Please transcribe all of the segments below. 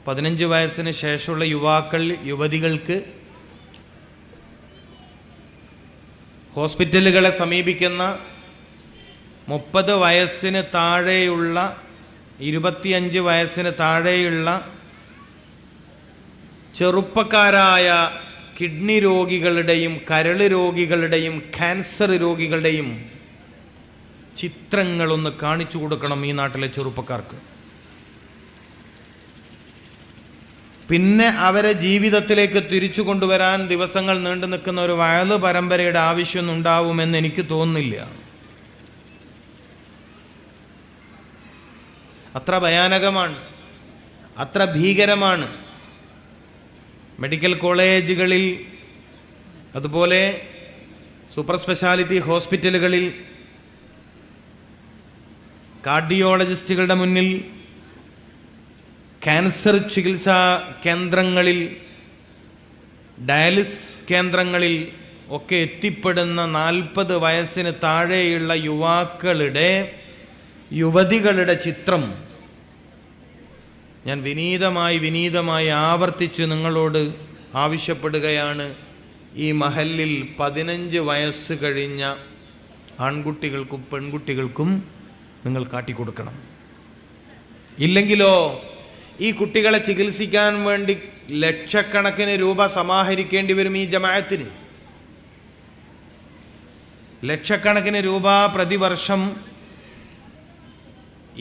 15 വയസ്സിന് ശേഷമുള്ള യുവതികൾക്ക് ഹോസ്പിറ്റലുകളെ സമീപിക്കുന്ന 30 വയസ്സിന് താഴെയുള്ള 25 വയസ്സിന് താഴെയുള്ള ചെറുപ്പക്കാരായ കിഡ്നി രോഗികളുടെയും കരൾ രോഗികളുടെയും ക്യാൻസർ രോഗികളുടെയും ചിത്രങ്ങളൊന്ന് കാണിച്ചു കൊടുക്കണം ഈ നാട്ടിലെ ചെറുപ്പക്കാർക്ക്. പിന്നെ അവരെ ജീവിതത്തിലേക്ക് തിരിച്ചു കൊണ്ടുവരാൻ ദിവസങ്ങൾ നീണ്ടു നിൽക്കുന്ന ഒരു വയല് പരമ്പരയുടെ ആവശ്യം ഉണ്ടാവുമെന്ന് എനിക്ക് തോന്നുന്നില്ല. അത്ര ഭയാനകമാണ്, അത്ര ഭീകരമാണ്. മെഡിക്കൽ കോളേജുകളിൽ, അതുപോലെ സൂപ്പർ സ്പെഷ്യാലിറ്റി ഹോസ്പിറ്റലുകളിൽ, കാർഡിയോളജിസ്റ്റുകളുടെ മുന്നിൽ, ക്യാൻസർ ചികിത്സാ കേന്ദ്രങ്ങളിൽ, ഡയാലിസിസ് കേന്ദ്രങ്ങളിൽ ഒക്കെ എത്തിപ്പെടുന്ന 40 വയസ്സിന് താഴെയുള്ള യുവതികളുടെ ചിത്രം ഞാൻ വിനീതമായി ആവർത്തിച്ച് നിങ്ങളോട് ആവശ്യപ്പെടുകയാണ്. ഈ മഹല്ലിൽ 15 വയസ്സ് കഴിഞ്ഞ ആൺകുട്ടികൾക്കും പെൺകുട്ടികൾക്കും നിങ്ങൾ കാട്ടിക്കൊടുക്കണം. ഇല്ലെങ്കിലോ ഈ കുട്ടികളെ ചികിത്സിക്കാൻ വേണ്ടി ലക്ഷക്കണക്കിന് രൂപ സമാഹരിക്കേണ്ടി വരും. ഈ ജമാഅത്തിന് ലക്ഷക്കണക്കിന് രൂപ പ്രതിവർഷം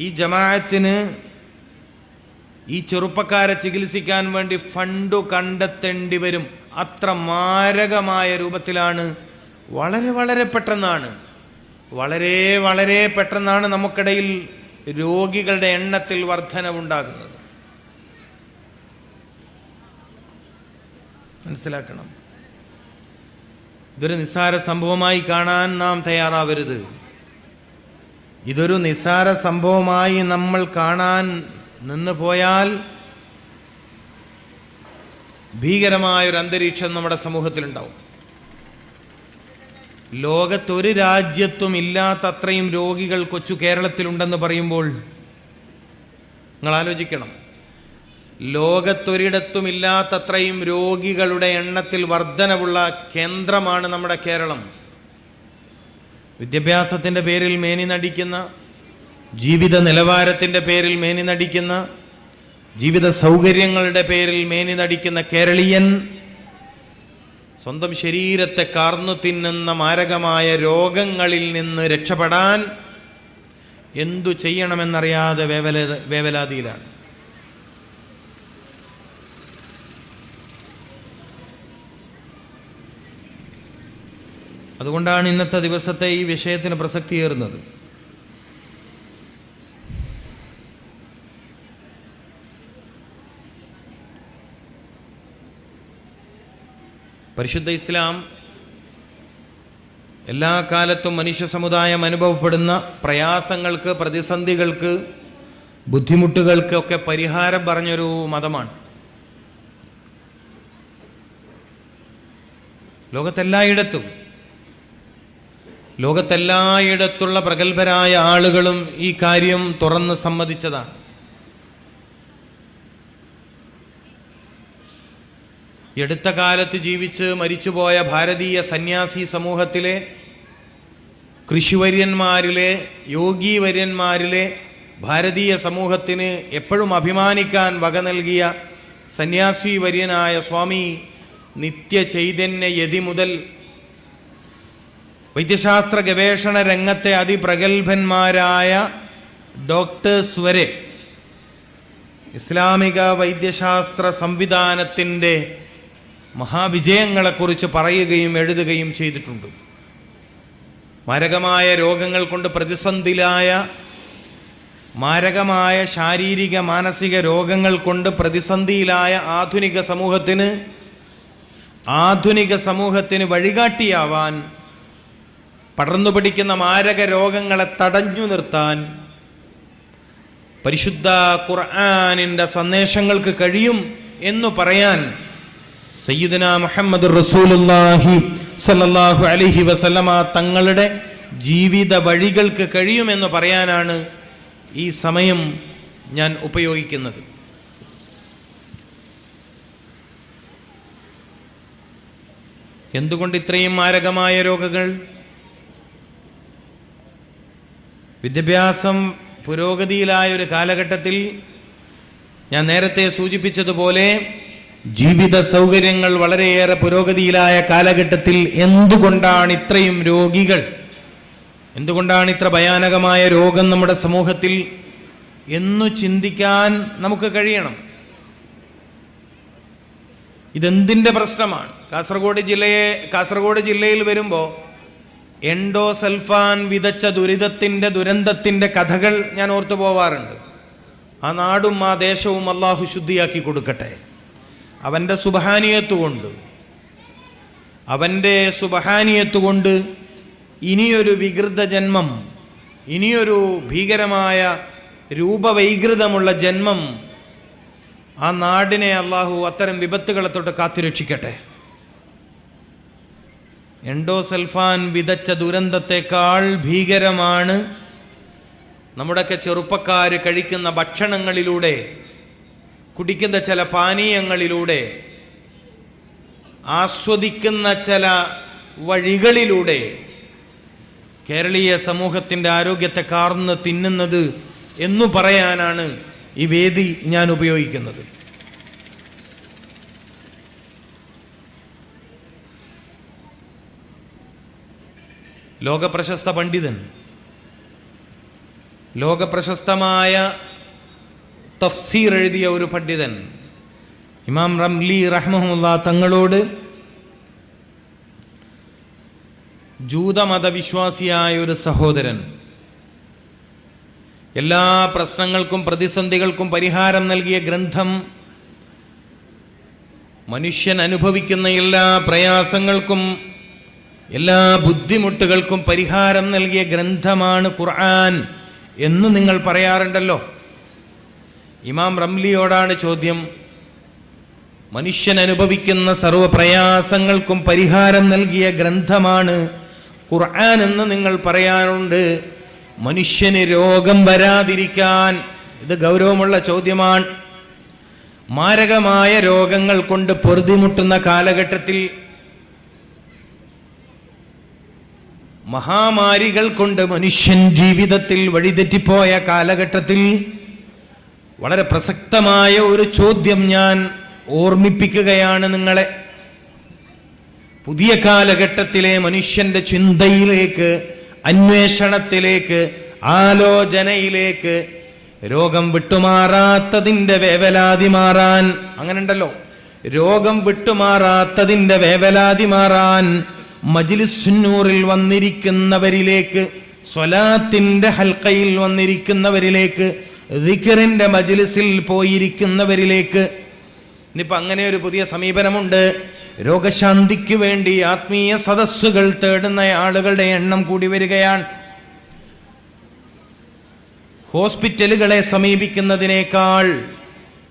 ഈ ജമാഅത്തിന് ഈ ചെറുപ്പക്കാരെ ചികിത്സിക്കാൻ വേണ്ടി ഫണ്ട് കണ്ടെത്തേണ്ടി വരും. അത്ര മാരകമായ രൂപത്തിലാണ്, വളരെ പെട്ടെന്നാണ് നമുക്കിടയിൽ രോഗികളുടെ എണ്ണത്തിൽ വർധനവുണ്ടാകുന്നത്. മനസ്സിലാക്കണം. ഇതൊരു നിസ്സാര സംഭവമായി കാണാൻ നാം തയ്യാറാവരുത്. ഇതൊരു നിസ്സാര സംഭവമായി നമ്മൾ കാണാൻ നിന്ന് പോയാൽ ഭീകരമായൊരു അന്തരീക്ഷം നമ്മുടെ സമൂഹത്തിലുണ്ടാവും. ലോകത്തൊരു രാജ്യത്തും ഇല്ലാത്തത്രയും രോഗികൾ കൊച്ചു കേരളത്തിലുണ്ടെന്ന് പറയുമ്പോൾ നിങ്ങൾ ആലോചിക്കണം. ലോകത്തൊരിടത്തും ഇല്ലാത്തത്രയും രോഗികളുടെ എണ്ണത്തിൽ വർധനവുള്ള കേന്ദ്രമാണ് നമ്മുടെ കേരളം. വിദ്യാഭ്യാസത്തിൻ്റെ പേരിൽ മേനി നടിക്കുന്ന, ജീവിത നിലവാരത്തിൻ്റെ പേരിൽ മേനി നടിക്കുന്ന, ജീവിത സൗകര്യങ്ങളുടെ പേരിൽ മേനി നടിക്കുന്ന കേരളീയൻ സ്വന്തം ശരീരത്തെ കാർന്നു തിന്നുന്ന മാരകമായ രോഗങ്ങളിൽ നിന്ന് രക്ഷപ്പെടാൻ എന്തു ചെയ്യണമെന്നറിയാതെ വേവലാതിയിലാണ്. അതുകൊണ്ടാണ് ഇന്നത്തെ ദിവസത്തെ ഈ വിഷയത്തിന് പ്രസക്തിയേറുന്നത്. പരിശുദ്ധ ഇസ്ലാം എല്ലാ കാലത്തും മനുഷ്യ സമുദായം അനുഭവപ്പെടുന്ന പ്രയാസങ്ങൾക്ക്, പ്രതിസന്ധികൾക്ക്, ബുദ്ധിമുട്ടുകൾക്ക് ഒക്കെ പരിഹാരം പറഞ്ഞൊരു മതമാണ്. ലോകത്തെല്ലായിടത്തുള്ള പ്രഗത്ഭരായ ആളുകളും ഈ കാര്യം തുറന്ന് സമ്മതിച്ചതാണ്. അടുത്ത കാലത്ത് ജീവിച്ച് മരിച്ചുപോയ ഭാരതീയ സന്യാസി സമൂഹത്തിലെ, കൃഷിവര്യന്മാരിലെ, യോഗീവര്യന്മാരിലെ, ഭാരതീയ സമൂഹത്തിന് എപ്പോഴും അഭിമാനിക്കാൻ വക നൽകിയ സന്യാസി വര്യനായ സ്വാമി നിത്യചൈതന്യ യതി മുതൽ വൈദ്യശാസ്ത്ര ഗവേഷണ രംഗത്തെ അതിപ്രഗത്ഭന്മാരായ ഡോക്ടേഴ്സ് വരെ ഇസ്ലാമിക വൈദ്യശാസ്ത്ര സംവിധാനത്തിൻ്റെ മഹാവിജയങ്ങളെക്കുറിച്ച് പറയുകയും എഴുതുകയും ചെയ്തിട്ടുണ്ട്. മാരകമായ രോഗങ്ങൾ കൊണ്ട് പ്രതിസന്ധിയിലായ, മാരകമായ ശാരീരിക മാനസിക രോഗങ്ങൾ കൊണ്ട് പ്രതിസന്ധിയിലായ ആധുനിക സമൂഹത്തിന് വഴികാട്ടിയാവാൻ, പടർന്നു പിടിക്കുന്ന മാരക രോഗങ്ങളെ തടഞ്ഞു നിർത്താൻ പരിശുദ്ധ ഖുർആനിൻ്റെ സന്ദേശങ്ങൾക്ക് കഴിയും എന്ന് പറയാൻ സയ്യിദുനാ മുഹമ്മദുർ റസൂലുള്ളാഹി സ്വല്ലല്ലാഹു അലൈഹി വസല്ലമ തങ്ങളുടെ ജീവിത വഴികൾക്ക് കഴിയുമെന്ന് പറയാനാണ് ഈ സമയം ഞാൻ ഉപയോഗിക്കുന്നത്. എന്തുകൊണ്ട് ഇത്രയും മാരകമായ രോഗങ്ങൾ? വിദ്യാഭ്യാസം പുരോഗതിയിലായ ഒരു കാലഘട്ടത്തിൽ ഞാൻ നേരത്തെ സൂചിപ്പിച്ചതുപോലെ ജീവിത സൗകര്യങ്ങൾ വളരെയേറെ പുരോഗതിയിലായ കാലഘട്ടത്തിൽ എന്തുകൊണ്ടാണ് ഇത്രയും രോഗികൾ, എന്തുകൊണ്ടാണ് ഇത്ര ഭയാനകമായ രോഗം നമ്മുടെ സമൂഹത്തിൽ എന്നു ചിന്തിക്കാൻ നമുക്ക് കഴിയണം. ഇതെന്തിൻ്റെ പ്രശ്നമാണ്? കാസർഗോഡ് ജില്ലയിൽ വരുമ്പോൾ എൻഡോസൾഫാൻ വിതച്ച ദുരന്തത്തിൻ്റെ കഥകൾ ഞാൻ ഓർത്തു പോവാറുണ്ട്. ആ നാടും ആ ദേശവും അള്ളാഹു ശുദ്ധിയാക്കി കൊടുക്കട്ടെ. അവൻ്റെ സുബ്ഹാനിയത്ത് കൊണ്ട് ഇനിയൊരു വികൃത ജന്മം, ഇനിയൊരു ഭീകരമായ രൂപവൈകൃതമുള്ള ജന്മം ആ നാടിനെ അള്ളാഹു അത്തരം വിപത്തുകളെ തൊട്ട് കാത്തുരക്ഷിക്കട്ടെ. എൻഡോസൾഫാൻ വിതച്ച ദുരന്തത്തെക്കാൾ ഭീകരമാണ് നമ്മുടെയൊക്കെ ചെറുപ്പക്കാർ കഴിക്കുന്ന ഭക്ഷണങ്ങളിലൂടെ, കുടിക്കുന്ന ചില പാനീയങ്ങളിലൂടെ, ആസ്വദിക്കുന്ന ചില വഴികളിലൂടെ കേരളീയ സമൂഹത്തിൻ്റെ ആരോഗ്യത്തെ കാർന്ന് തിന്നുന്നത് എന്നു പറയാനാണ് ഈ വേദി ഞാൻ ഉപയോഗിക്കുന്നത്. ലോകപ്രശസ്ത പണ്ഡിതൻ, ലോകപ്രശസ്തമായ തഫ്സീർ എഴുതിയ ഒരു പണ്ഡിതൻ ഇമാം റംലി റഹ്മഹുല്ലാ തങ്ങളോട് ജൂതമതവിശ്വാസിയായ ഒരു സഹോദരൻ എല്ലാ പ്രശ്നങ്ങൾക്കും പ്രതിസന്ധികൾക്കും പരിഹാരം നൽകിയ ഗ്രന്ഥം, മനുഷ്യൻ അനുഭവിക്കുന്ന എല്ലാ പ്രയാസങ്ങൾക്കും എല്ലാ ബുദ്ധിമുട്ടുകൾക്കും പരിഹാരം നൽകിയ ഗ്രന്ഥമാണ് ഖുർആൻ എന്ന് നിങ്ങൾ പറയാറുണ്ടല്ലോ. ഇമാം റംലിയോടാണ് ചോദ്യം. മനുഷ്യൻ അനുഭവിക്കുന്ന സർവ്വ പ്രയാസങ്ങൾക്കും പരിഹാരം നൽകിയ ഗ്രന്ഥമാണ് ഖുർആൻ എന്ന് നിങ്ങൾ പറയാറുണ്ട്. മനുഷ്യന് രോഗം വരാതിരിക്കാൻ, ഇത് ഗൗരവമുള്ള ചോദ്യമാണ്. മാരകമായ രോഗങ്ങൾ കൊണ്ട് പൊറുതിമുട്ടുന്ന കാലഘട്ടത്തിൽ, മഹാമാരികൾ കൊണ്ട് മനുഷ്യൻ ജീവിതത്തിൽ വഴിതെറ്റിപ്പോയ കാലഘട്ടത്തിൽ വളരെ പ്രസക്തമായ ഒരു ചോദ്യം ഞാൻ ഓർമ്മിപ്പിക്കുകയാണ് നിങ്ങളെ. പുതിയ കാലഘട്ടത്തിലെ മനുഷ്യന്റെ ചിന്തയിലേക്ക്, അന്വേഷണത്തിലേക്ക്, ആലോചനയിലേക്ക് രോഗം വിട്ടുമാറാത്തതിൻ്റെ വേവലാതി മാറാൻ, അങ്ങനെ ഉണ്ടല്ലോ, രോഗം വിട്ടുമാറാത്തതിൻ്റെ വേവലാതി മാറാൻ മജ്ലിസുന്നൂറിൽ വന്നിരിക്കുന്നവരിലേക്ക്, സ്വലാത്തിന്റെ ഹൽക്കയിൽ വന്നിരിക്കുന്നവരിലേക്ക്, ദിക്റിന്റെ മജ്ലിസിൽ പോയിരിക്കുന്നവരിലേക്ക് ഇന്നിപ്പോൾ അങ്ങനെ ഒരു പുതിയ സമീപനമുണ്ട്. രോഗശാന്തിക്ക് വേണ്ടി ആത്മീയ സദസ്സുകൾ തേടുന്ന ആളുകളുടെ എണ്ണം കൂടി വരികയാണ്. ഹോസ്പിറ്റലുകളെ സമീപിക്കുന്നതിനേക്കാൾ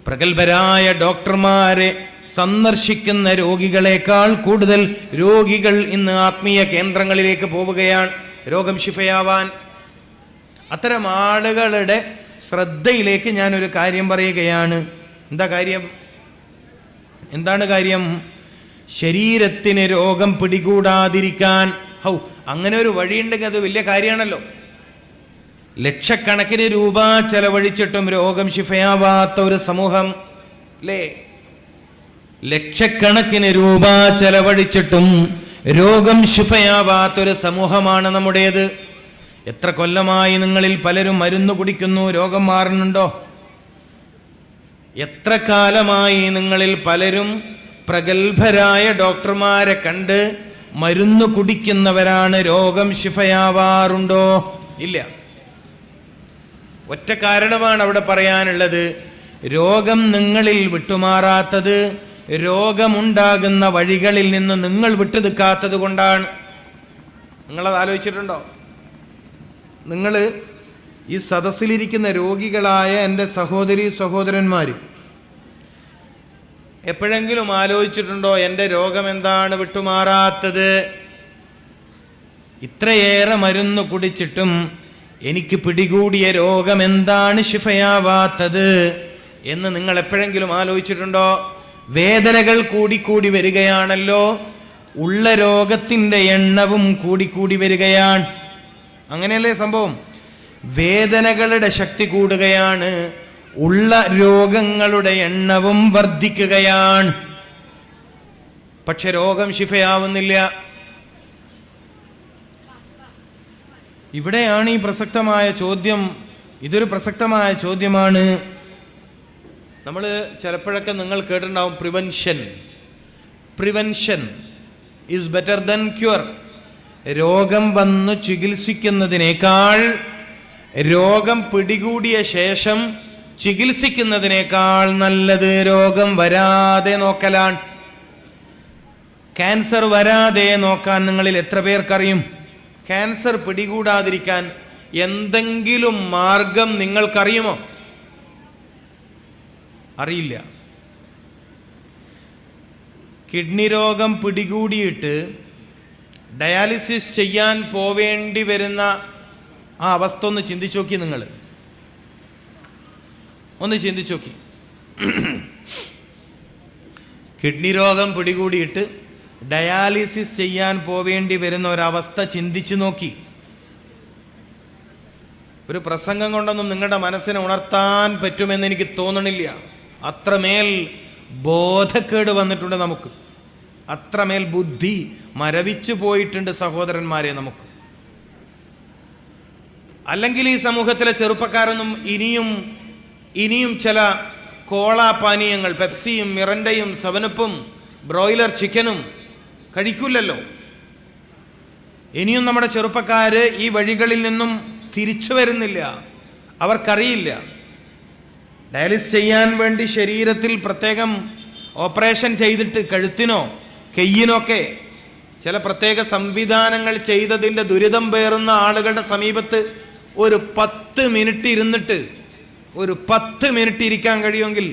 പ്രഗത്ഭരായ ഡോക്ടർമാരെ സന്ദർശിക്കുന്ന രോഗികളെക്കാൾ കൂടുതൽ രോഗികൾ ഇന്ന് ആത്മീയ കേന്ദ്രങ്ങളിലേക്ക് പോവുകയാണ് രോഗം ശിഫയാവാൻ. അത്തരം ആളുകളുടെ ശ്രദ്ധയിലേക്ക് ഞാനൊരു കാര്യം പറയുകയാണ്. എന്താണ് കാര്യം? ശരീരത്തിന് രോഗം പിടികൂടാതിരിക്കാൻ അങ്ങനെ ഒരു വഴിയുണ്ടെങ്കിൽ അത് വലിയ കാര്യമാണല്ലോ. ലക്ഷക്കണക്കിന് രൂപ ചെലവഴിച്ചിട്ടും രോഗം ശിഫയാവാത്ത ഒരു സമൂഹം അല്ലേ? ലക്ഷക്കണക്കിന് രൂപ ചെലവഴിച്ചിട്ടും രോഗം ശിഫയാവാത്തൊരു സമൂഹമാണ് നമ്മുടേത്. എത്ര കൊല്ലമായി നിങ്ങളിൽ പലരും മരുന്ന് കുടിക്കുന്നു, രോഗം മാറുന്നുണ്ടോ? എത്ര കാലമായി നിങ്ങളിൽ പലരും പ്രഗത്ഭരായ ഡോക്ടർമാരെ കണ്ട് മരുന്ന് കുടിക്കുന്നവരാണ്, രോഗം ശിഫയാവാറുണ്ടോ? ഇല്ല. ഒറ്റ കാരണമാണ് അവിടെ പറയാനുള്ളത്. രോഗം നിങ്ങളിൽ വിട്ടുമാറാത്തത് രോഗമുണ്ടാകുന്ന വഴികളിൽ നിന്ന് നിങ്ങൾ വിട്ടു നിൽക്കാത്തത് കൊണ്ടാണ്. നിങ്ങളത് ആലോചിച്ചിട്ടുണ്ടോ? നിങ്ങൾ ഈ സദസ്സിലിരിക്കുന്ന രോഗികളായ എൻ്റെ സഹോദരി സഹോദരന്മാർ എപ്പോഴെങ്കിലും ആലോചിച്ചിട്ടുണ്ടോ എൻ്റെ രോഗം എന്താണ് വിട്ടുമാറാത്തത്? ഇത്രയേറെ മരുന്ന് കുടിച്ചിട്ടും എനിക്ക് പിടികൂടിയ രോഗം എന്താണ് ശിഫയാവാത്തത് എന്ന് നിങ്ങൾ എപ്പോഴെങ്കിലും ആലോചിച്ചിട്ടുണ്ടോ? വേദനകൾ കൂടിക്കൂടി വരികയാണല്ലോ. ഉള്ള രോഗത്തിൻ്റെ എണ്ണവും കൂടിക്കൂടി വരികയാണ്. അങ്ങനെയല്ലേ സംഭവം? വേദനകളുടെ ശക്തി കൂടുകയാണ്, ഉള്ള രോഗങ്ങളുടെ എണ്ണവും വർദ്ധിക്കുകയാണ്. പക്ഷെ രോഗം ശിഫയാവുന്നില്ല. ഇവിടെയാണ് ഈ പ്രസക്തമായ ചോദ്യം. ഇതൊരു പ്രസക്തമായ ചോദ്യമാണ്. നമ്മൾ ചിലപ്പോഴൊക്കെ നിങ്ങൾ കേട്ടിട്ടുണ്ടാവും, prevention is better than cure. രോഗം വന്നു ചികിത്സിക്കുന്നതിനേക്കാൾ, രോഗം പിടികൂടിയ ശേഷം ചികിത്സിക്കുന്നതിനേക്കാൾ നല്ലത് രോഗം വരാതെ നോക്കലാണ്. ക്യാൻസർ വരാതെ നോക്കാൻ നിങ്ങളിൽ എത്ര പേർക്കറിയും? ക്യാൻസർ പിടികൂടാതിരിക്കാൻ എന്തെങ്കിലും മാർഗം നിങ്ങൾക്കറിയുമോ? അറിയില്ല. കിഡ്നി രോഗം പിടികൂടിയിട്ട് ഡയാലിസിസ് ചെയ്യാൻ പോവേണ്ടി വരുന്ന ആ അവസ്ഥ ഒന്ന് ചിന്തിച്ചു നോക്കി. നിങ്ങൾ ഒന്ന് ചിന്തിച്ചു നോക്കി. കിഡ്നി രോഗം പിടികൂടിയിട്ട് ഡയാലിസിസ് ചെയ്യാൻ പോവേണ്ടി വരുന്ന ഒരവസ്ഥ ചിന്തിച്ചു നോക്കി. ഒരു പ്രസംഗം കൊണ്ടൊന്നും നിങ്ങളുടെ മനസ്സിനെ ഉണർത്താൻ പറ്റുമെന്ന് എനിക്ക് തോന്നണില്ല. അത്രമേൽ ബോധക്കേട് വന്നിട്ടുണ്ട് നമുക്ക്, അത്രമേൽ ബുദ്ധി മരവിച്ചു പോയിട്ടുണ്ട് സഹോദരന്മാരെ നമുക്ക്. അല്ലെങ്കിൽ ഈ സമൂഹത്തിലെ ചെറുപ്പക്കാരൊന്നും ഇനിയും ചില കോള പാനീയങ്ങൾ, പെപ്സിയും മിറണ്ടയും സെവനപ്പും ബ്രോയിലർ ചിക്കനും കഴിക്കില്ലല്ലോ. ഇനിയും നമ്മുടെ ചെറുപ്പക്കാര് ഈ വഴികളിൽ നിന്നും തിരിച്ചു വരുന്നില്ല. അവർക്കറിയില്ല. ഡയാലിസിസ് ചെയ്യാൻ വേണ്ടി ശരീരത്തിൽ പ്രത്യേകം ഓപ്പറേഷൻ ചെയ്തിട്ട് കഴുത്തിനോ കയ്യിനൊക്കെ ചില പ്രത്യേക സംവിധാനങ്ങൾ ചെയ്തതിൻ്റെ ദുരിതം പേറുന്ന ആളുകളുടെ സമീപത്ത് ഒരു 10 മിനിറ്റ് ഇരുന്നിട്ട്, ഒരു 10 മിനിറ്റ് ഇരിക്കാൻ കഴിയുമെങ്കിൽ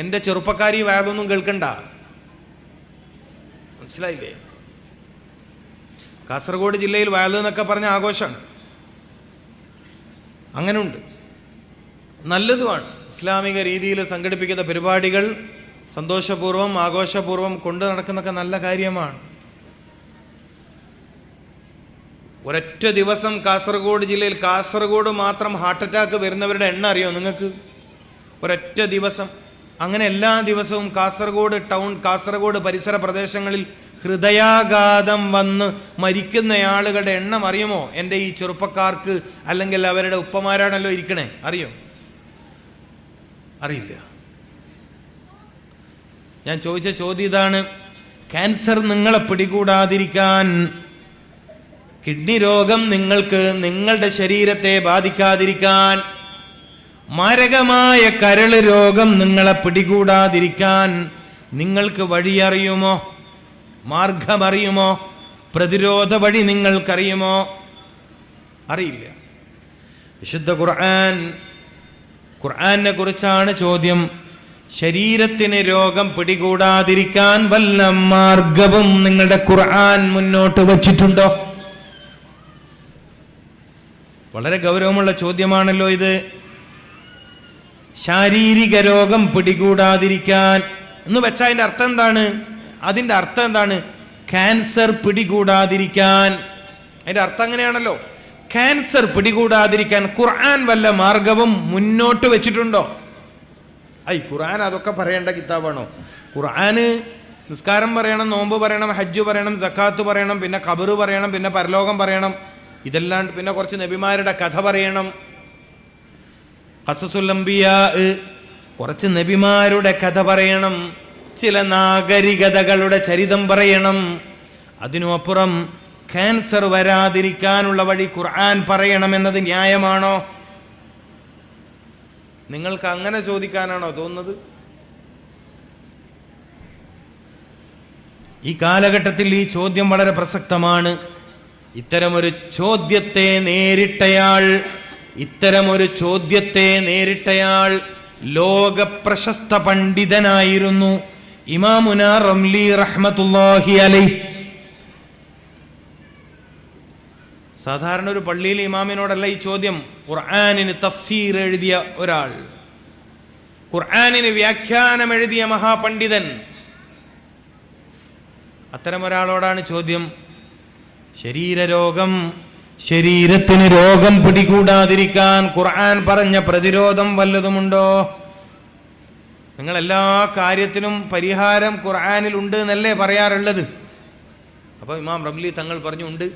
എൻ്റെ ചെറുപ്പക്കാരി വേദമൊന്നും കേൾക്കണ്ട. മനസ്സിലായില്ലേ? കാസർഗോഡ് ജില്ലയിൽ വയൽ എന്നൊക്കെ പറഞ്ഞ ആഘോഷമാണ്. അങ്ങനെയുണ്ട്, നല്ലതുമാണ്. ഇസ്ലാമിക രീതിയിൽ സംഘടിപ്പിക്കുന്ന പരിപാടികൾ സന്തോഷപൂർവ്വം ആഘോഷപൂർവ്വം കൊണ്ടു നടക്കുന്നതൊക്കെ നല്ല കാര്യമാണ്. ഒരൊറ്റ ദിവസം കാസർഗോഡ് ജില്ലയിൽ, കാസർഗോഡ് മാത്രം ഹാർട്ട് അറ്റാക്ക് വരുന്നവരുടെ എണ്ണം അറിയോ നിങ്ങൾക്ക്? ഒരൊറ്റ ദിവസം. അങ്ങനെ എല്ലാ ദിവസവും കാസർഗോഡ് ടൗൺ, കാസർഗോഡ് പരിസര പ്രദേശങ്ങളിൽ ഹൃദയാഘാതം വന്ന് മരിക്കുന്ന ആളുകളുടെ എണ്ണം അറിയുമോ? എൻ്റെ ഈ ചെറുപ്പക്കാർക്ക് അല്ലെങ്കിൽ അവരുടെ ഉപ്പമാരാണല്ലോ ഇരിക്കണേ, അറിയോ? അറിയില്ല. ഞാൻ ചോദിച്ച ചോദ്യം ഇതാണ്. ക്യാൻസർ നിങ്ങളെ പിടികൂടാതിരിക്കാൻ, കിഡ്നി രോഗം നിങ്ങൾക്ക് നിങ്ങളുടെ ശരീരത്തെ ബാധിക്കാതിരിക്കാൻ, മാരകമായ കരള് രോഗം നിങ്ങളെ പിടികൂടാതിരിക്കാൻ നിങ്ങൾക്ക് വഴിയറിയുമോ? മാർഗമറിയുമോ? പ്രതിരോധ വഴി നിങ്ങൾക്കറിയുമോ? അറിയില്ല. വിശുദ്ധ ഖുർആനെ കുറിച്ചാണ് ചോദ്യം. ശരീരത്തിന് രോഗം പിടികൂടാതിരിക്കാൻ വല്ല മാർഗവും നിങ്ങളുടെ ഖുർആൻ മുന്നോട്ട് വച്ചിട്ടുണ്ടോ? വളരെ ഗൗരവമുള്ള ചോദ്യമാണല്ലോ ഇത്. ശാരീരിക രോഗം പിടികൂടാതിരിക്കാൻ എന്ന് വെച്ചാൽ അതിൻ്റെ അർത്ഥം എന്താണ്? ക്യാൻസർ പിടികൂടാതിരിക്കാൻ. അതിൻ്റെ അർത്ഥം അങ്ങനെയാണല്ലോ. ക്യാൻസർ പിടികൂടാതിരിക്കാൻ ഖുർആൻ വല്ല മാർഗവും മുന്നോട്ട് വെച്ചിട്ടുണ്ടോ? ഖുർആൻ അതൊക്കെ പറയേണ്ട കിതാബാണോ? ഖുർആന് നിസ്കാരം പറയണം, നോമ്പ് പറയണം, ഹജ്ജ് പറയണം, സക്കാത്ത് പറയണം, പിന്നെ ഖബറ് പറയണം, പിന്നെ പരലോകം പറയണം, ഇതെല്ലാം, പിന്നെ കുറച്ച് നബിമാരുടെ കഥ പറയണം, ഖസസുൽ അംബിയാ, കുറച്ച് നബിമാരുടെ കഥ പറയണം, ചില നാഗരികതകളുടെ ചരിതം പറയണം. അതിനുമപ്പുറം ക്യാൻസർ വരാതിരിക്കാനുള്ള വഴി ഖുർആൻ പറയണമെന്നത് ന്യായമാണോ? നിങ്ങൾക്ക് അങ്ങനെ ചോദിക്കാനാണോ തോന്നുന്നത്? ഈ കാലഘട്ടത്തിൽ ഈ ചോദ്യം വളരെ പ്രസക്തമാണ്. ഇത്തരമൊരു ചോദ്യത്തെ നേരിട്ടയാൾ ലോകപ്രശസ്ത പണ്ഡിതനായിരുന്നു ഇമാമുന റംലി റഹ്മത്തുള്ളാഹി അലൈഹി. സാധാരണ ഒരു പള്ളിയിലെ ഇമാമിനോടല്ല ഈ ചോദ്യം. ഖുർആനിന് തഫ്സീർ എഴുതിയ ഒരാൾ, ഖുർആനിന് വ്യാഖ്യാനം എഴുതിയ മഹാപണ്ഡിതൻ, അത്തരമൊരാളോടാണ് ചോദ്യം. ശരീരത്തിന് രോഗം പിടികൂടാതിരിക്കാൻ ഖുർആൻ പറഞ്ഞ പ്രതിരോധം വല്ലതുമുണ്ടോ? നിങ്ങൾ എല്ലാ കാര്യത്തിനും പരിഹാരം ഖുർആനിൽ ഉണ്ട് എന്നല്ലേ പറയാറുള്ളത്? അപ്പൊ ഇമാം റംലി തങ്ങൾ പറഞ്ഞു ഉണ്ട്.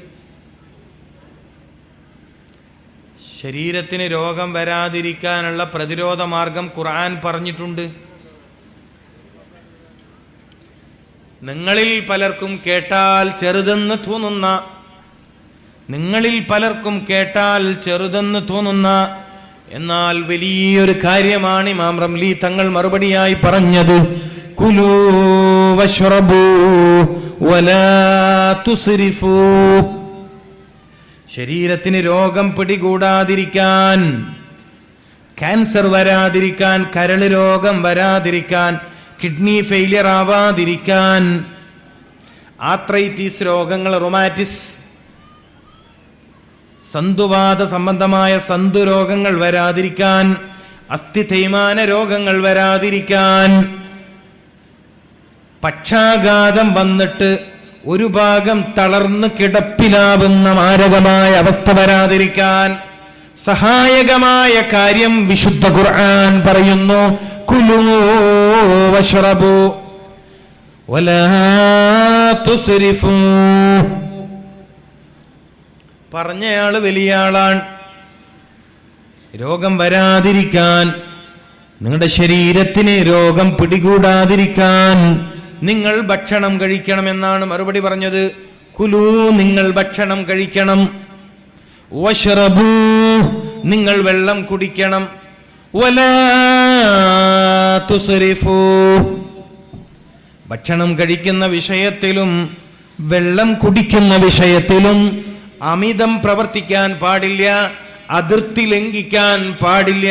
ശരീരത്തിന് രോഗം വരാതിരിക്കാനുള്ള പ്രതിരോധ മാർഗം ഖുർആൻ പറഞ്ഞിട്ടുണ്ട്. നിങ്ങളിൽ പലർക്കും കേട്ടാൽ ചെറുതെന്ന് തോന്നുന്ന എന്നാൽ വലിയൊരു കാര്യമാണ് ഇമാം റംലി തങ്ങൾ മറുപടിയായി പറഞ്ഞത്. കുലൂ വശ്റബൂ വലാ തുസ്രിഫൂ. ശരീരത്തിന് രോഗം പിടികൂടാതിരിക്കാൻ, ക്യാൻസർ വരാതിരിക്കാൻ, കരള് രോഗം വരാതിരിക്കാൻ, കിഡ്നി ഫെയിലിയർ ആവാതിരിക്കാൻ, ആർത്രൈറ്റിസ് രോഗങ്ങൾ, റൊമാറ്റിസ്, സന്തുവാത സംബന്ധമായ സന്തുരോഗങ്ങൾ വരാതിരിക്കാൻ, അസ്ഥി തേയ്മാന രോഗങ്ങൾ വരാതിരിക്കാൻ, പക്ഷാഘാതം വന്നിട്ട് ഒരു ഭാഗം തളർന്ന് കിടപ്പിലാവുന്ന മാരകമായ അവസ്ഥ വരാതിരിക്കാൻ സഹായകമായ കാര്യം വിശുദ്ധ ഖുർആൻ പറയുന്നു. കുലൂ വശ്റബൂ വലാ തുസ്രിഫൂ. പറഞ്ഞയാള് വലിയ ആളാണ്. രോഗം വരാതിരിക്കാൻ, നിങ്ങളുടെ ശരീരത്തിന് രോഗം പിടികൂടാതിരിക്കാൻ നിങ്ങൾ ഭക്ഷണം കഴിക്കണമെന്നാണ് മറുപടി പറഞ്ഞത്. കുലൂ, നിങ്ങൾ ഭക്ഷണം കഴിക്കണം. വശ്റബൂ, നിങ്ങൾ വെള്ളം കുടിക്കണം. വലാ തുസ്രിഫൂ, ഭക്ഷണം കഴിക്കുന്ന വിഷയത്തിലും വെള്ളം കുടിക്കുന്ന വിഷയത്തിലും അമിതം പ്രവർത്തിക്കാൻ പാടില്ല, അതിർത്തി ലംഘിക്കാൻ പാടില്ല.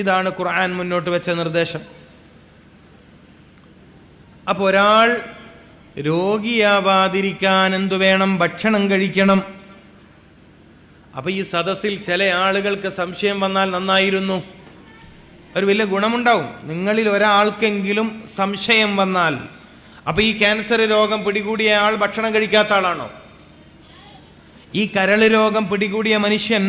ഇതാണ് ഖുർആൻ മുന്നോട്ട് വെച്ച നിർദ്ദേശം. അപ്പൊ ഒരാൾ രോഗിയാവാതിരിക്കാൻ എന്തു വേണം? ഭക്ഷണം കഴിക്കണം. അപ്പൊ ഈ സദസ്സിൽ ചില ആളുകൾക്ക് സംശയം വന്നാൽ നന്നായിരുന്നു, ഒരു വലിയ ഗുണമുണ്ടാവും. നിങ്ങളിൽ ഒരാൾക്കെങ്കിലും സംശയം വന്നാൽ, അപ്പൊ ഈ ക്യാൻസർ രോഗം പിടികൂടിയ ആൾ ഭക്ഷണം കഴിക്കാത്ത ആളാണോ? ഈ കരള് രോഗം പിടികൂടിയ മനുഷ്യൻ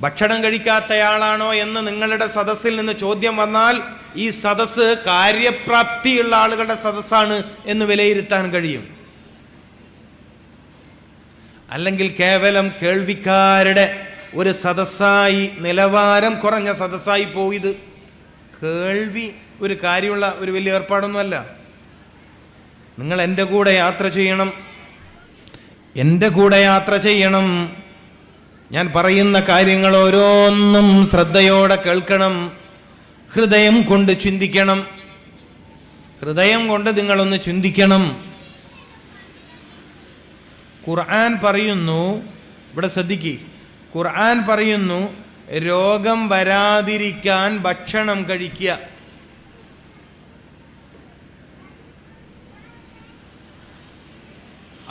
ഭക്ഷണം കഴിക്കാത്തയാളാണോ എന്ന് നിങ്ങളുടെ സദസ്സിൽ നിന്ന് ചോദ്യം വന്നാൽ ഈ സദസ്സ് കാര്യപ്രാപ്തിയുള്ള ആളുകളുടെ സദസ്സാണ് എന്ന് വിലയിരുത്താൻ കഴിയും. അല്ലെങ്കിൽ കേവലം കേൾവിക്കാരുടെ ഒരു സദസ്സായി, നിലവാരം കുറഞ്ഞ സദസ്സായി പോയത്. കേൾവി ഒരു കാര്യമുള്ള ഒരു വലിയ ഏർപ്പാടൊന്നുമല്ല. നിങ്ങൾ എൻ്റെ കൂടെ യാത്ര ചെയ്യണം. ഞാൻ പറയുന്ന കാര്യങ്ങൾ ഓരോന്നും ശ്രദ്ധയോടെ കേൾക്കണം. ഹൃദയം കൊണ്ട് ചിന്തിക്കണം. ഹൃദയം കൊണ്ട് നിങ്ങളൊന്ന് ചിന്തിക്കണം. ഖുർആൻ പറയുന്നു, ഇവിടെ ശ്രദ്ധിക്കുക, ഖുർആൻ പറയുന്നു രോഗം വരാതിരിക്കാൻ ഭക്ഷണം കഴിക്കുക.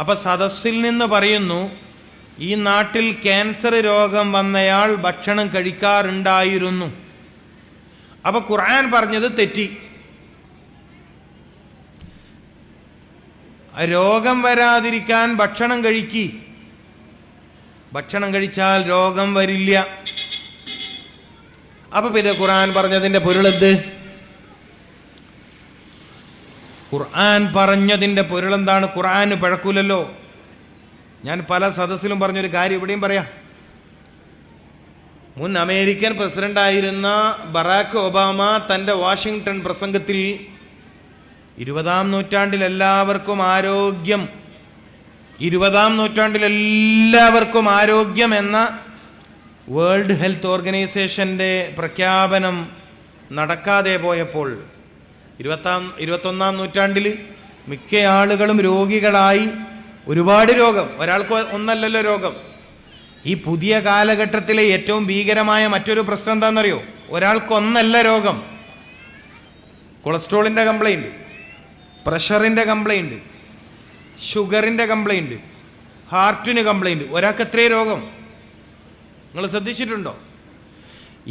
അപ്പൊ സദസ്സിൽ നിന്ന് പറയുന്നു, ഈ നാട്ടിൽ ക്യാൻസർ രോഗം വന്നയാൾ ഭക്ഷണം കഴിക്കാറുണ്ടായിരുന്നു. അപ്പൊ ഖുർആൻ പറഞ്ഞത് തെറ്റി. രോഗം വരാതിരിക്കാൻ ഭക്ഷണം കഴിക്കി. ഭക്ഷണം കഴിച്ചാൽ രോഗം വരില്ല. അപ്പൊ പിന്നെ ഖുർആൻ പറഞ്ഞതിന്റെ പൊരുളെന്ത്? ഖുർആൻ പറഞ്ഞതിന്റെ പൊരുളെന്താണ്? ഖുർആന് പഴക്കൂലല്ലോ. ഞാൻ പല സദസ്സിലും പറഞ്ഞൊരു കാര്യം ഇവിടെയും പറയാം. മുൻ അമേരിക്കൻ പ്രസിഡന്റായിരുന്ന ബറാക്ക് ഒബാമ തൻ്റെ വാഷിംഗ്ടൺ പ്രസംഗത്തിൽ 20-ാം നൂറ്റാണ്ടിൽ എല്ലാവർക്കും ആരോഗ്യം എന്ന വേൾഡ് ഹെൽത്ത് ഓർഗനൈസേഷൻ്റെ പ്രഖ്യാപനം നടക്കാതെ പോയപ്പോൾ 21-ാം നൂറ്റാണ്ടിൽ മിക്ക ആളുകളും രോഗികളായി. ഒരുപാട് രോഗം, ഒരാൾക്ക് ഒന്നല്ലല്ലോ രോഗം. ഈ പുതിയ കാലഘട്ടത്തിലെ ഏറ്റവും ഭീകരമായ മറ്റൊരു പ്രശ്നം എന്താണെന്നറിയോ? ഒരാൾക്കൊന്നല്ല രോഗം. കൊളസ്ട്രോളിൻ്റെ കംപ്ലൈൻറ്റ്, പ്രഷറിൻ്റെ കംപ്ലൈൻറ്റ്, ഷുഗറിൻ്റെ കംപ്ലൈൻറ്റ്, ഹാർട്ടിന് കംപ്ലൈൻറ്റ്. ഒരാൾക്ക് എത്രയും രോഗം. നിങ്ങൾ ശ്രദ്ധിച്ചിട്ടുണ്ടോ?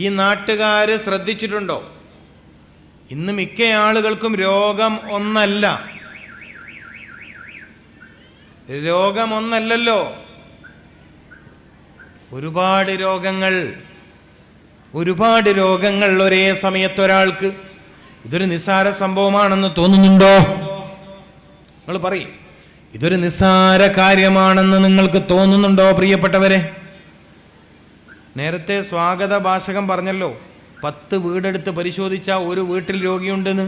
ഈ നാട്ടുകാർ ശ്രദ്ധിച്ചിട്ടുണ്ടോ? ഇന്ന് മിക്ക ആളുകൾക്കും രോഗം ഒന്നല്ലല്ലോ, ഒരുപാട് രോഗങ്ങൾ ഒരേ സമയത്ത് ഒരാൾക്ക്. ഇതൊരു നിസ്സാര സംഭവമാണെന്ന് തോന്നുന്നുണ്ടോ? നിങ്ങൾ പറയും, ഇതൊരു നിസ്സാര കാര്യമാണെന്ന് നിങ്ങൾക്ക് തോന്നുന്നുണ്ടോ പ്രിയപ്പെട്ടവരെ? നേരത്തെ സ്വാഗത ഭാഷകം പറഞ്ഞല്ലോ, 10 വീടെടുത്ത് പരിശോധിച്ചാൽ ഒരു വീട്ടിൽ രോഗിയുണ്ടെന്ന്.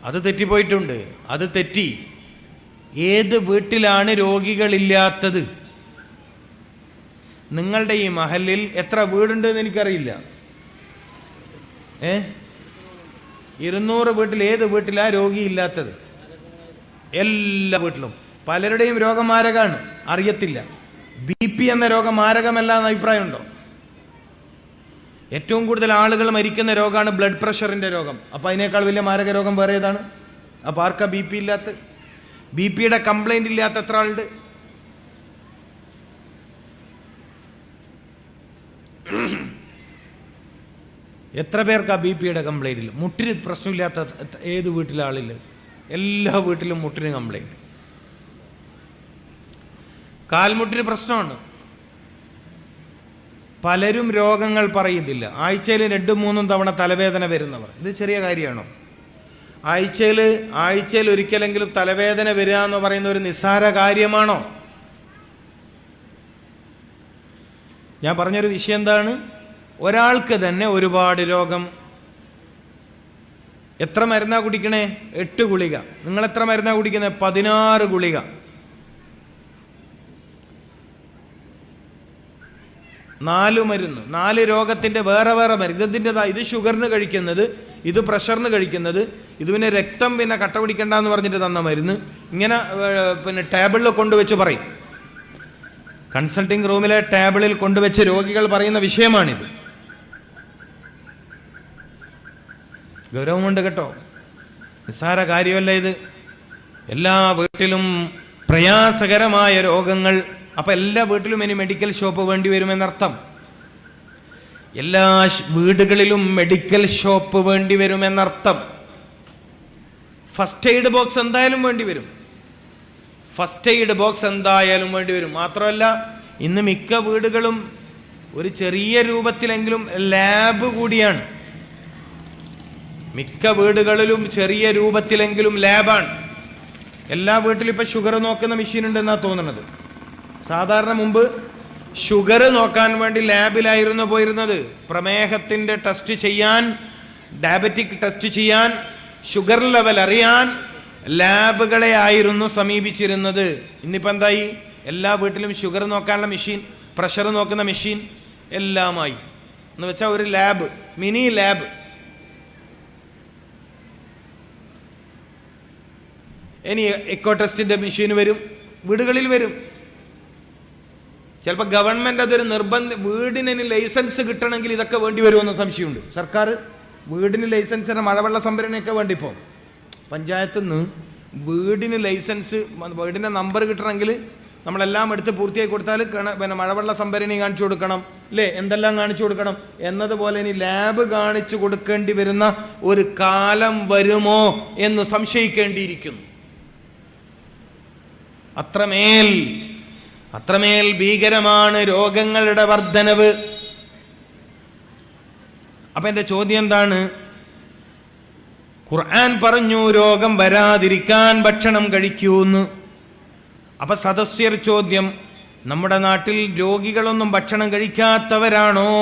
അത് തെറ്റിപ്പോയിട്ടുണ്ട്, അത് തെറ്റി. ഏത് വീട്ടിലാണ് രോഗികളില്ലാത്തത്? നിങ്ങളുടെ ഈ മഹലിൽ എത്ര വീടുണ്ടെന്ന് എനിക്കറിയില്ല. 200 വീട്ടിൽ ഏത് വീട്ടിലാ രോഗിയില്ലാത്തത്? എല്ലാ വീട്ടിലും. പലരുടെയും രോഗം മാരകമാണ്, അറിയത്തില്ല. BP എന്ന രോഗം മാരകമല്ല എന്ന അഭിപ്രായമുണ്ടോ? ഏറ്റവും കൂടുതൽ ആളുകൾ മരിക്കുന്ന രോഗമാണ് ബ്ലഡ് പ്രഷറിന്റെ രോഗം. അപ്പൊ അതിനേക്കാൾ വലിയ മാരക രോഗം വേറെ ഏതാണ്? അപ്പൊ ആർക്കാ BP ഇല്ലാത്ത? BPയുടെ കംപ്ലൈന്റ് ഇല്ലാത്ത എത്ര ആളുണ്ട്? എത്ര പേർക്കാ BPയുടെ കംപ്ലൈന്റ് ഇല്ല? മുട്ടിന് പ്രശ്നമില്ലാത്ത ഏത് വീട്ടിലെ ആളില്ല? എല്ലാ വീട്ടിലും മുട്ടിന് കംപ്ലൈന്റ്. കാൽമുട്ടിന് പ്രശ്നമാണ്. പലരും രോഗങ്ങൾ പറയുന്നില്ല. ആഴ്ചയിൽ 2-3 തവണ തലവേദന വരുന്നവർ, ഇത് ചെറിയ കാര്യമാണോ? ആഴ്ചയിൽ ഒരിക്കലെങ്കിലും തലവേദന വരിക എന്ന് പറയുന്ന ഒരു നിസ്സാര കാര്യമാണോ? ഞാൻ പറഞ്ഞൊരു വിഷയം എന്താണ്? ഒരാൾക്ക് തന്നെ ഒരുപാട് രോഗം. എത്ര മരുന്നാ കുടിക്കണേ? 8 ഗുളിക. നിങ്ങൾ എത്ര മരുന്നാ കുടിക്കുന്നത്? 16 ഗുളിക. 4 മരുന്ന്, 4 രോഗത്തിന്റെ വേറെ മരുന്ന്. ഇതിൻ്റെതാ, ഇത് ഷുഗറിന് കഴിക്കുന്നത്, ഇത് പ്രഷറിന് കഴിക്കുന്നത്, ഇത് പിന്നെ രക്തം പിന്നെ കട്ട പിടിക്കണ്ടെന്ന് പറഞ്ഞിട്ട് തന്ന മരുന്ന്. ഇങ്ങനെ പിന്നെ ടേബിളിൽ കൊണ്ടുവച്ച് പറയും. കൺസൾട്ടിംഗ് റൂമിലെ ടേബിളിൽ കൊണ്ടുവച്ച് രോഗികൾ പറയുന്ന വിഷയമാണിത്. ഗൗരവമുണ്ട് കേട്ടോ, നിസ്സാര കാര്യമല്ല ഇത്. എല്ലാ വീട്ടിലും പ്രയാസകരമായ രോഗങ്ങൾ. അപ്പൊ എല്ലാ വീട്ടിലും ഇനി മെഡിക്കൽ ഷോപ്പ് വേണ്ടി വരുമെന്നർത്ഥം. എല്ലാ വീടുകളിലും മെഡിക്കൽ ഷോപ്പ് വേണ്ടി വരുമെന്നർത്ഥം. ഫസ്റ്റ് എയ്ഡ് ബോക്സ് എന്തായാലും വേണ്ടി വരും. മാത്രമല്ല, ഇന്ന് മിക്ക വീടുകളും ഒരു ചെറിയ രൂപത്തിലെങ്കിലും ലാബ് കൂടിയാണ്. മിക്ക വീടുകളിലും ചെറിയ രൂപത്തിലെങ്കിലും ലാബാണ്. എല്ലാ വീട്ടിലും ഇപ്പൊ ഷുഗർ നോക്കുന്ന മെഷീൻ ഉണ്ടെന്നാ തോന്നുന്നത്. സാധാരണ മുമ്പ് ഷുഗർ നോക്കാൻ വേണ്ടി ലാബിലായിരുന്നു പോയിരുന്നത്. പ്രമേഹത്തിന്റെ ടെസ്റ്റ് ചെയ്യാൻ, ഡയബറ്റിക് ടെസ്റ്റ് ചെയ്യാൻ, ഷുഗർ ലെവൽ അറിയാൻ ലാബുകളെ ആയിരുന്നു സമീപിച്ചിരുന്നത്. ഇന്നിപ്പോ എന്തായി? എല്ലാ വീട്ടിലും ഷുഗർ നോക്കാനുള്ള മെഷീൻ, പ്രഷർ നോക്കുന്ന മെഷീൻ എല്ലാമായി. എന്ന് വെച്ചാൽ ഒരു ലാബ്, മിനി ലാബ്. ഇനി എക്കോ ടെസ്റ്റിന്റെ മെഷീൻ വരും, വീടുകളിൽ വരും. ചിലപ്പോൾ ഗവൺമെന്റ് അതൊരു വീടിന് ലൈസൻസ് കിട്ടണമെങ്കിൽ ഇതൊക്കെ വേണ്ടി വരുമെന്ന് സംശയമുണ്ട്. സർക്കാർ വീടിന് ലൈസൻസിന് മഴവെള്ള സംഭരണിയൊക്കെ വേണ്ടിപ്പോ പഞ്ചായത്തിൽ നിന്ന് വീടിന് ലൈസൻസ്, വീടിന്റെ നമ്പർ കിട്ടണമെങ്കിൽ നമ്മളെല്ലാം എടുത്ത് പൂർത്തിയാക്കി കൊടുത്താൽ പിന്നെ മഴവെള്ള സംഭരണി കാണിച്ചു കൊടുക്കണം, അല്ലേ? എന്തെല്ലാം കാണിച്ചു കൊടുക്കണം എന്നതുപോലെ ഇനി ലാബ് കാണിച്ചു കൊടുക്കേണ്ടി വരുന്ന ഒരു കാലം വരുമോ എന്ന് സംശയിക്കേണ്ടിയിരിക്കുന്നു. അത്രമേൽ ഭീകരമാണ് രോഗങ്ങളുടെ വർധനവ്. അപ്പൊ എന്റെ ചോദ്യം എന്താണ്? ഖുർആൻ പറഞ്ഞു രോഗം വരാതിരിക്കാൻ ഭക്ഷണം കഴിക്കൂന്ന്. അപ്പൊ സദസ്യർ ചോദ്യം, നമ്മുടെ നാട്ടിൽ രോഗികളൊന്നും ഭക്ഷണം കഴിക്കാത്തവരാണോ?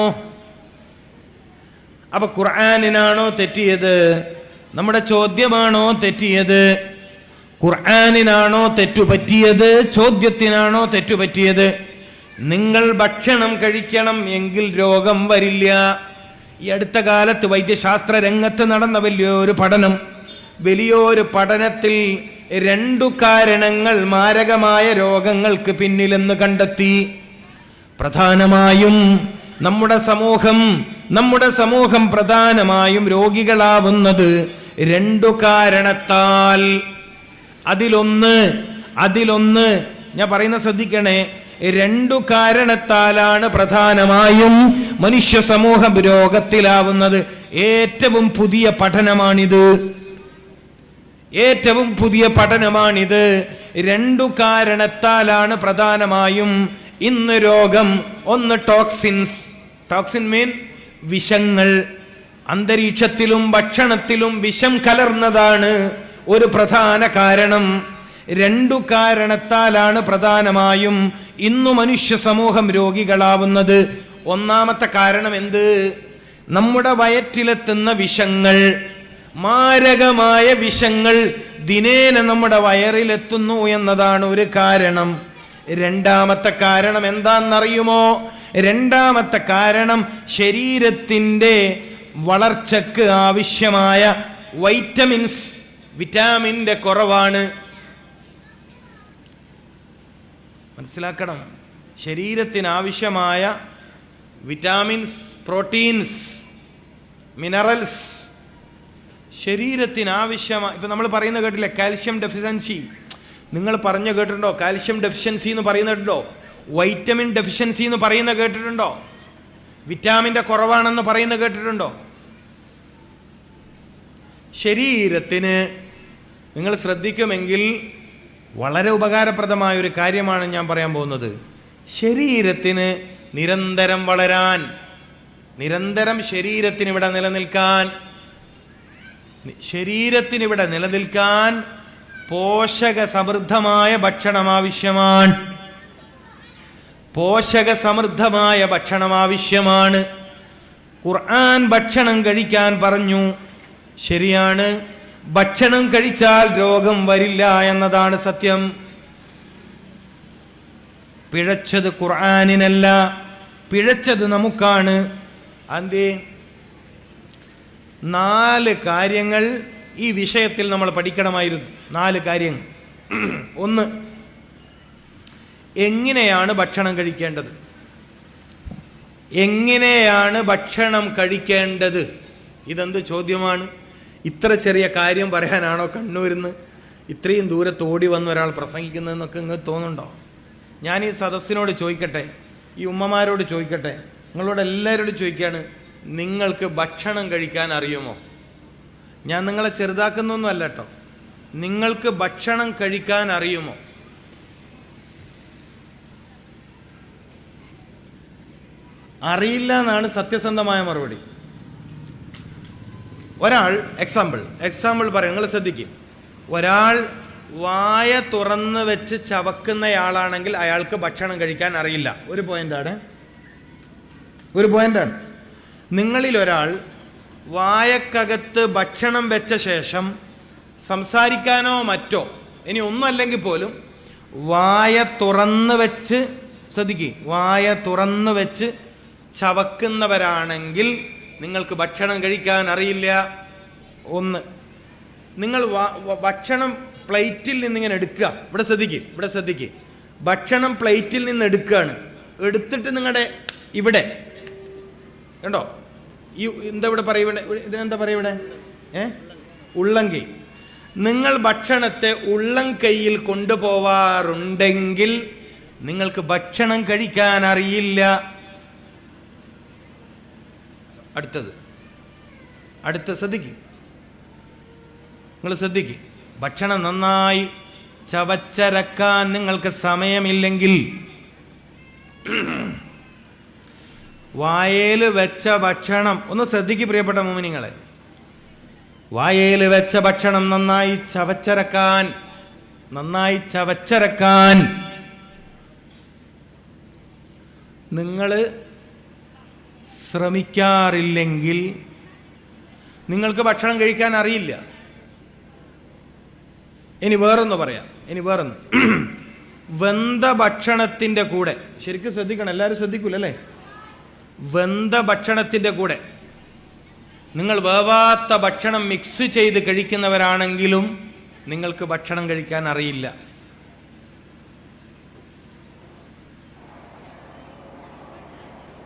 അപ്പൊ ഖുർആനിനാണോ തെറ്റിയത്? നമ്മുടെ ചോദ്യമാണോ തെറ്റിയത്? ഖുർആനിനാണോ തെറ്റുപറ്റിയത്? ചോദ്യത്തിനാണോ തെറ്റുപറ്റിയത്? നിങ്ങൾ ഭക്ഷണം കഴിക്കണം എങ്കിൽ രോഗം വരില്ല. ഈ അടുത്ത കാലത്ത് വൈദ്യശാസ്ത്ര രംഗത്ത് നടന്ന വലിയൊരു പഠനത്തിൽ 2 കാരണങ്ങൾ മാരകമായ രോഗങ്ങൾക്ക് പിന്നിലെന്ന് കണ്ടെത്തി. പ്രധാനമായും നമ്മുടെ സമൂഹം പ്രധാനമായും രോഗികളാവുന്നത് 2 കാരണത്താൽ. അതിലൊന്ന് ഞാൻ പറയുന്ന ശ്രദ്ധിക്കണേ, 2 കാരണത്താലാണ് പ്രധാനമായും മനുഷ്യ സമൂഹം രോഗത്തിലാവുന്നത്. ഏറ്റവും പുതിയ പഠനമാണിത്. ഏറ്റവും പുതിയ പഠനമാണിത്. രണ്ടു കാരണത്താലാണ് പ്രധാനമായും ഇന്ന് രോഗം. ഒന്ന് ടോക്സിൻസ്. ടോക്സിൻ മീൻ വിഷങ്ങൾ. അന്തരീക്ഷത്തിലും ഭക്ഷണത്തിലും വിഷം കലർന്നതാണ് ഒരു പ്രധാന കാരണം. രണ്ടു കാരണത്താലാണ് പ്രധാനമായും ഇന്നു മനുഷ്യ സമൂഹം രോഗികളാവുന്നത്. ഒന്നാമത്തെ കാരണം എന്ത്? നമ്മുടെ വയറ്റിലെത്തുന്ന വിഷങ്ങൾ, മാരകമായ വിഷങ്ങൾ ദിനേന നമ്മുടെ വയറിലെത്തുന്നു എന്നതാണ് ഒരു കാരണം. രണ്ടാമത്തെ കാരണം എന്താണെന്നറിയുമോ? രണ്ടാമത്തെ കാരണം ശരീരത്തിൻ്റെ വളർച്ചക്ക് ആവശ്യമായ വൈറ്റമിൻസ്, വിറ്റാമിൻ്റെ കുറവാണ്. മനസ്സിലാക്കണം. ശരീരത്തിന് ആവശ്യമായ വിറ്റാമിൻസ്, പ്രോട്ടീൻസ്, മിനറൽസ് ശരീരത്തിന് ആവശ്യമായ. ഇപ്പൊ നമ്മൾ പറയുന്നത് കേട്ടില്ലേ, കാൽഷ്യം ഡെഫിഷ്യൻസി. നിങ്ങൾ പറഞ്ഞു കേട്ടിട്ടുണ്ടോ? കാൽഷ്യം ഡെഫിഷ്യൻസി എന്ന് പറയുന്നുണ്ടോ? വൈറ്റമിൻ ഡെഫിഷ്യൻസി എന്ന് പറയുന്ന കേട്ടിട്ടുണ്ടോ? വിറ്റാമിൻ്റെ കുറവാണെന്ന് പറയുന്ന കേട്ടിട്ടുണ്ടോ? ശരീരത്തിന് നിങ്ങൾ ശ്രദ്ധിക്കുമെങ്കിൽ വളരെ ഉപകാരപ്രദമായ ഒരു കാര്യമാണ് ഞാൻ പറയാൻ പോകുന്നത്. ശരീരത്തിന് നിരന്തരം വളരാൻ, നിരന്തരം ശരീരത്തിനിവിടെ നിലനിൽക്കാൻ പോഷക സമൃദ്ധമായ ഭക്ഷണം ആവശ്യമാണ്. പോഷക സമൃദ്ധമായ ഭക്ഷണം ആവശ്യമാണ്. ഖുർആൻ ഭക്ഷണം കഴിക്കാൻ പറഞ്ഞു. ശരിയാണ്, ഭക്ഷണം കഴിച്ചാൽ രോഗം വരില്ല എന്നതാണ് സത്യം. പിഴച്ചത് ഖുർആനിനല്ല, പിഴച്ചത് നമുക്കാണ്. അന്തേ 4 കാര്യങ്ങൾ ഈ വിഷയത്തിൽ നമ്മൾ പഠിക്കണമായിരുന്നു. 4 കാര്യങ്ങൾ. ഒന്ന്, എങ്ങനെയാണ് ഭക്ഷണം കഴിക്കേണ്ടത്? എങ്ങനെയാണ് ഭക്ഷണം കഴിക്കേണ്ടത്? ഇതെന്ത് ചോദ്യമാണ്? ഇത്ര ചെറിയ കാര്യം പറയാനാണോ കണ്ണൂരിന്ന് ഇത്രയും ദൂരത്ത് ഓടി വന്ന ഒരാൾ പ്രസംഗിക്കുന്നതെന്നൊക്കെ നിങ്ങൾക്ക് തോന്നുന്നുണ്ടോ? ഞാൻ ഈ സദസ്സിനോട് ചോദിക്കട്ടെ, ഈ ഉമ്മമാരോട് ചോദിക്കട്ടെ, നിങ്ങളോട് എല്ലാവരോടും ചോദിക്കുകയാണ്, നിങ്ങൾക്ക് ഭക്ഷണം കഴിക്കാൻ അറിയുമോ? ഞാൻ നിങ്ങളെ ചെറുതാക്കുന്നൊന്നും അല്ല കേട്ടോ. നിങ്ങൾക്ക് ഭക്ഷണം കഴിക്കാൻ അറിയുമോ? അറിയില്ല എന്നാണ് സത്യസന്ധമായ മറുപടി. ഒരാൾ എക്സാമ്പിൾ പറയാം, നിങ്ങൾ ശ്രദ്ധിക്കും. ഒരാൾ വായ തുറന്ന് വെച്ച് ചവക്കുന്നയാളാണെങ്കിൽ അയാൾക്ക് ഭക്ഷണം കഴിക്കാൻ അറിയില്ല. ഒരു പോയിന്റാണ്. നിങ്ങളിൽ ഒരാൾ വായക്കകത്ത് ഭക്ഷണം വെച്ച ശേഷം സംസാരിക്കാനോ മറ്റോ, ഇനി ഒന്നും അല്ലെങ്കിൽ പോലും വായ തുറന്ന് വെച്ച്, ശ്രദ്ധിക്കുക, വായ തുറന്ന് വെച്ച് ചവക്കുന്നവരാണെങ്കിൽ നിങ്ങൾക്ക് ഭക്ഷണം കഴിക്കാൻ അറിയില്ല. ഒന്ന്, നിങ്ങൾ ഭക്ഷണം പ്ലേറ്റിൽ നിന്നിങ്ങനെ എടുക്കുക. ഇവിടെ ശ്രദ്ധിക്കുക. ഭക്ഷണം പ്ലേറ്റിൽ നിന്ന് എടുക്കുകയാണ്. എടുത്തിട്ട് നിങ്ങളുടെ ഇവിടെ കണ്ടോ, ഈ എന്താ ഇവിടെ പറയുക, ഇതിനെന്താ പറയുക ഇവിടെ? ഉള്ളംകൈ. നിങ്ങൾ ഭക്ഷണത്തെ ഉള്ളം കൈയിൽ കൊണ്ടുപോവാറുണ്ടെങ്കിൽ നിങ്ങൾക്ക് ഭക്ഷണം കഴിക്കാൻ അറിയില്ല. അടുത്ത ശ്രദ്ധിക്കുക. നിങ്ങൾ ശ്രദ്ധിക്കുക. ഭക്ഷണം നന്നായി ചവച്ചരക്കാൻ നിങ്ങൾക്ക് സമയമില്ലെങ്കിൽ വായേൽ വെച്ച ഭക്ഷണം ഒന്ന് ശ്രദ്ധിക്കുക പ്രിയപ്പെട്ട മോമിനിങ്ങളെ. വായേൽ വെച്ച ഭക്ഷണം നന്നായി ചവച്ചരക്കാൻ നിങ്ങൾ ശ്രമിക്കാറില്ലെങ്കിൽ നിങ്ങൾക്ക് ഭക്ഷണം കഴിക്കാൻ അറിയില്ല. ഇനി വേറൊന്ന് പറയാം. വെന്ത ഭക്ഷണത്തിൻ്റെ കൂടെ, ശരിക്കും ശ്രദ്ധിക്കണം, എല്ലാവരും ശ്രദ്ധിക്കൂലല്ലേ? വെന്ത ഭക്ഷണത്തിൻ്റെ കൂടെ നിങ്ങൾ വേവാത്ത ഭക്ഷണം മിക്സ് ചെയ്ത് കഴിക്കുന്നവരാണെങ്കിലും നിങ്ങൾക്ക് ഭക്ഷണം കഴിക്കാൻ അറിയില്ല.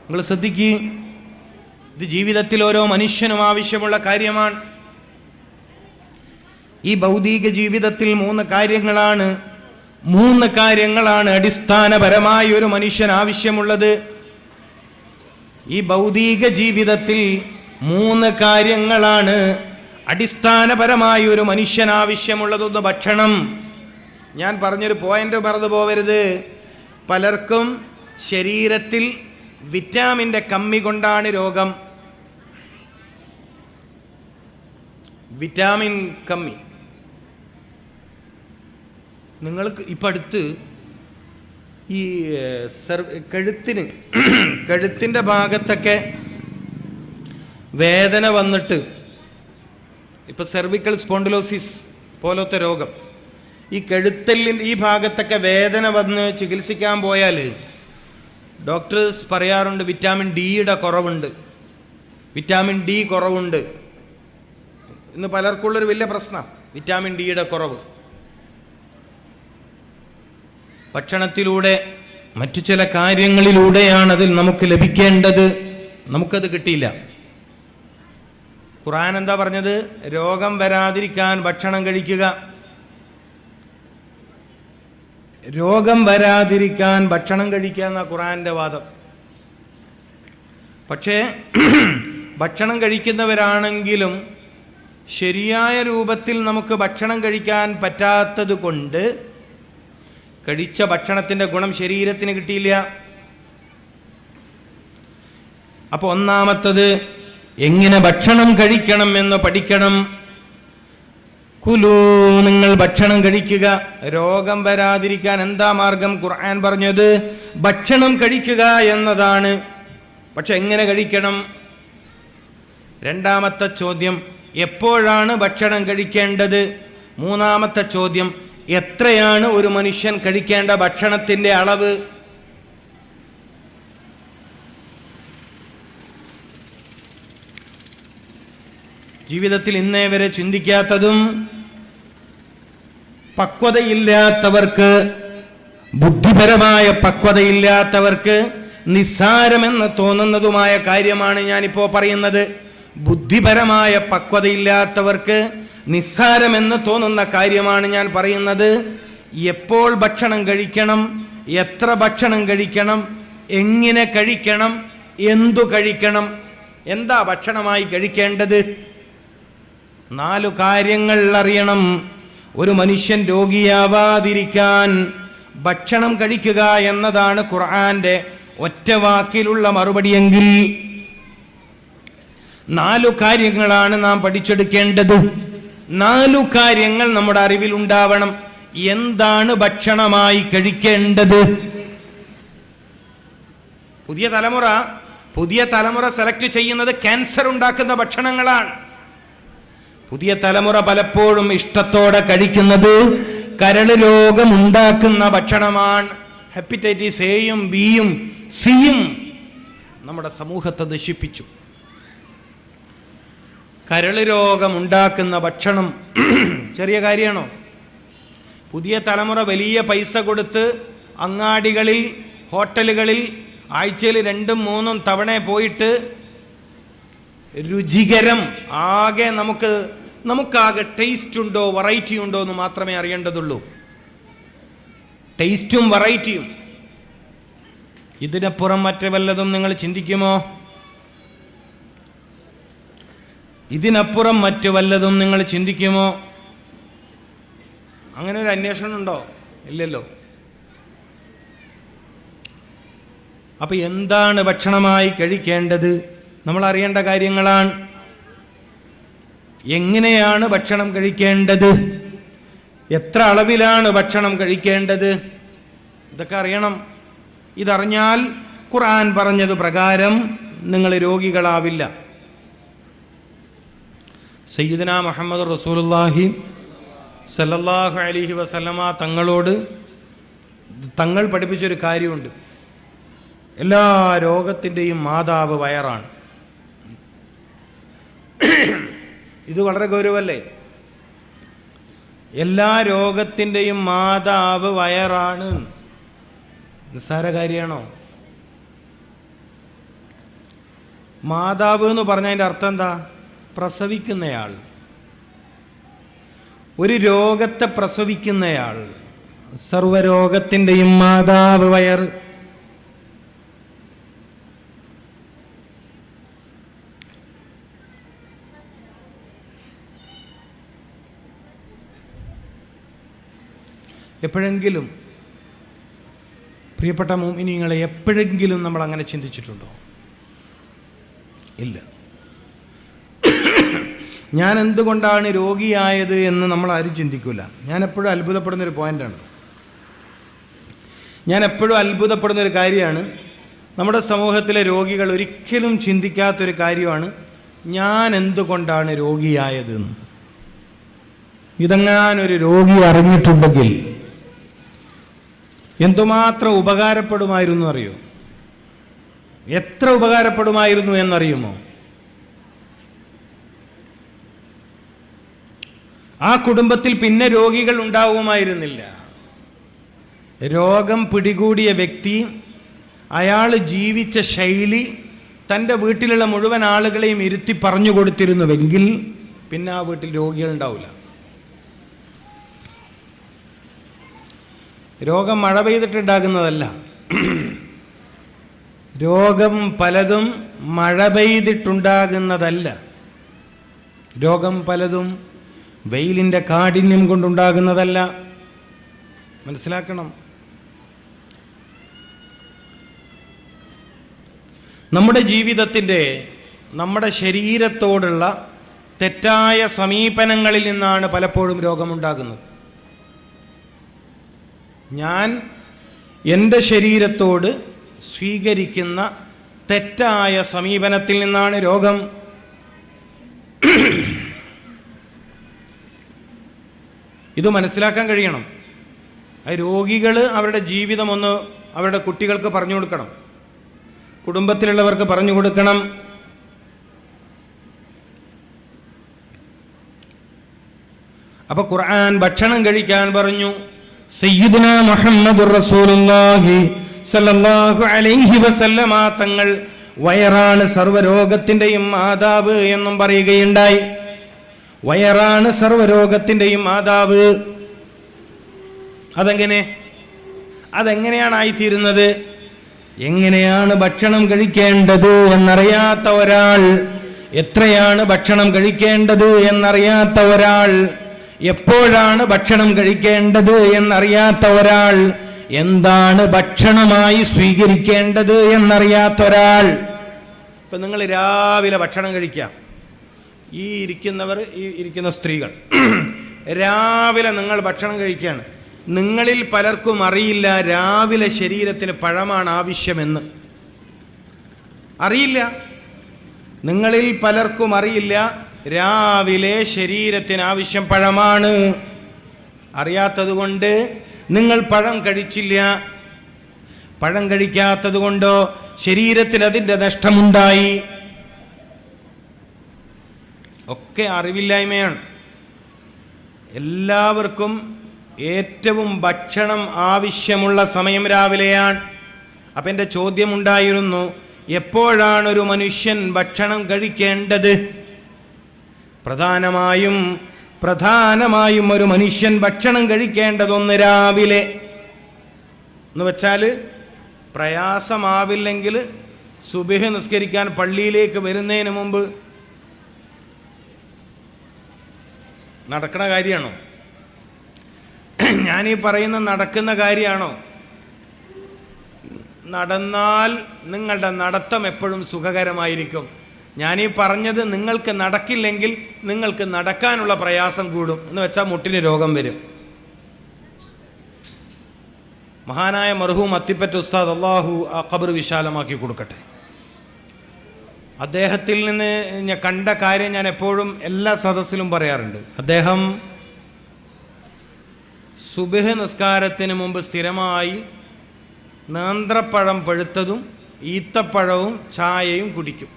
നിങ്ങൾ ശ്രദ്ധിക്കുക. ഇത് ജീവിതത്തിൽ ഓരോ മനുഷ്യനും ആവശ്യമുള്ള കാര്യമാണ്. ഈ ഭൗതിക ജീവിതത്തിൽ 3 കാര്യങ്ങളാണ് അടിസ്ഥാനപരമായി ഒരു മനുഷ്യൻ ആവശ്യമുള്ളത്. ഈ ഭൗതിക ജീവിതത്തിൽ 3 കാര്യങ്ങളാണ് അടിസ്ഥാനപരമായി ഒരു മനുഷ്യൻ ആവശ്യമുള്ളതൊന്ന് ഭക്ഷണം. ഞാൻ പറഞ്ഞൊരു പോയിന്റ് മറന്നു പോവരുത്. പലർക്കും ശരീരത്തിൽ വിറ്റാമിൻ്റെ കമ്മി കൊണ്ടാണ് രോഗം. വിറ്റാമിൻ കമ്മി. നിങ്ങൾക്ക് ഇപ്പം അടുത്ത് ഈ കഴുത്തിൻ്റെ ഭാഗത്തൊക്കെ വേദന വന്നിട്ട്, ഇപ്പം സെർവിക്കൽ സ്പോണ്ടിലോസിസ് പോലത്തെ രോഗം, ഈ കഴുത്തലിൻ്റെ ഈ ഭാഗത്തൊക്കെ വേദന വന്ന് ചികിത്സിക്കാൻ പോയാൽ ഡോക്ടേഴ്സ് പറയാറുണ്ട് വിറ്റാമിൻ ഡിയുടെ കുറവുണ്ട്, വിറ്റാമിൻ ഡി കുറവുണ്ട്. ഇന്ന് പലർക്കുള്ളൊരു വലിയ പ്രശ്നം വിറ്റാമിൻ ഡിയുടെ കുറവ്. ഭക്ഷണത്തിലൂടെ മറ്റു ചില കാര്യങ്ങളിലൂടെയാണ് അതിൽ നമുക്ക് ലഭിക്കേണ്ടത്. നമുക്കത് കിട്ടിയില്ല. ഖുർആൻ എന്താ പറഞ്ഞത്? രോഗം വരാതിരിക്കാൻ ഭക്ഷണം കഴിക്കുക. രോഗം വരാതിരിക്കാൻ ഭക്ഷണം കഴിക്കുക എന്ന ഖുർആന്റെ വാദം. പക്ഷേ ഭക്ഷണം കഴിക്കുന്നവരാണെങ്കിലും ശരിയായ രൂപത്തിൽ നമുക്ക് ഭക്ഷണം കഴിക്കാൻ പറ്റാത്തത് കൊണ്ട് കഴിച്ച ഭക്ഷണത്തിൻ്റെ ഗുണം ശരീരത്തിന് കിട്ടിയില്ല. അപ്പോൾ ഒന്നാമത്തത് എങ്ങനെ ഭക്ഷണം കഴിക്കണം എന്ന് പഠിക്കണം. കുലൂ, നിങ്ങൾ ഭക്ഷണം കഴിക്കുക. രോഗം വരാതിരിക്കാൻ എന്താ മാർഗം? ഖുർആൻ പറഞ്ഞത് ഭക്ഷണം കഴിക്കുക എന്നതാണ്. പക്ഷെ എങ്ങനെ കഴിക്കണം? രണ്ടാമത്തെ ചോദ്യം, എപ്പോഴാണ് ഭക്ഷണം കഴിക്കേണ്ടത്? മൂന്നാമത്തെ ചോദ്യം, എത്രയാണ് ഒരു മനുഷ്യൻ കഴിക്കേണ്ട ഭക്ഷണത്തിന്റെ അളവ്? ജീവിതത്തിൽ ഇന്നേ വരെ ചിന്തിക്കാത്തതും പക്വതയില്ലാത്തവർക്ക്, ബുദ്ധിപരമായ പക്വതയില്ലാത്തവർക്ക് നിസ്സാരമെന്ന് തോന്നുന്നതുമായ കാര്യമാണ് ഞാനിപ്പോ പറയുന്നത്. ബുദ്ധിപരമായ പക്വതയില്ലാത്തവർക്ക് നിസ്സാരമെന്ന് തോന്നുന്ന കാര്യമാണ് ഞാൻ പറയുന്നത്. എപ്പോൾ ഭക്ഷണം കഴിക്കണം, എത്ര ഭക്ഷണം കഴിക്കണം, എങ്ങനെ കഴിക്കണം, എന്തു കഴിക്കണം, എന്താ ഭക്ഷണമായി കഴിക്കേണ്ടത്? 4 കാര്യങ്ങൾ അറിയണം. ഒരു മനുഷ്യൻ രോഗിയാവാതിരിക്കാൻ ഭക്ഷണം കഴിക്കുക എന്നതാണ് ഖുർആന്റെ ഒറ്റ വാക്കിലുള്ള മറുപടിയെങ്കിൽ 4 കാര്യങ്ങളാണ് നാം പഠിച്ചെടുക്കേണ്ടത്. 4 കാര്യങ്ങൾ നമ്മുടെ അറിവിൽ ഉണ്ടാവണം. എന്താണ് ഭക്ഷണമായി കഴിക്കേണ്ടത്? പുതിയ തലമുറ സെലക്ട് ചെയ്യുന്നത് ക്യാൻസർ ഉണ്ടാക്കുന്ന ഭക്ഷണങ്ങളാണ്. പുതിയ തലമുറ പലപ്പോഴും ഇഷ്ടത്തോടെ കഴിക്കുന്നത് കരൾ രോഗം ഉണ്ടാക്കുന്ന ഭക്ഷണമാണ്. ഹെപ്പറ്റൈറ്റിസ് എയും ബിയും സിയും നമ്മുടെ സമൂഹത്തെ നശിപ്പിച്ചു. കരൾ രോഗം ഉണ്ടാക്കുന്ന ഭക്ഷണം ചെറിയ കാര്യമാണോ? പുതിയ തലമുറ വലിയ പൈസ കൊടുത്ത് അങ്ങാടികളിൽ, ഹോട്ടലുകളിൽ ആഴ്ചയിൽ 2-3 തവണ പോയിട്ട് രുചികരം ആകെ നമുക്കാകെ ടേസ്റ്റ് ഉണ്ടോ, വെറൈറ്റി ഉണ്ടോ എന്ന് മാത്രമേ അറിയേണ്ടതുള്ളൂ. ടേസ്റ്റും വെറൈറ്റിയും. ഇതിനപ്പുറം മറ്റു വല്ലതും നിങ്ങൾ ചിന്തിക്കുമോ? ഇതിനപ്പുറം മറ്റു വല്ലതും നിങ്ങൾ ചിന്തിക്കുമോ? അങ്ങനെ ഒരു അന്വേഷണം ഉണ്ടോ? ഇല്ലല്ലോ. അപ്പൊ എന്താണ് ഭക്ഷണമായി കഴിക്കേണ്ടത്? നമ്മൾ അറിയേണ്ട കാര്യങ്ങളാണ്. എങ്ങനെയാണ് ഭക്ഷണം കഴിക്കേണ്ടത്? എത്ര അളവിലാണ് ഭക്ഷണം കഴിക്കേണ്ടത്? ഇതൊക്കെ അറിയണം. ഇതറിഞ്ഞാൽ ഖുർആൻ പറഞ്ഞത് പ്രകാരം നിങ്ങൾ രോഗികളാവില്ല. സയ്യിദുനാ മുഹമ്മദ് റസൂലുള്ളാഹി സല്ലല്ലാഹു അലൈഹി വസല്ലമ തങ്ങളോട് തങ്ങൾ പഠിപ്പിച്ചൊരു കാര്യമുണ്ട്. എല്ലാ രോഗത്തിൻ്റെയും മാതാവ് വയറാണ്. ഇത് വളരെ ഗൗരവമല്ലേ? എല്ലാ രോഗത്തിൻ്റെയും മാതാവ് വയറാണ്. നിസ്സാര കാര്യമാണോ? മാതാവ് എന്ന് പറഞ്ഞതിൻ്റെ അർത്ഥം എന്താ? പ്രസവിക്കുന്നയാൾ. ഒരു രോഗത്തെ പ്രസവിക്കുന്നയാൾ. സർവരോഗത്തിൻ്റെയും മാതാവ് വയർ. എപ്പോഴെങ്കിലും പ്രിയപ്പെട്ട മുഅ്മിനീങ്ങളെ, എപ്പോഴെങ്കിലും നമ്മൾ അങ്ങനെ ചിന്തിച്ചിട്ടുണ്ടോ? ഇല്ല. ഞാൻ എന്തുകൊണ്ടാണ് രോഗിയായത് എന്ന് നമ്മൾ ആരും ചിന്തിക്കില്ല. ഞാൻ എപ്പോഴും അത്ഭുതപ്പെടുന്നൊരു പോയിൻ്റാണ്. ഞാൻ എപ്പോഴും അത്ഭുതപ്പെടുന്നൊരു കാര്യമാണ്, നമ്മുടെ സമൂഹത്തിലെ രോഗികൾ ഒരിക്കലും ചിന്തിക്കാത്തൊരു കാര്യമാണ് ഞാൻ എന്തുകൊണ്ടാണ് രോഗിയായത് എന്ന്. ഇതെങ്ങാനൊരു രോഗി അറിഞ്ഞിട്ടുണ്ടെങ്കിൽ എന്തുമാത്രം ഉപകാരപ്പെടുമായിരുന്നു അറിയോ? എത്ര ഉപകാരപ്പെടുമായിരുന്നു എന്നറിയുമോ? ആ കുടുംബത്തിൽ പിന്നെ രോഗികൾ ഉണ്ടാവുമായിരുന്നില്ല. രോഗം പിടികൂടിയ വ്യക്തി അയാൾ ജീവിച്ച ശൈലി തൻ്റെ വീട്ടിലുള്ള മുഴുവൻ ആളുകളെയും ഇരുത്തി പറഞ്ഞു കൊടുത്തിരുന്നുവെങ്കിൽ പിന്നെ ആ വീട്ടിൽ രോഗികൾ ഉണ്ടാവില്ല. രോഗം മഴ പെയ്തിട്ടുണ്ടാകുന്നതല്ല. രോഗം പലതും മഴ പെയ്തിട്ടുണ്ടാകുന്നതല്ല. രോഗം പലതും വെയിലിൻ്റെ കാഠിന്യം കൊണ്ടുണ്ടാകുന്നതല്ല. മനസ്സിലാക്കണം. നമ്മുടെ ജീവിതത്തിൻ്റെ, നമ്മുടെ ശരീരത്തോടുള്ള തെറ്റായ സമീപനങ്ങളിൽ നിന്നാണ് പലപ്പോഴും രോഗമുണ്ടാകുന്നത്. ഞാൻ എൻ്റെ ശരീരത്തോട് സ്വീകരിക്കുന്ന തെറ്റായ സമീപനത്തിൽ നിന്നാണ് രോഗം. ഇത് മനസ്സിലാക്കാൻ കഴിയണം. രോഗികൾ അവരുടെ ജീവിതം ഒന്ന് അവരുടെ കുട്ടികൾക്ക് പറഞ്ഞു കൊടുക്കണം, കുടുംബത്തിലുള്ളവർക്ക് പറഞ്ഞു കൊടുക്കണം. അപ്പൊ ഖുർആൻ ഭക്ഷണം കഴിക്കാൻ പറഞ്ഞു. സയ്യിദുനാ മുഹമ്മദുർ റസൂലുള്ളാഹി സല്ലല്ലാഹു അലൈഹി വസല്ലമ തങ്ങൾ വയറാണ് സർവ്വരോഗത്തിൻ്റെയും മാതാവ് എന്നും പറയുകയുണ്ടായി. വയറാണ് സർവ്വരോഗത്തിൻ്റെയും മാതാവ്. അതെങ്ങനെയാണ് ആയിത്തീരുന്നത്? എങ്ങനെയാണ് ഭക്ഷണം കഴിക്കേണ്ടത് എന്നറിയാത്ത ഒരാൾ, എത്രയാണ് ഭക്ഷണം കഴിക്കേണ്ടത് എന്നറിയാത്ത ഒരാൾ, എപ്പോഴാണ് ഭക്ഷണം കഴിക്കേണ്ടത് എന്നറിയാത്ത ഒരാൾ, എന്താണ് ഭക്ഷണമായി സ്വീകരിക്കേണ്ടത് എന്നറിയാത്ത ഒരാൾ. ഇപ്പം നിങ്ങൾ രാവിലെ ഭക്ഷണം കഴിക്കാം. ഈ ഇരിക്കുന്ന സ്ത്രീകൾ രാവിലെ നിങ്ങൾ ഭക്ഷണം കഴിക്കുകയാണ്. നിങ്ങളിൽ പലർക്കും അറിയില്ല രാവിലെ ശരീരത്തിന് പഴമാണ് ആവശ്യമെന്ന്. അറിയില്ല. നിങ്ങളിൽ പലർക്കും അറിയില്ല രാവിലെ ശരീരത്തിന് ആവശ്യം പഴമാണ്. അറിയാത്തത് കൊണ്ട് നിങ്ങൾ പഴം കഴിച്ചില്ല. പഴം കഴിക്കാത്തത് കൊണ്ടോ ശരീരത്തിന് അതിൻ്റെ നഷ്ടമുണ്ടായി. ഒക്കെ അറിവില്ലായ്മയാണ്. എല്ലാവർക്കും ഏറ്റവും ഭക്ഷണം ആവശ്യമുള്ള സമയം രാവിലെയാണ്. അപ്പം എൻ്റെ ചോദ്യമുണ്ടായിരുന്നു, എപ്പോഴാണ് ഒരു മനുഷ്യൻ ഭക്ഷണം കഴിക്കേണ്ടത്? പ്രധാനമായും ഒരു മനുഷ്യൻ ഭക്ഷണം കഴിക്കേണ്ടതൊന്ന് രാവിലെ. എന്ന് വെച്ചാൽ പ്രയാസമാവില്ലെങ്കിൽ സുബഹ് നിസ്കരിക്കാൻ പള്ളിയിലേക്ക് വരുന്നതിന് മുമ്പ് നടക്കുന്ന കാര്യമാണോ? ഞാനീ പറയുന്ന നടക്കുന്ന കാര്യമാണോ? നടന്നാൽ നിങ്ങളുടെ നടത്തം എപ്പോഴും സുഖകരമായിരിക്കും. ഞാനീ പറഞ്ഞത് നിങ്ങൾക്ക് നടക്കില്ലെങ്കിൽ നിങ്ങൾക്ക് നടക്കാനുള്ള പ്രയാസം കൂടും. എന്ന് വെച്ചാൽ മുട്ടിന് രോഗം വരും. മഹാനായ മർഹൂം അത്തിപ്പറ്റ ഉസ്താദ്, അള്ളാഹു ആ ഖബർ വിശാലമാക്കി കൊടുക്കട്ടെ, അദ്ദേഹത്തിൽ നിന്ന് ഞാൻ കണ്ട കാര്യം ഞാൻ എപ്പോഴും എല്ലാ സദസ്സിലും പറയാറുണ്ട്. അദ്ദേഹം സുബഹ് നിസ്കാരത്തിന് മുമ്പ് സ്ഥിരമായി നേന്ത്രപ്പഴം പഴുത്തതും ഈത്തപ്പഴവും ചായയും കുടിക്കും.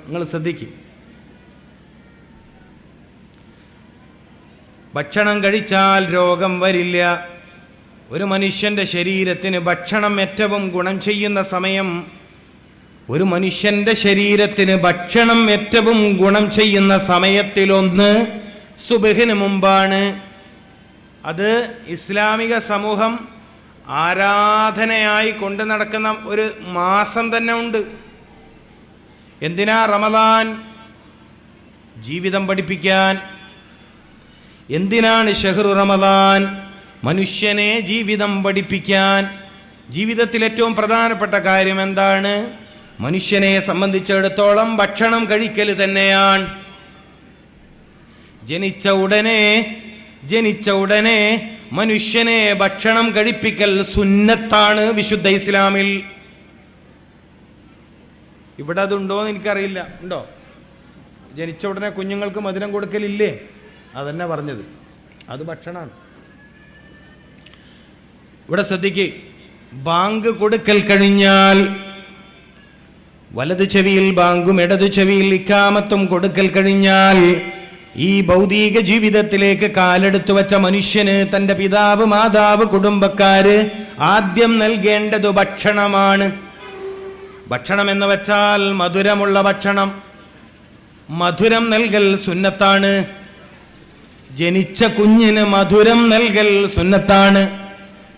നിങ്ങൾ ശ്രദ്ധിക്കും. ഭക്ഷണം കഴിച്ചാൽ രോഗം വരില്ല. ഒരു മനുഷ്യൻ്റെ ശരീരത്തിന് ഭക്ഷണം ഏറ്റവും ഗുണം ചെയ്യുന്ന സമയം, ഒരു മനുഷ്യൻ്റെ ശരീരത്തിന് ഭക്ഷണം ഏറ്റവും ഗുണം ചെയ്യുന്ന സമയത്തിലൊന്ന് സുബഹിന് മുമ്പാണ്. അത് ഇസ്ലാമിക സമൂഹം ആരാധനയായി കൊണ്ടു നടക്കുന്ന ഒരു മാസം തന്നെ ഉണ്ട്. എന്തിനാ? റമദാൻ ജീവിതം പഠിപ്പിക്കാൻ. എന്തിനാണ് ഷഹ്റു റമദാൻ? മനുഷ്യനെ ജീവിതം പഠിപ്പിക്കാൻ. ജീവിതത്തിൽ ഏറ്റവും പ്രധാനപ്പെട്ട കാര്യം എന്താണ്? മനുഷ്യനെ സംബന്ധിച്ചിടത്തോളം ഭക്ഷണം കഴിക്കൽ തന്നെയാണ്. ജനിച്ച ഉടനെ മനുഷ്യനെ ഭക്ഷണം കഴിപ്പിക്കൽ സുന്നത്താണ് വിശുദ്ധ ഇസ്ലാമിൽ. ഇവിടെ അതുണ്ടോ എന്ന് എനിക്കറിയില്ല. ഉണ്ടോ? ജനിച്ച ഉടനെ കുഞ്ഞുങ്ങൾക്ക് മധുരം കൊടുക്കലില്ലേ? അതന്നെ പറഞ്ഞത്, അത് ഭക്ഷണമാണ്. ഇവിടെ ശ്രദ്ധിക്ക്, ബാങ്ക് കൊടുക്കൽ കഴിഞ്ഞാൽ വലത് ചെവിയിൽ ബാങ്കും ഇടത് ചെവിയിൽ ഇക്കാമത്തും കൊടുക്കൽ കഴിഞ്ഞാൽ ഈ ഭൗതിക ജീവിതത്തിലേക്ക് കാലെടുത്തു വച്ച മനുഷ്യന് തന്റെ പിതാവ്, മാതാവ്, കുടുംബക്കാര് ആദ്യം നൽകേണ്ടത് ഭക്ഷണമാണ്. ഭക്ഷണം എന്ന് വെച്ചാൽ മധുരമുള്ള ഭക്ഷണം. മധുരം നൽകൽ സുന്നത്താണ്. ജനിച്ച കുഞ്ഞിന് മധുരം നൽകൽ സുന്നത്താണ്.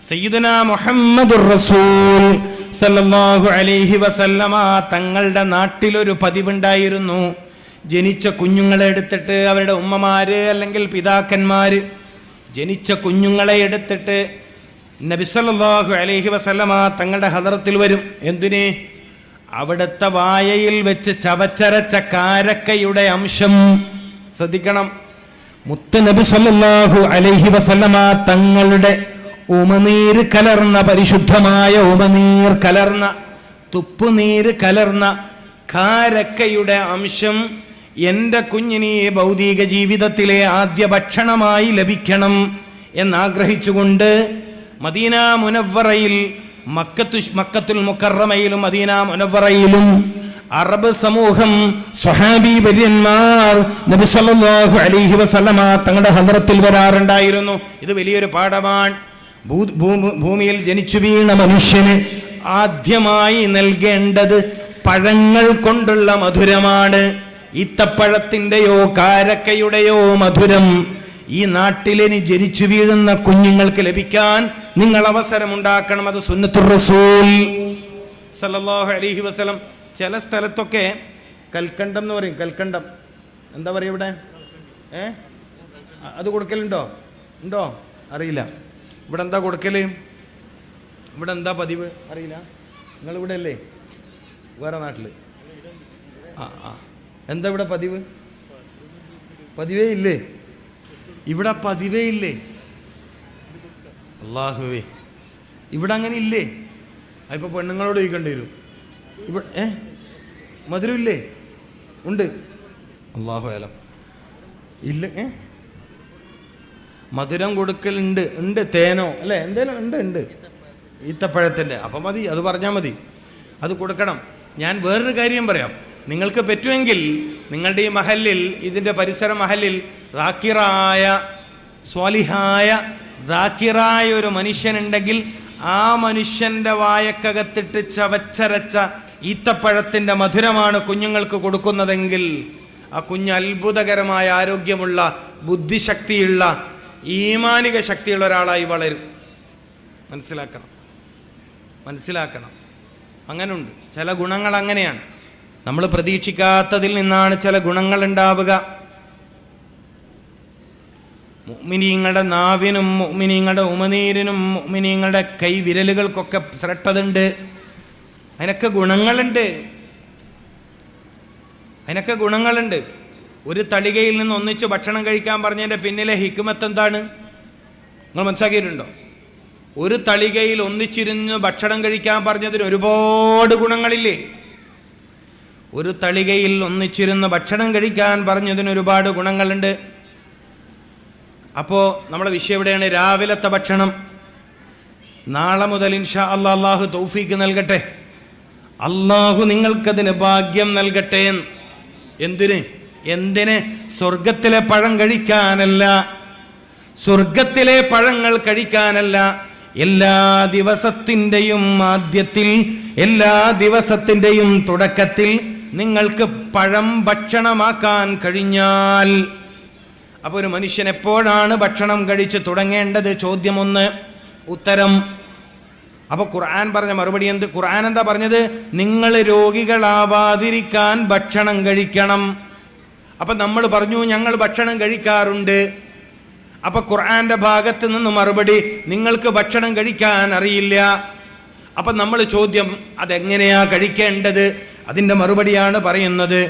സയ്യിദുനാ മുഹമ്മദുർ റസൂൽ സല്ലല്ലാഹു അലൈഹി വസല്ലമ തങ്ങളുടെ നാട്ടിലൊരു പതിവുണ്ടായിരുന്നു. ജനിച്ച കുഞ്ഞുങ്ങളെ എടുത്തിട്ട് അവരുടെ ഉമ്മമാര് അല്ലെങ്കിൽ പിതാക്കന്മാര് ജനിച്ച കുഞ്ഞുങ്ങളെ എടുത്തിട്ട് നബി സല്ലല്ലാഹു അലൈഹി വസല്ലമ തങ്ങളുടെ ഹദറത്തിൽ വരും. എന്തിന്? അവിടുത്തെ വായയിൽ വെച്ച് ചവച്ചരച്ച കാരക്കയുടെ അംശം ശ്രദ്ധിക്കണം. മുത്ത് നബി സല്ലല്ലാഹു അലൈഹി വസല്ലമ തങ്ങളുടെ ഉമനീർ കലർന്ന, പരിശുദ്ധമായ ഉമനീർ കലർന്ന, തുപ്പുനീര് കലർന്ന കാരക്കയുടെ അംശം എൻ്റെ കുഞ്ഞിന് ഭൗതിക ജീവിതത്തിലെ ആദ്യ ഭക്ഷണമായി ലഭിക്കണം എന്നാഗ്രഹിച്ചുകൊണ്ട് മദീന മുനവ്വറയിൽ, മക്കത്തുൽ മുക്കറമയിലും മദീന മുനവ്വറയിലും അറബ് സമൂഹം, സ്വഹാബി വര്യന്മാർ നബി സല്ലല്ലാഹു അലൈഹി വസല്ലമ തങ്ങളുടെ ഹദ്റത്തിൽ വരാറുണ്ടായിരുന്നു. ഇത് വലിയൊരു പാഠമാണ്. ഭൂമിയിൽ ജനിച്ചു വീണ മനുഷ്യന് ആദ്യമായി നൽകേണ്ടത് പഴങ്ങൾ കൊണ്ടുള്ള മധുരമാണ്. ഈത്തപ്പഴത്തിൻ്റെയോ കാരക്കയുടെയോ മധുരം ഈ നാട്ടിലിനി ജനിച്ചു വീഴുന്ന കുഞ്ഞുങ്ങൾക്ക് ലഭിക്കാൻ നിങ്ങൾ അവസരമുണ്ടാക്കണം. അത് സുന്നത്തുർ റസൂൽ സല്ലല്ലാഹു അലൈഹി വസല്ലം. ചില സ്ഥലത്തൊക്കെ കൽക്കണ്ടം എന്ന് പറയും. കൽക്കണ്ടം എന്താ പറയുക ഇവിടെ? അത് കൊടുക്കലുണ്ടോ? ഉണ്ടോ? അറിയില്ല. ഇവിടെ എന്താ കൊടുക്കല്? ഇവിടെ എന്താ പതിവ്? അറിയില്ല. നിങ്ങളിവിടെ അല്ലേ? വേറെ നാട്ടിൽ? എന്താ ഇവിടെ പതിവ്? പതിവേ ഇല്ലേ? ഇവിടെ പതിവേ ഇല്ലേ? അല്ലാഹുവേ, ഇവിടെ അങ്ങനെ ഇല്ലേ? അതിപ്പോൾ പെണ്ണുങ്ങളോട് ചോദിക്കേണ്ടി വരും. ഇവിടെ മധുരം ഇല്ലേ? ഉണ്ട്. അല്ലാഹു അലം. ഇല്ല. മധുരം കൊടുക്കലുണ്ട്. ഉണ്ട്. തേനോ അല്ലേ? എന്തേലും ഉണ്ട്. ഈത്തപ്പഴത്തിൻ്റെ. അപ്പം മതി, അത് പറഞ്ഞാൽ മതി. അത് കൊടുക്കണം. ഞാൻ വേറൊരു കാര്യം പറയാം. നിങ്ങൾക്ക് പറ്റുമെങ്കിൽ നിങ്ങളുടെ ഈ മഹല്ലിൽ, ഇതിൻ്റെ പരിസര മഹല്ലിൽ റാക്കിറായ, സ്വാലിഹായ, റാക്കിറായ ഒരു മനുഷ്യനുണ്ടെങ്കിൽ ആ മനുഷ്യൻ്റെ വായക്കകത്തിട്ട് ചവച്ചരച്ച ഈത്തപ്പഴത്തിൻ്റെ മധുരമാണ് കുഞ്ഞുങ്ങൾക്ക് കൊടുക്കുന്നതെങ്കിൽ ആ കുഞ്ഞ് അത്ഭുതകരമായ ആരോഗ്യമുള്ള, ബുദ്ധിശക്തിയുള്ള, ഈമാനിക ശക്തിയുള്ള ഒരാളായി വളരും. മനസ്സിലാക്കണം. അങ്ങനുണ്ട്. ചില ഗുണങ്ങൾ അങ്ങനെയാണ്. നമ്മൾ പ്രതീക്ഷിക്കാത്തതിൽ നിന്നാണ് ചില ഗുണങ്ങൾ ഉണ്ടാവുക. മുഅ്മിനീങ്ങളുടെ നാവിനും മുഅ്മിനീങ്ങളുടെ ഉമനീരിനും മുഅ്മിനീങ്ങളുടെ കൈവിരലുകൾക്കൊക്കെ ശ്രദ്ധുണ്ട്. അതിനൊക്കെ ഗുണങ്ങളുണ്ട്. ഒരു തളികയിൽ നിന്ന് ഒന്നിച്ച് ഭക്ഷണം കഴിക്കാൻ പറഞ്ഞതിൻ്റെ പിന്നിലെ ഹിക്മത്ത് എന്താണ് നിങ്ങൾ മനസ്സിലാക്കിയിട്ടുണ്ടോ? ഒരു തളികയിൽ ഒന്നിച്ചിരുന്ന് ഭക്ഷണം കഴിക്കാൻ പറഞ്ഞതിന് ഒരുപാട് ഗുണങ്ങളില്ലേ? ഒരു തളികയിൽ ഒന്നിച്ചിരുന്ന് ഭക്ഷണം കഴിക്കാൻ പറഞ്ഞതിന് ഒരുപാട് ഗുണങ്ങളുണ്ട്. അപ്പോൾ നമ്മളെ വിഷയം എവിടെയാണ്? രാവിലത്തെ ഭക്ഷണം. നാളെ മുതൽ ഇൻഷാ അല്ലാഹ് അല്ലാഹു തൗഫീക്ക് നൽകട്ടെ. അല്ലാഹു നിങ്ങൾക്കതിന് ഭാഗ്യം നൽകട്ടെ. എന്തിന്? സ്വർഗത്തിലെ പഴം കഴിക്കാനല്ല, സ്വർഗത്തിലെ പഴങ്ങൾ കഴിക്കാനല്ല. എല്ലാ ദിവസത്തിൻ്റെയും ആദ്യത്തിൽ, എല്ലാ ദിവസത്തിൻ്റെയും തുടക്കത്തിൽ നിങ്ങൾക്ക് പഴം ഭക്ഷണമാക്കാൻ കഴിഞ്ഞാൽ, അപ്പോൾ ഒരു മനുഷ്യൻ എപ്പോഴാണ് ഭക്ഷണം കഴിച്ച് തുടങ്ങേണ്ടത്? ചോദ്യം 1. ഉത്തരം. അപ്പോൾ ഖുർആൻ പറഞ്ഞ മറുപടി എന്ത്? ഖുർആൻ എന്താ പറഞ്ഞത്? നിങ്ങൾ രോഗികളാവാതിരിക്കാൻ ഭക്ഷണം കഴിക്കണം. അപ്പം നമ്മൾ പറഞ്ഞു ഞങ്ങൾ ഭക്ഷണം കഴിക്കാറുണ്ട്. അപ്പൊ ഖുർആന്റെ ഭാഗത്ത് നിന്ന് മറുപടി, നിങ്ങൾക്ക് ഭക്ഷണം കഴിക്കാൻ അറിയില്ല. അപ്പൊ നമ്മൾ ചോദ്യം, അതെങ്ങനെയാ കഴിക്കേണ്ടത്? അതിന്റെ മറുപടിയാണ് പറയുന്നത്.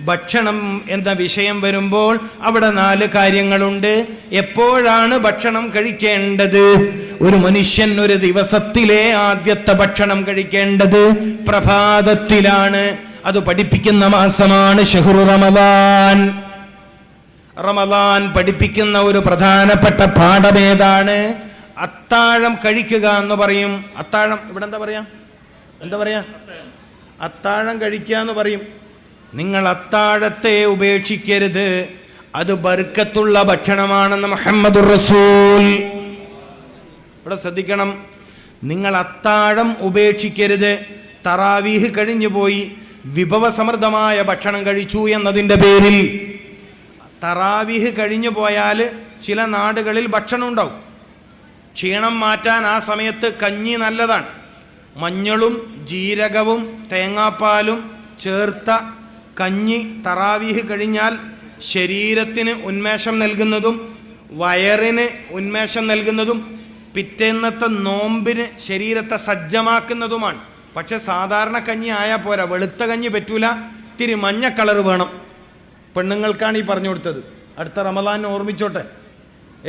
ഭക്ഷണം എന്ന വിഷയം വരുമ്പോൾ അവിടെ 4 കാര്യങ്ങളുണ്ട്. എപ്പോഴാണ് ഭക്ഷണം കഴിക്കേണ്ടത്? ഒരു മനുഷ്യൻ ഒരു ദിവസത്തിലെ ആദ്യത്തെ ഭക്ഷണം കഴിക്കേണ്ടത് പ്രഭാതത്തിലാണ്. അത് പഠിപ്പിക്കുന്ന മാസമാണ് ഷഹ്റു റമദാൻ. റമദാൻ പഠിപ്പിക്കുന്ന ഒരു പ്രധാനപ്പെട്ട പാഠമേതാണ്? അത്താഴം കഴിക്കുക എന്ന് പറയും. അത്താഴം ഇവിടെ എന്താ പറയാ? അത്താഴം കഴിക്കുക എന്ന് പറയും. നിങ്ങൾ അത്താഴത്തെ ഉപേക്ഷിക്കരുത്, അത് ബർക്കത്തുള്ള ഭക്ഷണമാണെന്ന് മുഹമ്മദുർ റസൂൽ. ഇവിടെ ശ്രദ്ധിക്കണം, നിങ്ങൾ അത്താഴം ഉപേക്ഷിക്കരുത്. തറാവീഹ് കഴിഞ്ഞു പോയി വിഭവസമൃദ്ധമായ ഭക്ഷണം കഴിച്ചു എന്നതിൻ്റെ പേരിൽ തറാവീഹ് കഴിഞ്ഞു പോയാൽ ചില നാടുകളിൽ ഭക്ഷണം ഉണ്ടാവും. ക്ഷീണം മാറ്റാൻ ആ സമയത്ത് കഞ്ഞി നല്ലതാണ്. മഞ്ഞളും ജീരകവും തേങ്ങാപ്പാലും ചേർത്ത കഞ്ഞി തറാവീഹ് കഴിഞ്ഞാൽ ശരീരത്തിന് ഉന്മേഷം നൽകുന്നതും വയറിന് ഉന്മേഷം നൽകുന്നതും പിറ്റേന്നത്തെ നോമ്പിന് ശരീരത്തെ സജ്ജമാക്കുന്നതുമാണ്. പക്ഷെ സാധാരണ കഞ്ഞി ആയാൽ പോരാ, വെളുത്ത കഞ്ഞി പറ്റൂല, ഇത്തിരി മഞ്ഞ കളർ വേണം. പെണ്ണുങ്ങൾക്കാണ് ഈ പറഞ്ഞു കൊടുത്തത്. അടുത്ത റമദാൻ ഓർമ്മിച്ചോട്ടെ.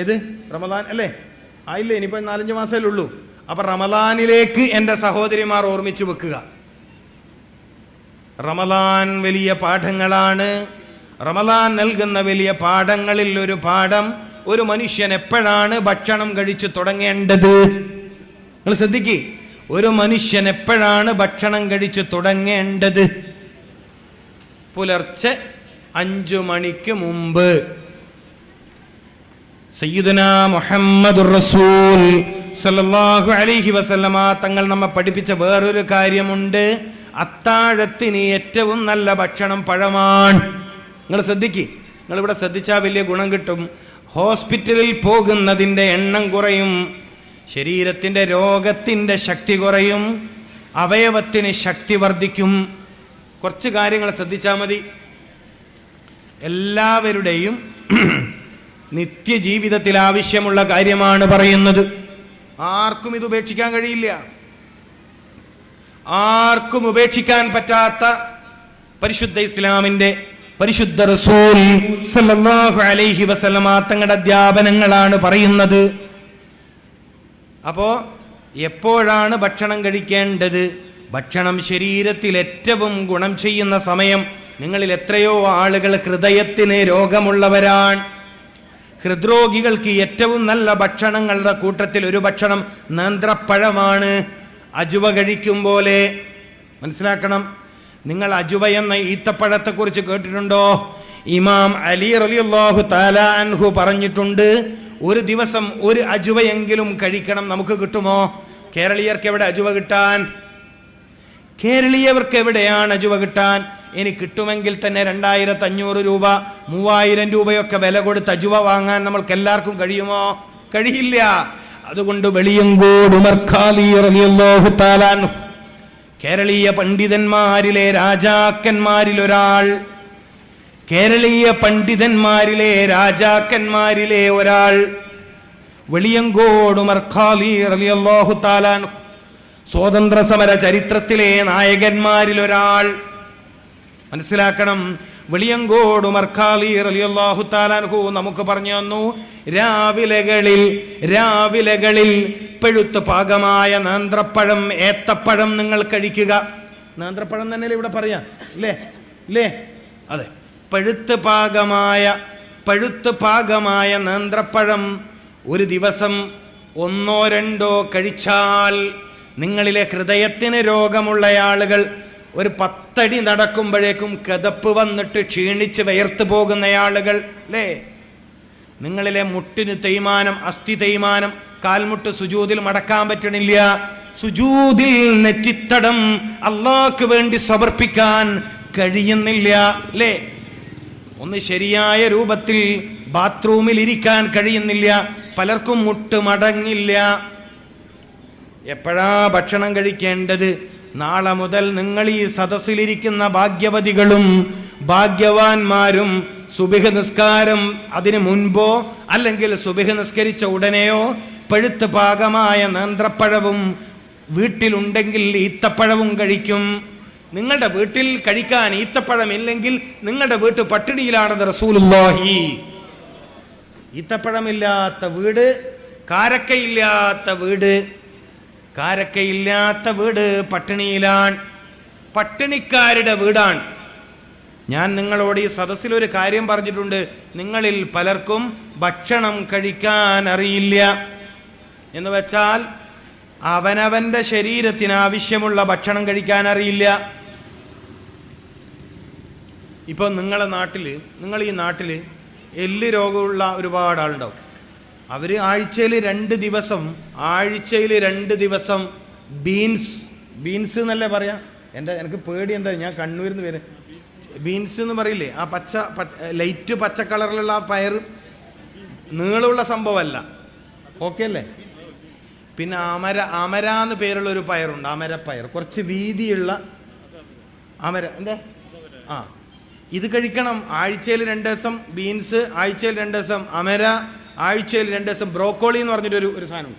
ഏത് റമദാൻ അല്ലേ? ആയില്ലേ, ഇനിയിപ്പോൾ 4-5 മാസമല്ലേ ഉള്ളൂ. അപ്പൊ റമദാനിലേക്ക് എൻ്റെ സഹോദരിമാർ ഓർമ്മിച്ചു വെക്കുക. റമദാൻ വലിയ പാഠങ്ങളാണ്. റമദാൻ നൽകുന്ന വലിയ പാഠങ്ങളിൽ ഒരു പാഠം, ഒരു മനുഷ്യൻ എപ്പോഴാണ് ഭക്ഷണം കഴിച്ചു തുടങ്ങേണ്ടത്? നിങ്ങൾ ശ്രദ്ധിക്കുക, ഒരു മനുഷ്യൻ എപ്പോഴാണ് ഭക്ഷണം കഴിച്ചു തുടങ്ങേണ്ടത്? പുലർച്ചെ 5 മണിക്ക് മുമ്പ്. സയ്യിദുനാ മുഹമ്മദുർ റസൂൽ സല്ലല്ലാഹു അലൈഹി വസല്ലമ തങ്ങൾ നമ്മെ പഠിപ്പിച്ച വേറൊരു കാര്യമുണ്ട്. അത്താഴത്തിന് ഏറ്റവും നല്ല ഭക്ഷണം പഴമാണ്. നിങ്ങൾ ശ്രദ്ധിക്കുക, നിങ്ങളിവിടെ ശ്രദ്ധിച്ചാൽ വലിയ ഗുണം കിട്ടും. ഹോസ്പിറ്റലിൽ പോകുന്നതിൻ്റെ എണ്ണം കുറയും, ശരീരത്തിൻ്റെ രോഗത്തിൻ്റെ ശക്തി കുറയും, അവയവത്തിന് ശക്തി വർദ്ധിക്കും. കുറച്ച് കാര്യങ്ങൾ ശ്രദ്ധിച്ചാൽ മതി. എല്ലാവരുടെയും നിത്യജീവിതത്തിൽ ആവശ്യമുള്ള കാര്യമാണ് പറയുന്നത്. ആർക്കും ഇത് ഉപേക്ഷിക്കാൻ കഴിയില്ല. ആർക്കും ഉപേക്ഷിക്കാൻ പറ്റാത്ത പരിശുദ്ധ ഇസ്ലാമിന്റെ പരിശുദ്ധ റസൂൽ സല്ലല്ലാഹു അലൈഹി വസല്ലമ തങ്ങളുടെ അധ്യാപനങ്ങളാണ് പറയുന്നത്. അപ്പോ എപ്പോഴാണ് ഭക്ഷണം കഴിക്കേണ്ടത്? ഭക്ഷണം ശരീരത്തിൽ ഏറ്റവും ഗുണം ചെയ്യുന്ന സമയം. നിങ്ങളിൽ എത്രയോ ആളുകൾ ഹൃദയത്തിന് രോഗമുള്ളവരാണ്. ഹൃദ്രോഗികൾക്ക് ഏറ്റവും നല്ല ഭക്ഷണങ്ങളുടെ കൂട്ടത്തിൽ ഒരു ഭക്ഷണം നേന്ത്രപ്പഴമാണ്. അജുവ കഴിക്കും പോലെ. മനസ്സിലാക്കണം, നിങ്ങൾ അജുവ എന്ന ഈത്തപ്പഴത്തെക്കുറിച്ച് കേട്ടിട്ടുണ്ടോ? ഇമാം അലി റളിയല്ലാഹു തആല അൻഹു പറഞ്ഞിട്ടുണ്ട്, ഒരു ദിവസം ഒരു അജുവയെങ്കിലും കഴിക്കണം. നമുക്ക് കിട്ടുമോ? കേരളീയർക്ക് എവിടെ അജുവ കിട്ടാൻ? കേരളീയർക്ക് എവിടെയാണ് അജുവ കിട്ടാൻ? ഇനി കിട്ടുമെങ്കിൽ തന്നെ 2500 രൂപ 3000 രൂപയൊക്കെ വില കൊടുത്ത് അജുവ വാങ്ങാൻ നമ്മൾക്ക് എല്ലാവർക്കും കഴിയുമോ? കഴിയില്ല. അതുകൊണ്ട് വെളിയങ്കോട് ഉമർ ഖാലി റളിയല്ലാഹു തആല അൻഹു, കേരളീയ പണ്ഡിതന്മാരിലെ രാജാക്കന്മാരിൽ ഒരാൾ, കേരളീയ പണ്ഡിതന്മാരിലെ രാജാക്കന്മാരിലെ ഒരാൾ, വെളിയങ്കോട് ഉമർ ഖാലി റളിയല്ലാഹു തആല അൻഹു, സ്വാതന്ത്ര്യ സമര ചരിത്രത്തിലെ നായകന്മാരിൽ ഒരാൾ. മനസ്സിലാക്കണം, വെളിയങ്കോട് ഉമർ ഖാലി റളിയല്ലാഹു തആല അൻഹു നമുക്ക് പറഞ്ഞു തന്നു, രാവിലകളിൽ പഴുത്ത് പാകമായ നേന്ത്രപ്പഴം, ഏത്തപ്പഴം നിങ്ങൾ കഴിക്കുക. നേന്ത്രപ്പഴം തന്നെ ഇവിടെ പറയാം, ഇല്ലേ? അതെ, പഴുത്ത് പാകമായ നേന്ത്രപ്പഴം ഒരു ദിവസം 1-2 കഴിച്ചാൽ നിങ്ങളിലെ ഹൃദയത്തിന് രോഗമുള്ള ആളുകൾ ഒരു 10 അടി നടക്കുമ്പോഴേക്കും കിതപ്പ് വന്നിട്ട് ക്ഷീണിച്ച് വിയർത്ത് പോകുന്ന ആളുകൾ, അല്ലേ? നിങ്ങളിലെ മുട്ടിന് തേയ്മാനം, അസ്ഥി തേയ്മാനം, കാൽമുട്ട് സുജൂദിൽ മടക്കാൻ പറ്റണില്ല, സുജൂദിൽ നെറ്റിത്തടം അല്ലാഹ്ക്ക് വേണ്ടി സമർപ്പിക്കാൻ കഴിയുന്നില്ല, അല്ലേ? ഒന്ന് ശരിയായ രൂപത്തിൽ ബാത്റൂമിൽ ഇരിക്കാൻ കഴിയുന്നില്ല, പലർക്കും മുട്ട് മടങ്ങില്ല. എപ്പോഴാ ഭക്ഷണം കഴിക്കേണ്ടത്? നാളെ മുതൽ നിങ്ങൾ ഈ സദസ്സിലിരിക്കുന്ന ഭാഗ്യവതികളും ഭാഗ്യവാന്മാരും സുബഹ് നിസ്കാരം അതിനു മുൻപോ അല്ലെങ്കിൽ സുബഹ് നിസ്കരിച്ച ഉടനെയോ പഴുത്ത് പാകമായ നേന്ത്രപ്പഴവും വീട്ടിലുണ്ടെങ്കിൽ ഈത്തപ്പഴവും കഴിക്കും. നിങ്ങളുടെ വീട്ടിൽ കഴിക്കാൻ ഈത്തപ്പഴം ഇല്ലെങ്കിൽ നിങ്ങളുടെ വീട്ട് പട്ടിണിയിലാണെന്ന് റസൂലുള്ളാഹി. ഈത്തപ്പഴമില്ലാത്ത വീട്, കാരക്കയില്ലാത്ത വീട് പട്ടിണിയിലാണ്, പട്ടിണിക്കാരുടെ വീടാണ്. ഞാൻ നിങ്ങളോട് ഈ സദസ്സിൽ ഒരു കാര്യം പറഞ്ഞിട്ടുണ്ട്. നിങ്ങളിൽ പലർക്കും ഭക്ഷണം കഴിക്കാൻ അറിയില്ല. എന്ന് വെച്ചാൽ അവനവന്റെ ശരീരത്തിന് ആവശ്യമുള്ള ഭക്ഷണം കഴിക്കാൻ അറിയില്ല. ഇപ്പൊ നിങ്ങൾ ഈ നാട്ടില് എല്ല് രോഗമുള്ള ഒരുപാട് ആളുണ്ടാവും. അവര് ആഴ്ചയിൽ 2 ദിവസം ബീൻസ് എന്നല്ലേ പറയാ. എനിക്ക് പേടി എന്താ, ഞാൻ കണ്ണൂരിൽ നിന്ന് വരെ ബീൻസ് എന്ന് പറയില്ലേ, ആ ലൈറ്റ് പച്ച കളറിലുള്ള ആ പയർ, നീളമുള്ള സംഭവമല്ല. ഓക്കെ അല്ലേ? പിന്നെ അമര എന്ന് പേരുള്ള ഒരു പയറുണ്ട്, അമരപ്പയർ, കുറച്ച് വീതിയുള്ള അമര. എന്താ? ഇത് കഴിക്കണം. ആഴ്ചയിൽ 2 ദിവസം ബീൻസ്, ആഴ്ചയിൽ 2 ദിവസം അമര, ആഴ്ചയിൽ 2 ദിവസം ബ്രോക്കോളി എന്ന് പറഞ്ഞിട്ട് ഒരു സാധനം.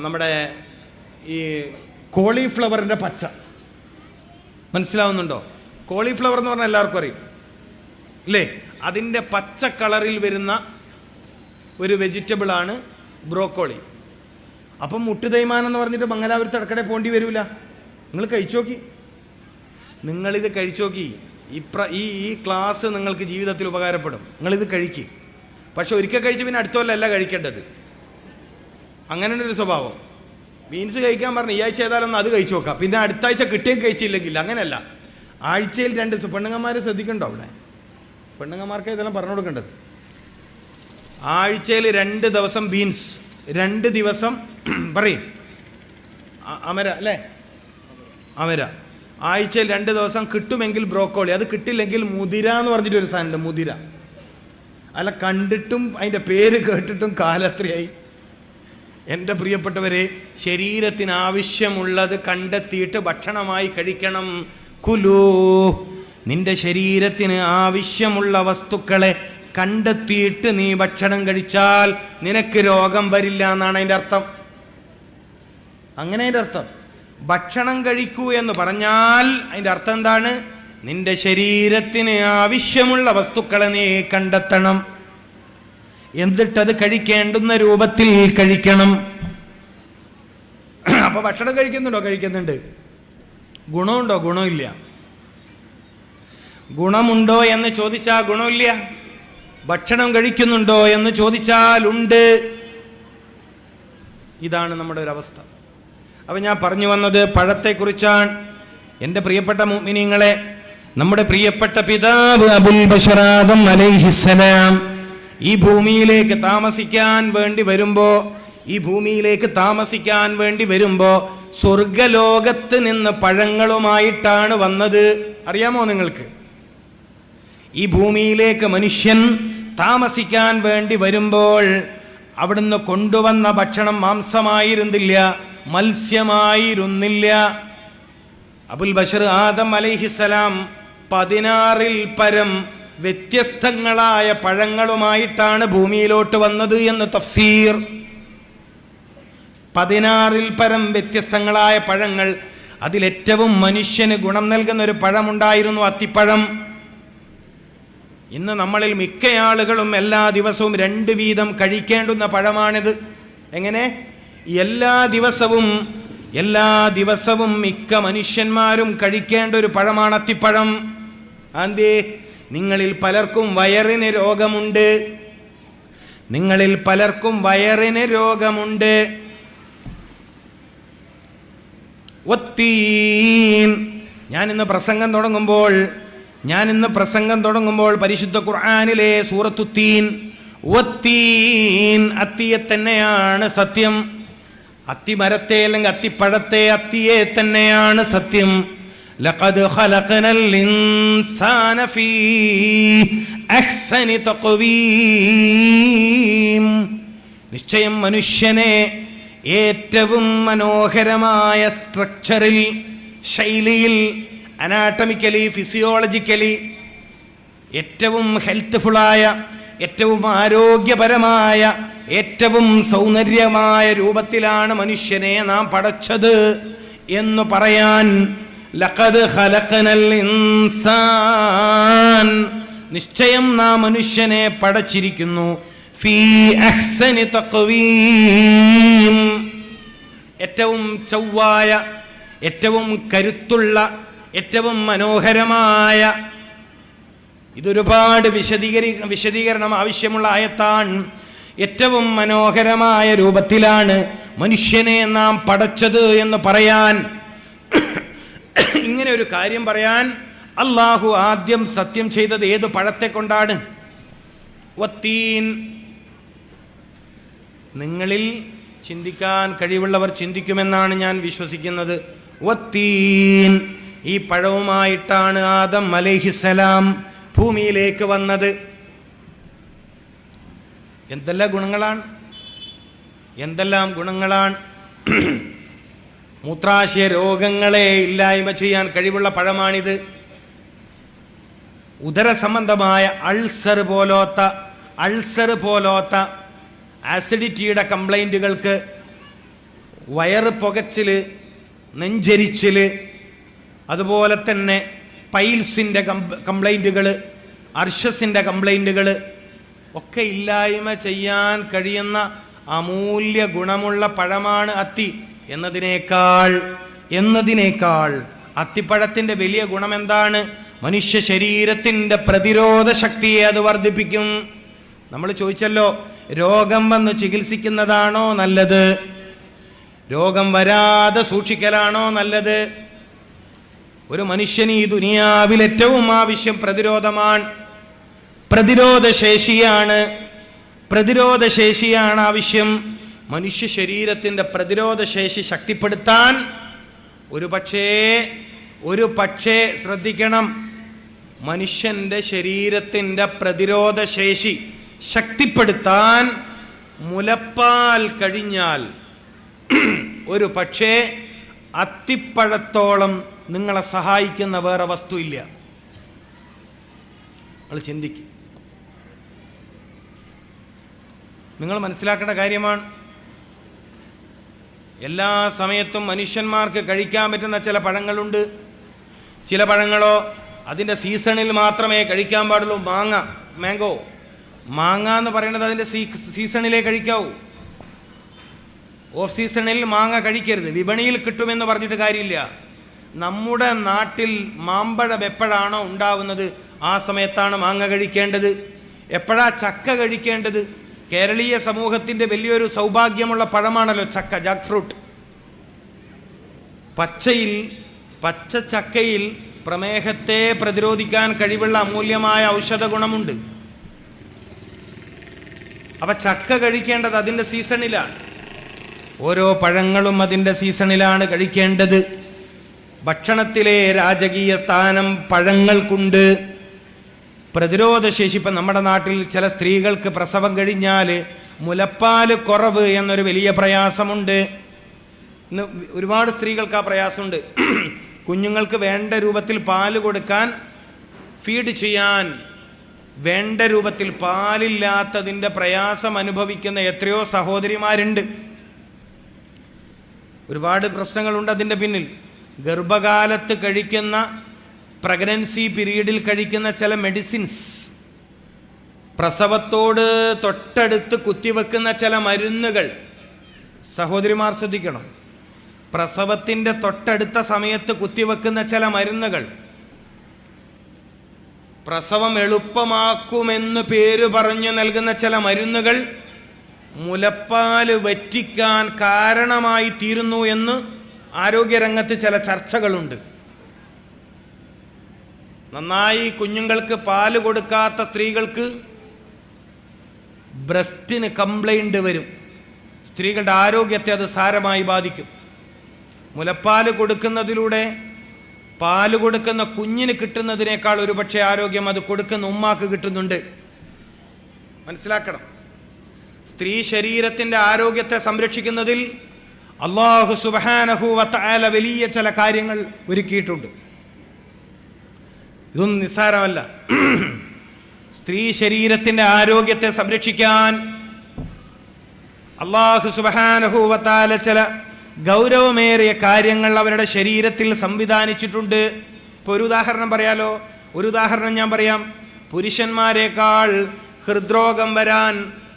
നമ്മുടെ ഈ കോളിഫ്ലവറിന്റെ പച്ച, മനസ്സിലാവുന്നുണ്ടോ? കോളിഫ്ലവർ എന്ന് പറഞ്ഞാൽ എല്ലാവർക്കും അറിയും അല്ലേ? അതിൻ്റെ പച്ച കളറിൽ വരുന്ന ഒരു വെജിറ്റബിൾ ആണ് ബ്രോക്കോളി. അപ്പം മുട്ടുതൈമാനം എന്ന് പറഞ്ഞിട്ട് മംഗലാപുരത്ത് ഇടക്കടെ പോണ്ടി വരില്ല. നിങ്ങൾ നിങ്ങളിത് കഴിച്ചു നോക്കി. ഈ ക്ലാസ് നിങ്ങൾക്ക് ജീവിതത്തിൽ ഉപകാരപ്പെടും. നിങ്ങളിത് കഴിക്ക്. പക്ഷെ ഒരിക്കൽ കഴിച്ച് പിന്നെ അടുത്ത കൊല്ലമല്ല കഴിക്കേണ്ടത്. അങ്ങനെയൊരു സ്വഭാവം. ബീൻസ് കഴിക്കാൻ പറഞ്ഞ് ഈ ആഴ്ച ഏതായാലൊന്നും അത് കഴിച്ചു നോക്കാം, പിന്നെ അടുത്ത ആഴ്ച കിട്ടിയും കഴിച്ചില്ലെങ്കിൽ. അങ്ങനെയല്ല, ആഴ്ചയിൽ 2 ദിവസം. പെണ്ണുങ്ങന്മാർ ശ്രദ്ധിക്കണ്ടോ? അവിടെ പെണ്ണുങ്ങന്മാർക്ക് ഇതെല്ലാം പറഞ്ഞു കൊടുക്കേണ്ടത്. ആഴ്ചയിൽ 2 ദിവസം ബീൻസ്, 2 ദിവസം പറയും അമര അല്ലേ, അമര. ആഴ്ചയിൽ 2 ദിവസം കിട്ടുമെങ്കിൽ ബ്രോക്കോളി, അത് കിട്ടില്ലെങ്കിൽ മുതിര എന്ന് പറഞ്ഞിട്ട് ഒരു സാധനമുണ്ട്, മുതിര. അല്ല, കണ്ടിട്ടും അതിൻ്റെ പേര് കേട്ടിട്ടും കാലത്രയായി. എൻ്റെ പ്രിയപ്പെട്ടവരെ, ശരീരത്തിന് ആവശ്യമുള്ളത് കണ്ടെത്തിയിട്ട് ഭക്ഷണമായി കഴിക്കണം. കുലൂ, നിന്റെ ശരീരത്തിന് ആവശ്യമുള്ള വസ്തുക്കളെ കണ്ടെത്തിയിട്ട് നീ ഭക്ഷണം കഴിച്ചാൽ നിനക്ക് രോഗം വരില്ല എന്നാണ് അതിൻ്റെ അർത്ഥം. അങ്ങനെ അതിൻ്റെ അർത്ഥം. ഭക്ഷണം കഴിക്കൂ എന്ന് പറഞ്ഞാൽ അതിൻ്റെ അർത്ഥം എന്താണ്? നിന്റെ ശരീരത്തിന് ആവശ്യമുള്ള വസ്തുക്കളെ നീ കണ്ടെത്തണം, എന്നിട്ടത് കഴിക്കേണ്ടുന്ന രൂപത്തിൽ കഴിക്കണം. അപ്പൊ ഭക്ഷണം കഴിക്കുന്നുണ്ട്. ഗുണമുണ്ടോ? ഗുണമില്ല. ഗുണമുണ്ടോ എന്ന് ചോദിച്ചാൽ ഗുണമില്ല. ഭക്ഷണം കഴിക്കുന്നുണ്ടോ എന്ന് ചോദിച്ചാൽ ഉണ്ട്. ഇതാണ് നമ്മുടെ ഒരു അവസ്ഥ. അപ്പൊ ഞാൻ പറഞ്ഞു വന്നത് പഴത്തെക്കുറിച്ചാണ്. എൻ്റെ പ്രിയപ്പെട്ട മുഅ്മിനീങ്ങളെ, നമ്മുടെ പ്രിയപ്പെട്ട പിതാവ് അബുൽ ബശർ ആദം അലൈഹിസ്സലാം ഈ ഭൂമിയിലേക്ക് താമസിക്കാൻ വേണ്ടി വരുമ്പോ സ്വർഗലോകത്ത് നിന്ന് പഴങ്ങളുമായിട്ടാണ് വന്നത്. അറിയാമോ നിങ്ങൾക്ക്? ഈ ഭൂമിയിലേക്ക് മനുഷ്യൻ താമസിക്കാൻ വേണ്ടി വരുമ്പോൾ അവിടുന്ന് കൊണ്ടുവന്ന ഭക്ഷണം മാംസമായിരുന്നില്ല, മത്സ്യമായിരുന്നില്ല. അബുൽ ബശർ ആദം അലൈഹിസ്സലാം 16-ൽ പരം വ്യത്യസ്തങ്ങളായ പഴങ്ങളുമായിട്ടാണ് ഭൂമിയിലോട്ട് വന്നത് എന്ന് തഫ്സീർ. 16-ൽ പരം വ്യത്യസ്തങ്ങളായ പഴങ്ങൾ. അതിലേറ്റവും മനുഷ്യന് ഗുണം നൽകുന്ന ഒരു പഴമുണ്ടായിരുന്നു, അത്തിപ്പഴം. ഇന്ന് നമ്മളിൽ മിക്ക ആളുകളും എല്ലാ ദിവസവും 2 വീതം കഴിക്കേണ്ടുന്ന പഴമാണിത്. എങ്ങനെ? എല്ലാ ദിവസവും മിക്ക മനുഷ്യന്മാരും കഴിക്കേണ്ട ഒരു പഴമാണ് അത്തിപ്പഴം. അന്തേ നിങ്ങളിൽ പലർക്കും വയറിന് രോഗമുണ്ട്. ഞാൻ ഇന്ന് പ്രസംഗം തുടങ്ങുമ്പോൾ പരിശുദ്ധ ഖുർആനിലെ സൂറത്തു തീൻ, അത്തിയെ തന്നെയാണ് സത്യം. അത്തിമരത്തെ അല്ലെങ്കിൽ അത്തിപ്പഴത്തെ, അത്തിയെ തന്നെയാണ് സത്യം. ലഖദ് ഖലഖനൽ ഇൻസാന ഫീ അഹ്സനി തഖ്വീം. നിശ്ചയം മനുഷ്യനെ ഏറ്റവും മനോഹരമായ സ്ട്രക്ചറിൽ, ശൈലിയിൽ, അനാട്ടമിക്കലി, ഫിസിയോളജിക്കലി ഏറ്റവും ഹെൽത്ത്ഫുള്ളായ, ഏറ്റവും ആരോഗ്യപരമായ, ഏറ്റവും സൗന്ദര്യമായ രൂപത്തിലാണ് മനുഷ്യനെ നാം പടച്ചത് എന്ന് പറയാൻ ലഖദ് ഖലഖനൽ ഇൻസാൻ, നിശ്ചയം നാം മനുഷ്യനെ പടച്ചിരിക്കുന്നു ഫീ അഹ്സനി തഖ്വീം, ഏറ്റവും ചൊവ്വായ, ഏറ്റവും കരുത്തുള്ള, ഏറ്റവും മനോഹരമായ. ഇതൊരുപാട് വിശദീകരണം ആവശ്യമുള്ള ആയത്താണ്. ഏറ്റവും മനോഹരമായ രൂപത്തിലാണ് മനുഷ്യനെ നാം പടച്ചത് എന്ന് പറയാൻ, ഇങ്ങനെ ഒരു കാര്യം പറയാൻ അള്ളാഹു ആദ്യം സത്യം ചെയ്തത് ഏത് പഴത്തെ കൊണ്ടാണ്? വത്തീൻ. നിങ്ങളിൽ ചിന്തിക്കാൻ കഴിവുള്ളവർ ചിന്തിക്കുമെന്നാണ് ഞാൻ വിശ്വസിക്കുന്നത്. വത്തീൻ, ഈ പഴവുമായിട്ടാണ് ആദം അലൈഹിസ്സലാം ഭൂമിയിലേക്ക് വന്നത്. എന്തെല്ലാം ഗുണങ്ങളാണ്, എന്തെല്ലാം ഗുണങ്ങളാണ്! മൂത്രാശയ രോഗങ്ങളെ ഇല്ലായ്മ ചെയ്യാൻ കഴിവുള്ള പഴമാണിത്. ഉദര സംബന്ധമായ അൾസർ പോലോത്ത ആസിഡിറ്റിയുടെ കംപ്ലൈൻറ്റുകൾക്ക്, വയറ് പുകച്ചില്, നെഞ്ചരിച്ചില്, അതുപോലെ തന്നെ പൈൽസിൻ്റെ കംപ്ലൈൻറ്റുകൾ, അർഷസിൻ്റെ കംപ്ലൈൻറ്റുകൾ ഒക്കെ ഇല്ലായ്മ ചെയ്യാൻ കഴിയുന്ന അമൂല്യ ഗുണമുള്ള പഴമാണ് അത്തി. എന്നതിനേക്കാൾ അത്തിപ്പഴത്തിൻ്റെ വലിയ ഗുണം എന്താണ്? മനുഷ്യ ശരീരത്തിൻ്റെ പ്രതിരോധ ശക്തിയെ അത് വർദ്ധിപ്പിക്കും. നമ്മൾ ചോദിച്ചല്ലോ, രോഗം വന്ന് ചികിത്സിക്കുന്നതാണോ നല്ലത്, രോഗം വരാതെ സൂക്ഷിക്കലാണോ നല്ലത്? ഒരു മനുഷ്യന് ഈ ദുനിയാവിൽ ഏറ്റവും ആവശ്യം പ്രതിരോധമാണ്, പ്രതിരോധശേഷിയാണ് ആവശ്യം. മനുഷ്യ ശരീരത്തിൻ്റെ പ്രതിരോധശേഷി ശക്തിപ്പെടുത്താൻ ഒരു പക്ഷേ ശ്രദ്ധിക്കണം, മനുഷ്യൻ്റെ ശരീരത്തിൻ്റെ പ്രതിരോധശേഷി ശക്തിപ്പെടുത്താൻ മുലപ്പാൽ കഴിഞ്ഞാൽ ഒരു പക്ഷേ അത്തിപ്പഴത്തോളം നിങ്ങളെ സഹായിക്കുന്ന വേറെ വസ്തു ഇല്ല. നിങ്ങൾ ചിന്തിക്കും, നിങ്ങൾ മനസ്സിലാക്കേണ്ട കാര്യമാണ്. എല്ലാ സമയത്തും മനുഷ്യന്മാർക്ക് കഴിക്കാൻ പറ്റുന്ന ചില പഴങ്ങളുണ്ട്. ചില പഴങ്ങളോ അതിൻ്റെ സീസണിൽ മാത്രമേ കഴിക്കാൻ പാടുള്ളൂ. മാങ്ങ എന്ന് പറയുന്നത് അതിൻ്റെ സീസണിലേ കഴിക്കാവൂ. ഓഫ് സീസണിൽ മാങ്ങ കഴിക്കരുത്. വിപണിയിൽ കിട്ടുമെന്ന് പറഞ്ഞിട്ട് കാര്യമില്ല. നമ്മുടെ നാട്ടിൽ മാമ്പഴം എപ്പോഴാണോ ഉണ്ടാവുന്നത് ആ സമയത്താണ് മാങ്ങ കഴിക്കേണ്ടത്. എപ്പോഴാ ചക്ക കഴിക്കേണ്ടത്? കേരളീയ സമൂഹത്തിൻ്റെ വലിയൊരു സൗഭാഗ്യമുള്ള പഴമാണല്ലോ ചക്ക, ജാക്ക് ഫ്രൂട്ട്. പച്ച ചക്കയിൽ പ്രമേഹത്തെ പ്രതിരോധിക്കാൻ കഴിവുള്ള അമൂല്യമായ ഔഷധ ഗുണമുണ്ട്. അപ്പൊ ചക്ക കഴിക്കേണ്ടത് അതിൻ്റെ സീസണിലാണ്. ഓരോ പഴങ്ങളും അതിൻ്റെ സീസണിലാണ് കഴിക്കേണ്ടത്. ഭക്ഷണത്തിലെ രാജകീയ സ്ഥാനം പഴങ്ങൾക്കുണ്ട്. പ്രതിരോധശേഷി, ഇപ്പം നമ്മുടെ നാട്ടിൽ ചില സ്ത്രീകൾക്ക് പ്രസവം കഴിഞ്ഞാൽ മുലപ്പാൽ കുറവ് എന്നൊരു വലിയ പ്രയാസമുണ്ട്. ഇന്ന് ഒരുപാട് സ്ത്രീകൾക്ക് ആ പ്രയാസമുണ്ട്. കുഞ്ഞുങ്ങൾക്ക് വേണ്ട രൂപത്തിൽ പാല് കൊടുക്കാൻ, ഫീഡ് ചെയ്യാൻ വേണ്ട രൂപത്തിൽ പാലില്ലാത്തതിൻ്റെ പ്രയാസം അനുഭവിക്കുന്ന എത്രയോ സഹോദരിമാരുണ്ട്. ഒരുപാട് പ്രശ്നങ്ങളുണ്ട് അതിൻ്റെ പിന്നിൽ. ഗർഭകാലത്ത് കഴിക്കുന്ന, പ്രഗ്നൻസി പീരീഡിൽ കഴിക്കുന്ന ചില മെഡിസിൻസ്, പ്രസവത്തോട് തൊട്ടടുത്ത് കുത്തിവെക്കുന്ന ചില മരുന്നുകൾ, സഹോദരിമാർ ശ്രദ്ധിക്കണം. പ്രസവത്തിൻ്റെ തൊട്ടടുത്ത സമയത്ത് കുത്തിവെക്കുന്ന ചില മരുന്നുകൾ, പ്രസവം എളുപ്പമാക്കുമെന്ന് പേര് പറഞ്ഞു നൽകുന്ന ചില മരുന്നുകൾ മുലപ്പാല് വറ്റിക്കാൻ കാരണമായി തീരുന്നു എന്ന് ആരോഗ്യരംഗത്ത് ചില ചർച്ചകളുണ്ട്. നന്നായി കുഞ്ഞുങ്ങൾക്ക് പാല് കൊടുക്കാത്ത സ്ത്രീകൾക്ക് ബ്രസ്റ്റിന് കംപ്ലൈൻറ്റ് വരും. സ്ത്രീകളുടെ ആരോഗ്യത്തെ അത് സാരമായി ബാധിക്കും. മുലപ്പാല് കൊടുക്കുന്നതിലൂടെ പാല് കൊടുക്കുന്ന കുഞ്ഞിന് കിട്ടുന്നതിനേക്കാൾ ഒരുപക്ഷെ ആരോഗ്യം അത് കൊടുക്കുന്ന ഉമ്മാക്ക് കിട്ടുന്നുണ്ട്. മനസ്സിലാക്കണം. സ്ത്രീ ശരീരത്തിൻ്റെ ആരോഗ്യത്തെ സംരക്ഷിക്കുന്നതിൽ അല്ലാഹു സുബ്ഹാനഹു വ തആല വലിയ ചില കാര്യങ്ങൾ ഒരുക്കിയിട്ടുണ്ട്. ഇതൊന്നും നിസ്സാരമല്ല. സ്ത്രീ ശരീരത്തിന്റെ ആരോഗ്യത്തെ സംരക്ഷിക്കാൻ അല്ലാഹു സുബ്ഹാനഹു വ തആല ചില ഗൗരവമേറിയ കാര്യങ്ങൾ അവരുടെ ശരീരത്തിൽ സംവിധാനിച്ചിട്ടുണ്ട്. ഇപ്പൊ ഒരു ഉദാഹരണം പറയാലോ, ഒരു ഉദാഹരണം ഞാൻ പറയാം. പുരുഷന്മാരെക്കാൾ ഹൃദ്രോഗം വരാൻ,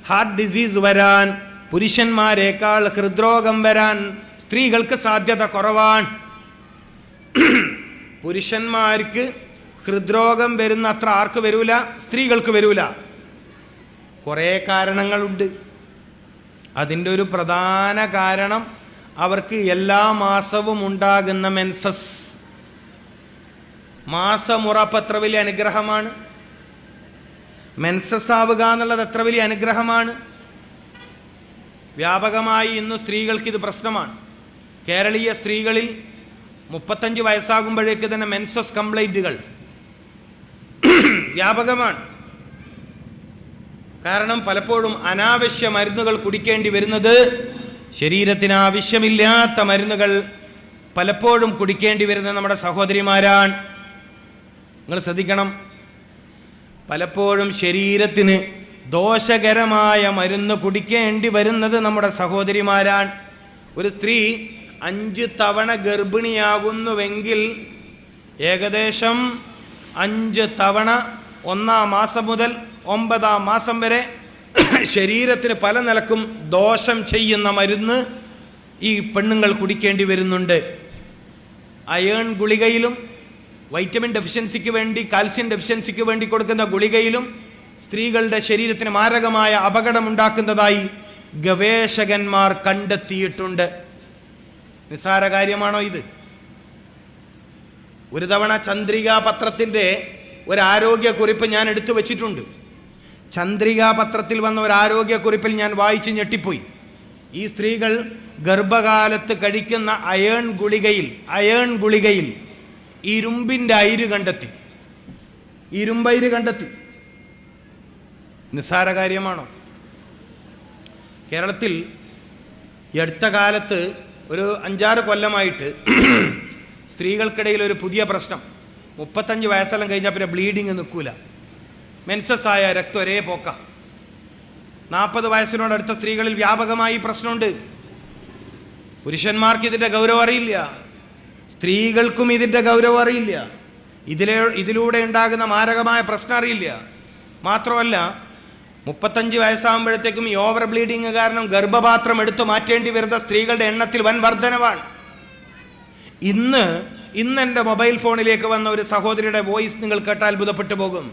ഹാർട്ട് ഡിസീസ് വരാൻ, പുരുഷന്മാരെക്കാൾ ഹൃദ്രോഗം വരാൻ സ്ത്രീകൾക്ക് സാധ്യത കുറവാണ്. പുരുഷന്മാർക്ക് ഹൃദ്രോഗം വരുന്ന അത്ര ആർക്ക് വരൂല? സ്ത്രീകൾക്ക് വരൂല. കുറേ കാരണങ്ങളുണ്ട്. അതിൻ്റെ ഒരു പ്രധാന കാരണം അവർക്ക് എല്ലാ മാസവും ഉണ്ടാകുന്ന മെൻസസ്. മാസമുറപ്പ് എത്ര വലിയ അനുഗ്രഹമാണ്! മെൻസസ് ആവുക എന്നുള്ളത് എത്ര വലിയ അനുഗ്രഹമാണ്! വ്യാപകമായി ഇന്ന് സ്ത്രീകൾക്ക് ഇത് പ്രശ്നമാണ്. കേരളീയ സ്ത്രീകളിൽ 35 വയസ്സാകുമ്പോഴേക്ക് തന്നെ മെൻസസ് കംപ്ലൈന്റുകൾ വ്യാപകമാണ്. കാരണം പലപ്പോഴും അനാവശ്യ മരുന്നുകൾ കുടിക്കേണ്ടി വരുന്നത്, ശരീരത്തിന് ആവശ്യമില്ലാത്ത മരുന്നുകൾ പലപ്പോഴും കുടിക്കേണ്ടി വരുന്നത് നമ്മുടെ സഹോദരിമാരാണ്. നിങ്ങൾ ശ്രദ്ധിക്കണം, പലപ്പോഴും ശരീരത്തിന് ദോഷകരമായ മരുന്ന് കുടിക്കേണ്ടി വരുന്നത് നമ്മുടെ സഹോദരിമാരാണ്. ഒരു സ്ത്രീ 5 തവണ ഗർഭിണിയാകുന്നുവെങ്കിൽ ഏകദേശം 5 തവണ 1-ാം മാസം മുതൽ 9-ാം മാസം വരെ ശരീരത്തിന് പല നിലക്കും ദോഷം ചെയ്യുന്ന മരുന്ന് ഈ പെണ്ണുങ്ങൾ കുടിക്കേണ്ടി വരുന്നുണ്ട്. അയേൺ ഗുളികയിലും വൈറ്റമിൻ ഡെഫിഷ്യൻസിക്ക് വേണ്ടി, കാൽസ്യം ഡെഫിഷ്യൻസിക്ക് വേണ്ടി കൊടുക്കുന്ന ഗുളികയിലും സ്ത്രീകളുടെ ശരീരത്തിന് മാരകമായ അപകടമുണ്ടാക്കുന്നതായി ഗവേഷകന്മാർ കണ്ടെത്തിയിട്ടുണ്ട്. നിസ്സാര കാര്യമാണോ ഇത്? ഒരു തവണ ചന്ദ്രികാ പത്രത്തിൻ്റെ ഒരു ആരോഗ്യക്കുറിപ്പ് ഞാൻ എടുത്തു വച്ചിട്ടുണ്ട്. ചന്ദ്രികാ പത്രത്തിൽ വന്ന ഒരു ആരോഗ്യക്കുറിപ്പിൽ ഞാൻ വായിച്ച് ഞെട്ടിപ്പോയി. ഈ സ്ത്രീകൾ ഗർഭകാലത്ത് കഴിക്കുന്ന അയേൺ ഗുളികയിൽ ഇരുമ്പിൻ്റെ അയിര് കണ്ടെത്തി. ഇരുമ്പയിര് കണ്ടെത്തി. നിസ്സാര കാര്യമാണോ? കേരളത്തിൽ ഈ അടുത്ത കാലത്ത് ഒരു 5-6 കൊല്ലമായിട്ട് സ്ത്രീകൾക്കിടയിൽ ഒരു പുതിയ പ്രശ്നം. 35 വയസ്സെല്ലാം കഴിഞ്ഞാൽ പിന്നെ ബ്ലീഡിങ് നിൽക്കൂല. മെൻസസ് ആയ രക്തം ഒരേ പോക്ക. 40 വയസ്സിനോടടുത്ത സ്ത്രീകളിൽ വ്യാപകമായി പ്രശ്നമുണ്ട്. പുരുഷന്മാർക്ക് ഇതിൻ്റെ ഗൗരവം അറിയില്ല, സ്ത്രീകൾക്കും ഇതിൻ്റെ ഗൗരവം അറിയില്ല. ഇതിലൂടെ ഉണ്ടാകുന്ന മാരകമായ പ്രശ്നം അറിയില്ല. മാത്രമല്ല 35 വയസ്സാകുമ്പോഴത്തേക്കും ഈ ഓവർ ബ്ലീഡിങ് കാരണം ഗർഭപാത്രം എടുത്തു മാറ്റേണ്ടി വരുന്ന സ്ത്രീകളുടെ എണ്ണത്തിൽ വൻ വർധനവാണ്. ഇന്ന് എൻ്റെ മൊബൈൽ ഫോണിലേക്ക് വന്ന ഒരു സഹോദരിയുടെ വോയിസ് നിങ്ങൾ കേട്ടാൽ അത്ഭുതപ്പെട്ടു പോകും.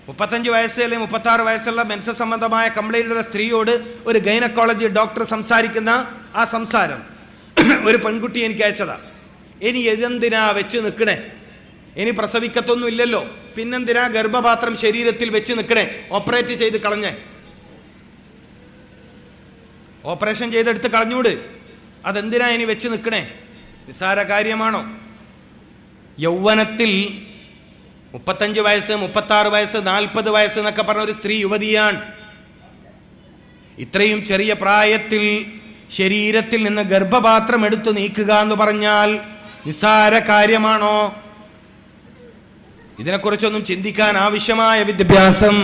35 വയസ്സ് അല്ലെങ്കിൽ 36 വയസ്സുള്ള മെൻസസ് സംബന്ധമായ കംപ്ലൈന്റുള്ള സ്ത്രീയോട് ഒരു ഗൈനക്കോളജി ഡോക്ടർ സംസാരിക്കുന്ന ആ സംസാരം ഒരു പെൺകുട്ടി എനിക്ക് അയച്ചതാ. ഇനി ഇതെന്തിനാ വെച്ച് നിൽക്കണേ? ഇനി പ്രസവിക്കത്തൊന്നും ഇല്ലല്ലോ, പിന്നെന്തിനാ ഗർഭപാത്രം ശരീരത്തിൽ വെച്ച് നിൽക്കണേ? ഓപ്പറേറ്റ് ചെയ്ത് കളഞ്ഞേ, ഓപ്പറേഷൻ ചെയ്തെടുത്ത് കളഞ്ഞൂട്. അതെന്തിനാ ഇനി വെച്ച് നിൽക്കണേ? നിസ്സാര കാര്യമാണോ? യൗവനത്തിൽ 35 വയസ്സ്, 36 വയസ്സ്, 40 വയസ്സ് എന്നൊക്കെ പറഞ്ഞ ഒരു സ്ത്രീ യുവതിയാണ്. ഇത്രയും ചെറിയ പ്രായത്തിൽ ശരീരത്തിൽ നിന്ന് ഗർഭപാത്രം എടുത്തു നീക്കുക എന്ന് പറഞ്ഞാൽ നിസ്സാര കാര്യമാണോ? ഇതിനെക്കുറിച്ചൊന്നും ചിന്തിക്കാൻ ആവശ്യമായ വിദ്യാഭ്യാസം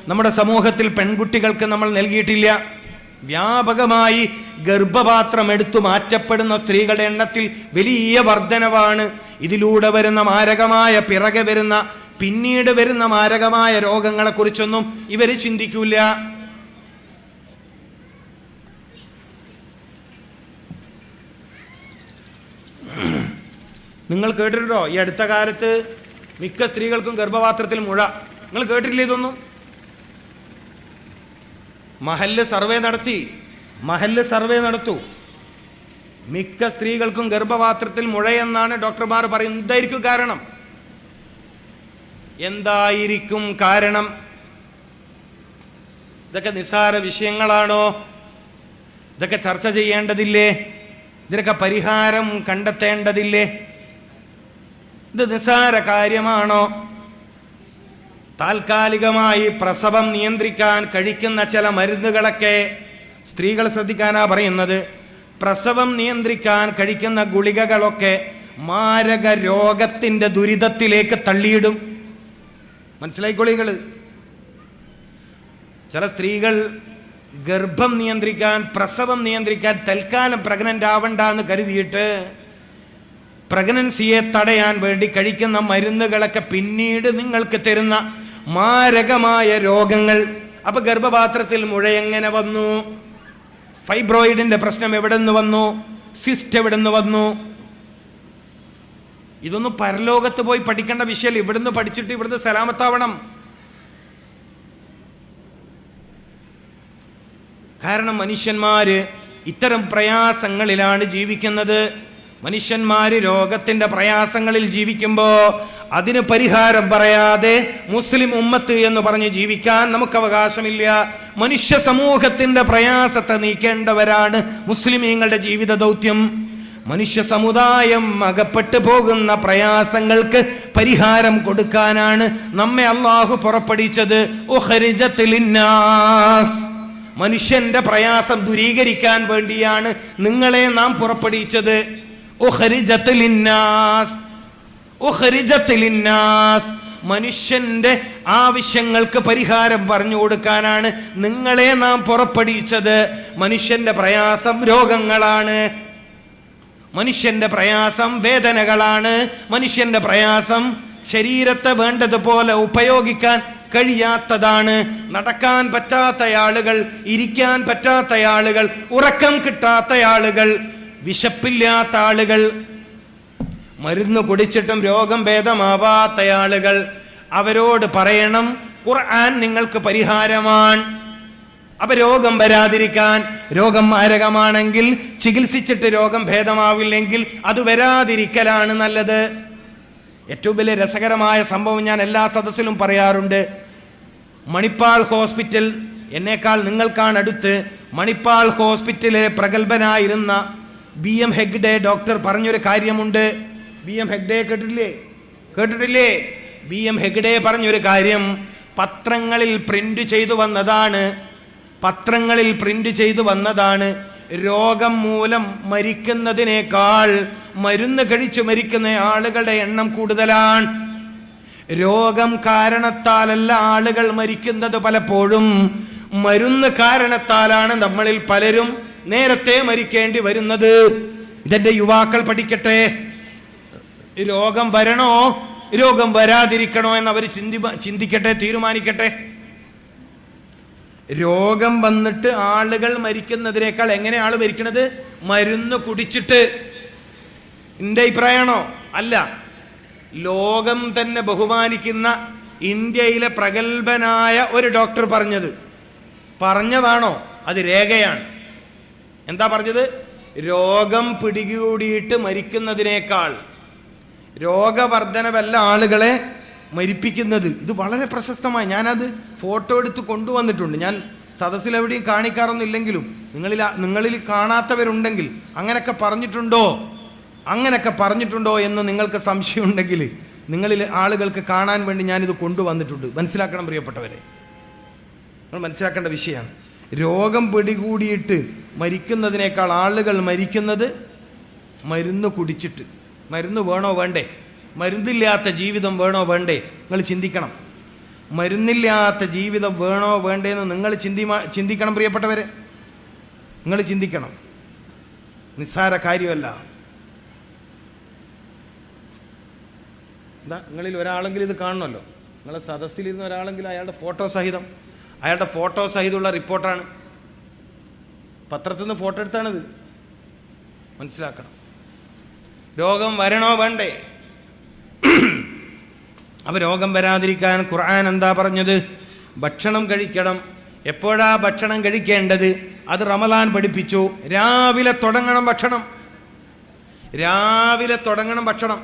നമ്മുടെ സമൂഹത്തിൽ പെൺകുട്ടികൾക്ക് നമ്മൾ നൽകിയിട്ടില്ല. വ്യാപകമായി ഗർഭപാത്രം എടുത്തു മാറ്റപ്പെടുന്ന സ്ത്രീകളുടെ എണ്ണത്തിൽ വലിയ വർധനവാണ്. ഇതിലൂടെ വരുന്ന മാരകമായ പിന്നീട് വരുന്ന മാരകമായ രോഗങ്ങളെ കുറിച്ചൊന്നും ഇവര് ചിന്തിക്കൂല. നിങ്ങൾ കേട്ടിട്ടുണ്ടോ ഈ അടുത്ത കാലത്ത് മിക്ക സ്ത്രീകൾക്കും ഗർഭപാത്രത്തിൽ മുഴ? നിങ്ങൾ കേട്ടിട്ടില്ലേ ഇതൊന്നും? മഹല്ല് സർവേ നടത്തൂ. മിക്ക സ്ത്രീകൾക്കും ഗർഭപാത്രത്തിൽ മുഴയെന്നാണ് ഡോക്ടർമാർ പറയുന്നത്. എന്തായിരിക്കും കാരണം? ഇതൊക്കെ നിസ്സാര വിഷയങ്ങളാണോ? ഇതൊക്കെ ചർച്ച ചെയ്യേണ്ടതില്ലേ? ഇതിനൊക്കെ പരിഹാരം കണ്ടെത്തേണ്ടതില്ലേ? ഇത് നിസ്സാര കാര്യമാണോ? താൽക്കാലികമായി പ്രസവം നിയന്ത്രിക്കാൻ കഴിക്കുന്ന ചില മരുന്നുകളൊക്കെ സ്ത്രീകൾ ശ്രദ്ധിക്കാനാ പറയുന്നത്. പ്രസവം നിയന്ത്രിക്കാൻ കഴിക്കുന്ന ഗുളികകളൊക്കെ മാരക രോഗത്തിന്റെ ദുരിതത്തിലേക്ക് തള്ളിയിടും. മനസ്സിലായിക്കോളികള്. ചില സ്ത്രീകൾ ഗർഭം നിയന്ത്രിക്കാൻ, പ്രസവം നിയന്ത്രിക്കാൻ തൽക്കാലം പ്രഗ്നന്റ് ആവണ്ട എന്ന് കരുതിയിട്ട് പ്രഗ്നൻസിയെ തടയാൻ വേണ്ടി കഴിക്കുന്ന മരുന്നുകളൊക്കെ പിന്നീട് നിങ്ങൾക്ക് തരുന്ന മാരകമായ രോഗങ്ങൾ. അപ്പൊ ഗർഭപാത്രത്തിൽ മുഴ എങ്ങനെ വന്നു, ഫൈബ്രോയിഡിന്റെ പ്രശ്നം എവിടെ നിന്ന് വന്നു, സിസ്റ്റ് എവിടെ നിന്ന് വന്നു, ഇതൊന്നും പരലോകത്ത് പോയി പഠിക്കേണ്ട വിഷയം. ഇവിടുന്ന് പഠിച്ചിട്ട് ഇവിടുന്ന് സലാമത്താവണം. കാരണം മനുഷ്യന്മാര് ഇത്തരം പ്രയാസങ്ങളിലാണ് ജീവിക്കുന്നത്. മനുഷ്യന്മാര് രോഗത്തിന്റെ പ്രയാസങ്ങളിൽ ജീവിക്കുമ്പോ അതിന് പരിഹാരം പറയാതെ മുസ്ലിം ഉമ്മത്ത് എന്ന് പറഞ്ഞ് ജീവിക്കാൻ നമുക്ക് അവകാശമില്ല. മനുഷ്യ സമൂഹത്തിന്റെ പ്രയാസത്തെ നീക്കേണ്ടവരാണ് മുസ്ലിമീങ്ങളുടെ ജീവിത ദൗത്യം. മനുഷ്യ സമുദായം അകപ്പെട്ടു പോകുന്ന പ്രയാസങ്ങൾക്ക് പരിഹാരം കൊടുക്കാനാണ് നമ്മെ അല്ലാഹു പുറപ്പെടുവിച്ചത്. ഉഖ്രിജത് ലിന്നാസ്, മനുഷ്യന്റെ പ്രയാസം ദൂരീകരിക്കാൻ വേണ്ടിയാണ് നിങ്ങളെ നാം പുറപ്പെടുവിച്ചത്. ഉഖ്രിജത് ലിന്നാസ്, ഉഖ്രിജത് ലിന്നാസ്, മനുഷ്യന്റെ ആവശ്യങ്ങൾക്ക് പരിഹാരം പറഞ്ഞു കൊടുക്കാനാണ് നിങ്ങളെ നാം പുറപ്പെടുവിച്ചത്. മനുഷ്യന്റെ പ്രയാസം രോഗങ്ങളാണ്, മനുഷ്യന്റെ പ്രയാസം വേദനകളാണ്, മനുഷ്യന്റെ പ്രയാസം ശരീരത്തെ വേണ്ടതുപോലെ ഉപയോഗിക്കാൻ കഴിയാത്തതാണ്. നടക്കാൻ പറ്റാത്ത ആളുകൾ, ഇരിക്കാൻ പറ്റാത്ത ആളുകൾ, ഉറക്കം കിട്ടാത്ത ആളുകൾ, വിശപ്പില്ലാത്ത ആളുകൾ, മരുന്ന് കുടിച്ചിട്ടും രോഗം ഭേദമാവാത്ത ആളുകൾ, അവരോട് പറയണം ഖുർആൻ നിങ്ങൾക്ക് പരിഹാരമാണ്. അപ്പൊ രോഗം വരാതിരിക്കാൻ, രോഗം മാരകമാണെങ്കിൽ ചികിത്സിച്ചിട്ട് രോഗം ഭേദമാവില്ലെങ്കിൽ അത് വരാതിരിക്കലാണ് നല്ലത്. ഏറ്റവും വലിയ രസകരമായ സംഭവം ഞാൻ എല്ലാ സദസ്സിലും പറയാറുണ്ട്. മണിപ്പാൾ ഹോസ്പിറ്റൽ, എന്നേക്കാൾ നിങ്ങൾക്കാണ് അടുത്ത്, മണിപ്പാൾ ഹോസ്പിറ്റലിലെ പ്രഗത്ഭനായിരുന്ന BM ഹെഗ്ഡെ ഡോക്ടർ പറഞ്ഞൊരു കാര്യമുണ്ട്. BM ഹെഗ്ഡെ കേട്ടിട്ടില്ലേ? BM ഹെഗ്ഡെ പറഞ്ഞൊരു കാര്യം പത്രങ്ങളിൽ പ്രിന്റ് ചെയ്തു വന്നതാണ്. രോഗം മൂലം മരിക്കുന്നതിനേക്കാൾ മരുന്ന് കഴിച്ചു മരിക്കുന്ന ആളുകളുടെ എണ്ണം കൂടുതലാണ്. രോഗം കാരണത്താലല്ല ആളുകൾ മരിക്കുന്നത്, പലപ്പോഴും മരുന്ന് കാരണത്താലാണ് നമ്മളിൽ പലരും നേരത്തെ മരിക്കേണ്ടി വരുന്നത്. ഇതെന്റെ യുവാക്കൾ പഠിക്കട്ടെ. രോഗം വരണോ രോഗം വരാതിരിക്കണോ എന്നവർ ചിന്തിക്കട്ടെ, തീരുമാനിക്കട്ടെ. രോഗം വന്നിട്ട് ആളുകൾ മരിക്കുന്നതിനേക്കാൾ എങ്ങനെ ആള് മരിക്കണത്? മരുന്ന് കുടിച്ചിട്ട്. എന്റെ അഭിപ്രായമാണോ? അല്ല. ലോകം തന്നെ ബഹുമാനിക്കുന്ന ഇന്ത്യയിലെ പ്രഗത്ഭനായ ഒരു ഡോക്ടർ പറഞ്ഞതാണോ? അത് രേഖയാണ്. എന്താ പറഞ്ഞത്? രോഗം പിടികൂടിയിട്ട് മരിക്കുന്നതിനേക്കാൾ രോഗവർദ്ധനവല്ല ആളുകളെ മരിപ്പിക്കുന്നത്. ഇത് വളരെ പ്രശസ്തമായി ഞാനത് ഫോട്ടോ എടുത്ത് കൊണ്ടുവന്നിട്ടുണ്ട്. ഞാൻ സദസ്സിൽ എവിടെയും കാണിക്കാറൊന്നും ഇല്ലെങ്കിലും നിങ്ങളിൽ കാണാത്തവരുണ്ടെങ്കിൽ അങ്ങനൊക്കെ പറഞ്ഞിട്ടുണ്ടോ എന്ന് നിങ്ങൾക്ക് സംശയം ഉണ്ടെങ്കിൽ നിങ്ങളിൽ ആളുകൾക്ക് കാണാൻ വേണ്ടി ഞാനിത് കൊണ്ടുവന്നിട്ടുണ്ട്. മനസ്സിലാക്കണം പ്രിയപ്പെട്ടവരെ, നിങ്ങൾ മനസ്സിലാക്കേണ്ട വിഷയമാണ്. രോഗം പിടികൂടിയിട്ട് മരിക്കുന്നതിനേക്കാൾ ആളുകൾ മരിക്കുന്നത് മരുന്ന് കുടിച്ചിട്ട്. മരുന്ന് വേണോ വേണ്ടേ? മരുന്നില്ലാത്ത ജീവിതം വേണോ വേണ്ടേ? നിങ്ങൾ ചിന്തിക്കണം. മരുന്നില്ലാത്ത ജീവിതം വേണോ വേണ്ടേന്ന് നിങ്ങൾ ചിന്തിക്കണം പ്രിയപ്പെട്ടവരെ, നിങ്ങൾ ചിന്തിക്കണം. നിസ്സാര കാര്യമല്ല. എന്താ, നിങ്ങളിൽ ഒരാളെങ്കിലും ഇത് കാണണമല്ലോ. നിങ്ങളെ സദസ്സിലിരുന്ന ഒരാളെങ്കിലും അയാളുടെ ഫോട്ടോ സഹിതമുള്ള റിപ്പോർട്ടാണ്. പത്രത്തിൽ നിന്ന് ഫോട്ടോ എടുത്താണിത്. മനസ്സിലാക്കണം. രോഗം വരണോ വേണ്ടേ? അപ്പൊ രോഗം വരാതിരിക്കാൻ ഖുർആൻ എന്താ പറഞ്ഞത്? ഭക്ഷണം കഴിക്കണം. എപ്പോഴാ ഭക്ഷണം കഴിക്കേണ്ടത്? അത് റമദാൻ പഠിപ്പിച്ചു. രാവിലെ തുടങ്ങണം ഭക്ഷണം.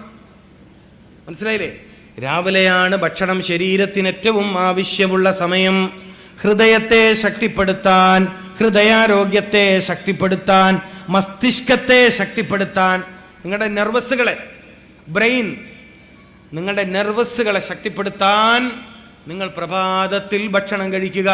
മനസ്സിലായില്ലേ? രാവിലെയാണ് ഭക്ഷണം ശരീരത്തിന് ഏറ്റവും ആവശ്യമുള്ള സമയം. ഹൃദയത്തെ ശക്തിപ്പെടുത്താൻ, ഹൃദയാരോഗ്യത്തെ ശക്തിപ്പെടുത്താൻ, മസ്തിഷ്കത്തെ ശക്തിപ്പെടുത്താൻ, നിങ്ങളുടെ നെർവസുകളെ ശക്തിപ്പെടുത്താൻ നിങ്ങൾ പ്രഭാതത്തിൽ ഭക്ഷണം കഴിക്കുക.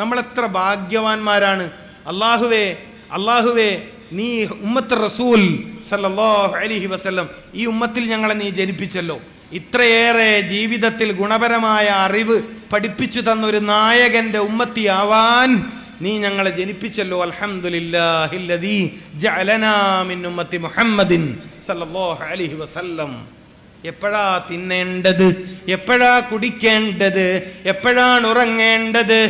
നമ്മൾ എത്ര ഭാഗ്യവാന്മാരാണ്. അല്ലാഹുവേ നീ ഉമ്മത്ത് റസൂൽ സല്ലല്ലാഹു അലൈഹി വസല്ലം, ഈ ഉമ്മത്തിൽ ഞങ്ങളെ നീ ജനിപ്പിച്ചല്ലോ. ഇത്രയേറെ ജീവിതത്തിൽ ഗുണപരമായ അറിവ് പഠിപ്പിച്ചു തന്നൊരു നായകന്റെ ഉമ്മത്തിയാവാൻ നീ ഞങ്ങളെ ജനിപ്പിച്ചല്ലോ. അൽഹംദുലില്ലാഹില്ലദീ ജഅലനാ മിൻ ഉമ്മത്തി മുഹമ്മദിൻ സല്ലല്ലാഹു അലൈഹി വസല്ലം. എപ്പോഴാ തിന്നേണ്ടത്, എപ്പോഴാ കുടിക്കേണ്ടത്, എപ്പോഴാണ് ഉറങ്ങേണ്ടത്,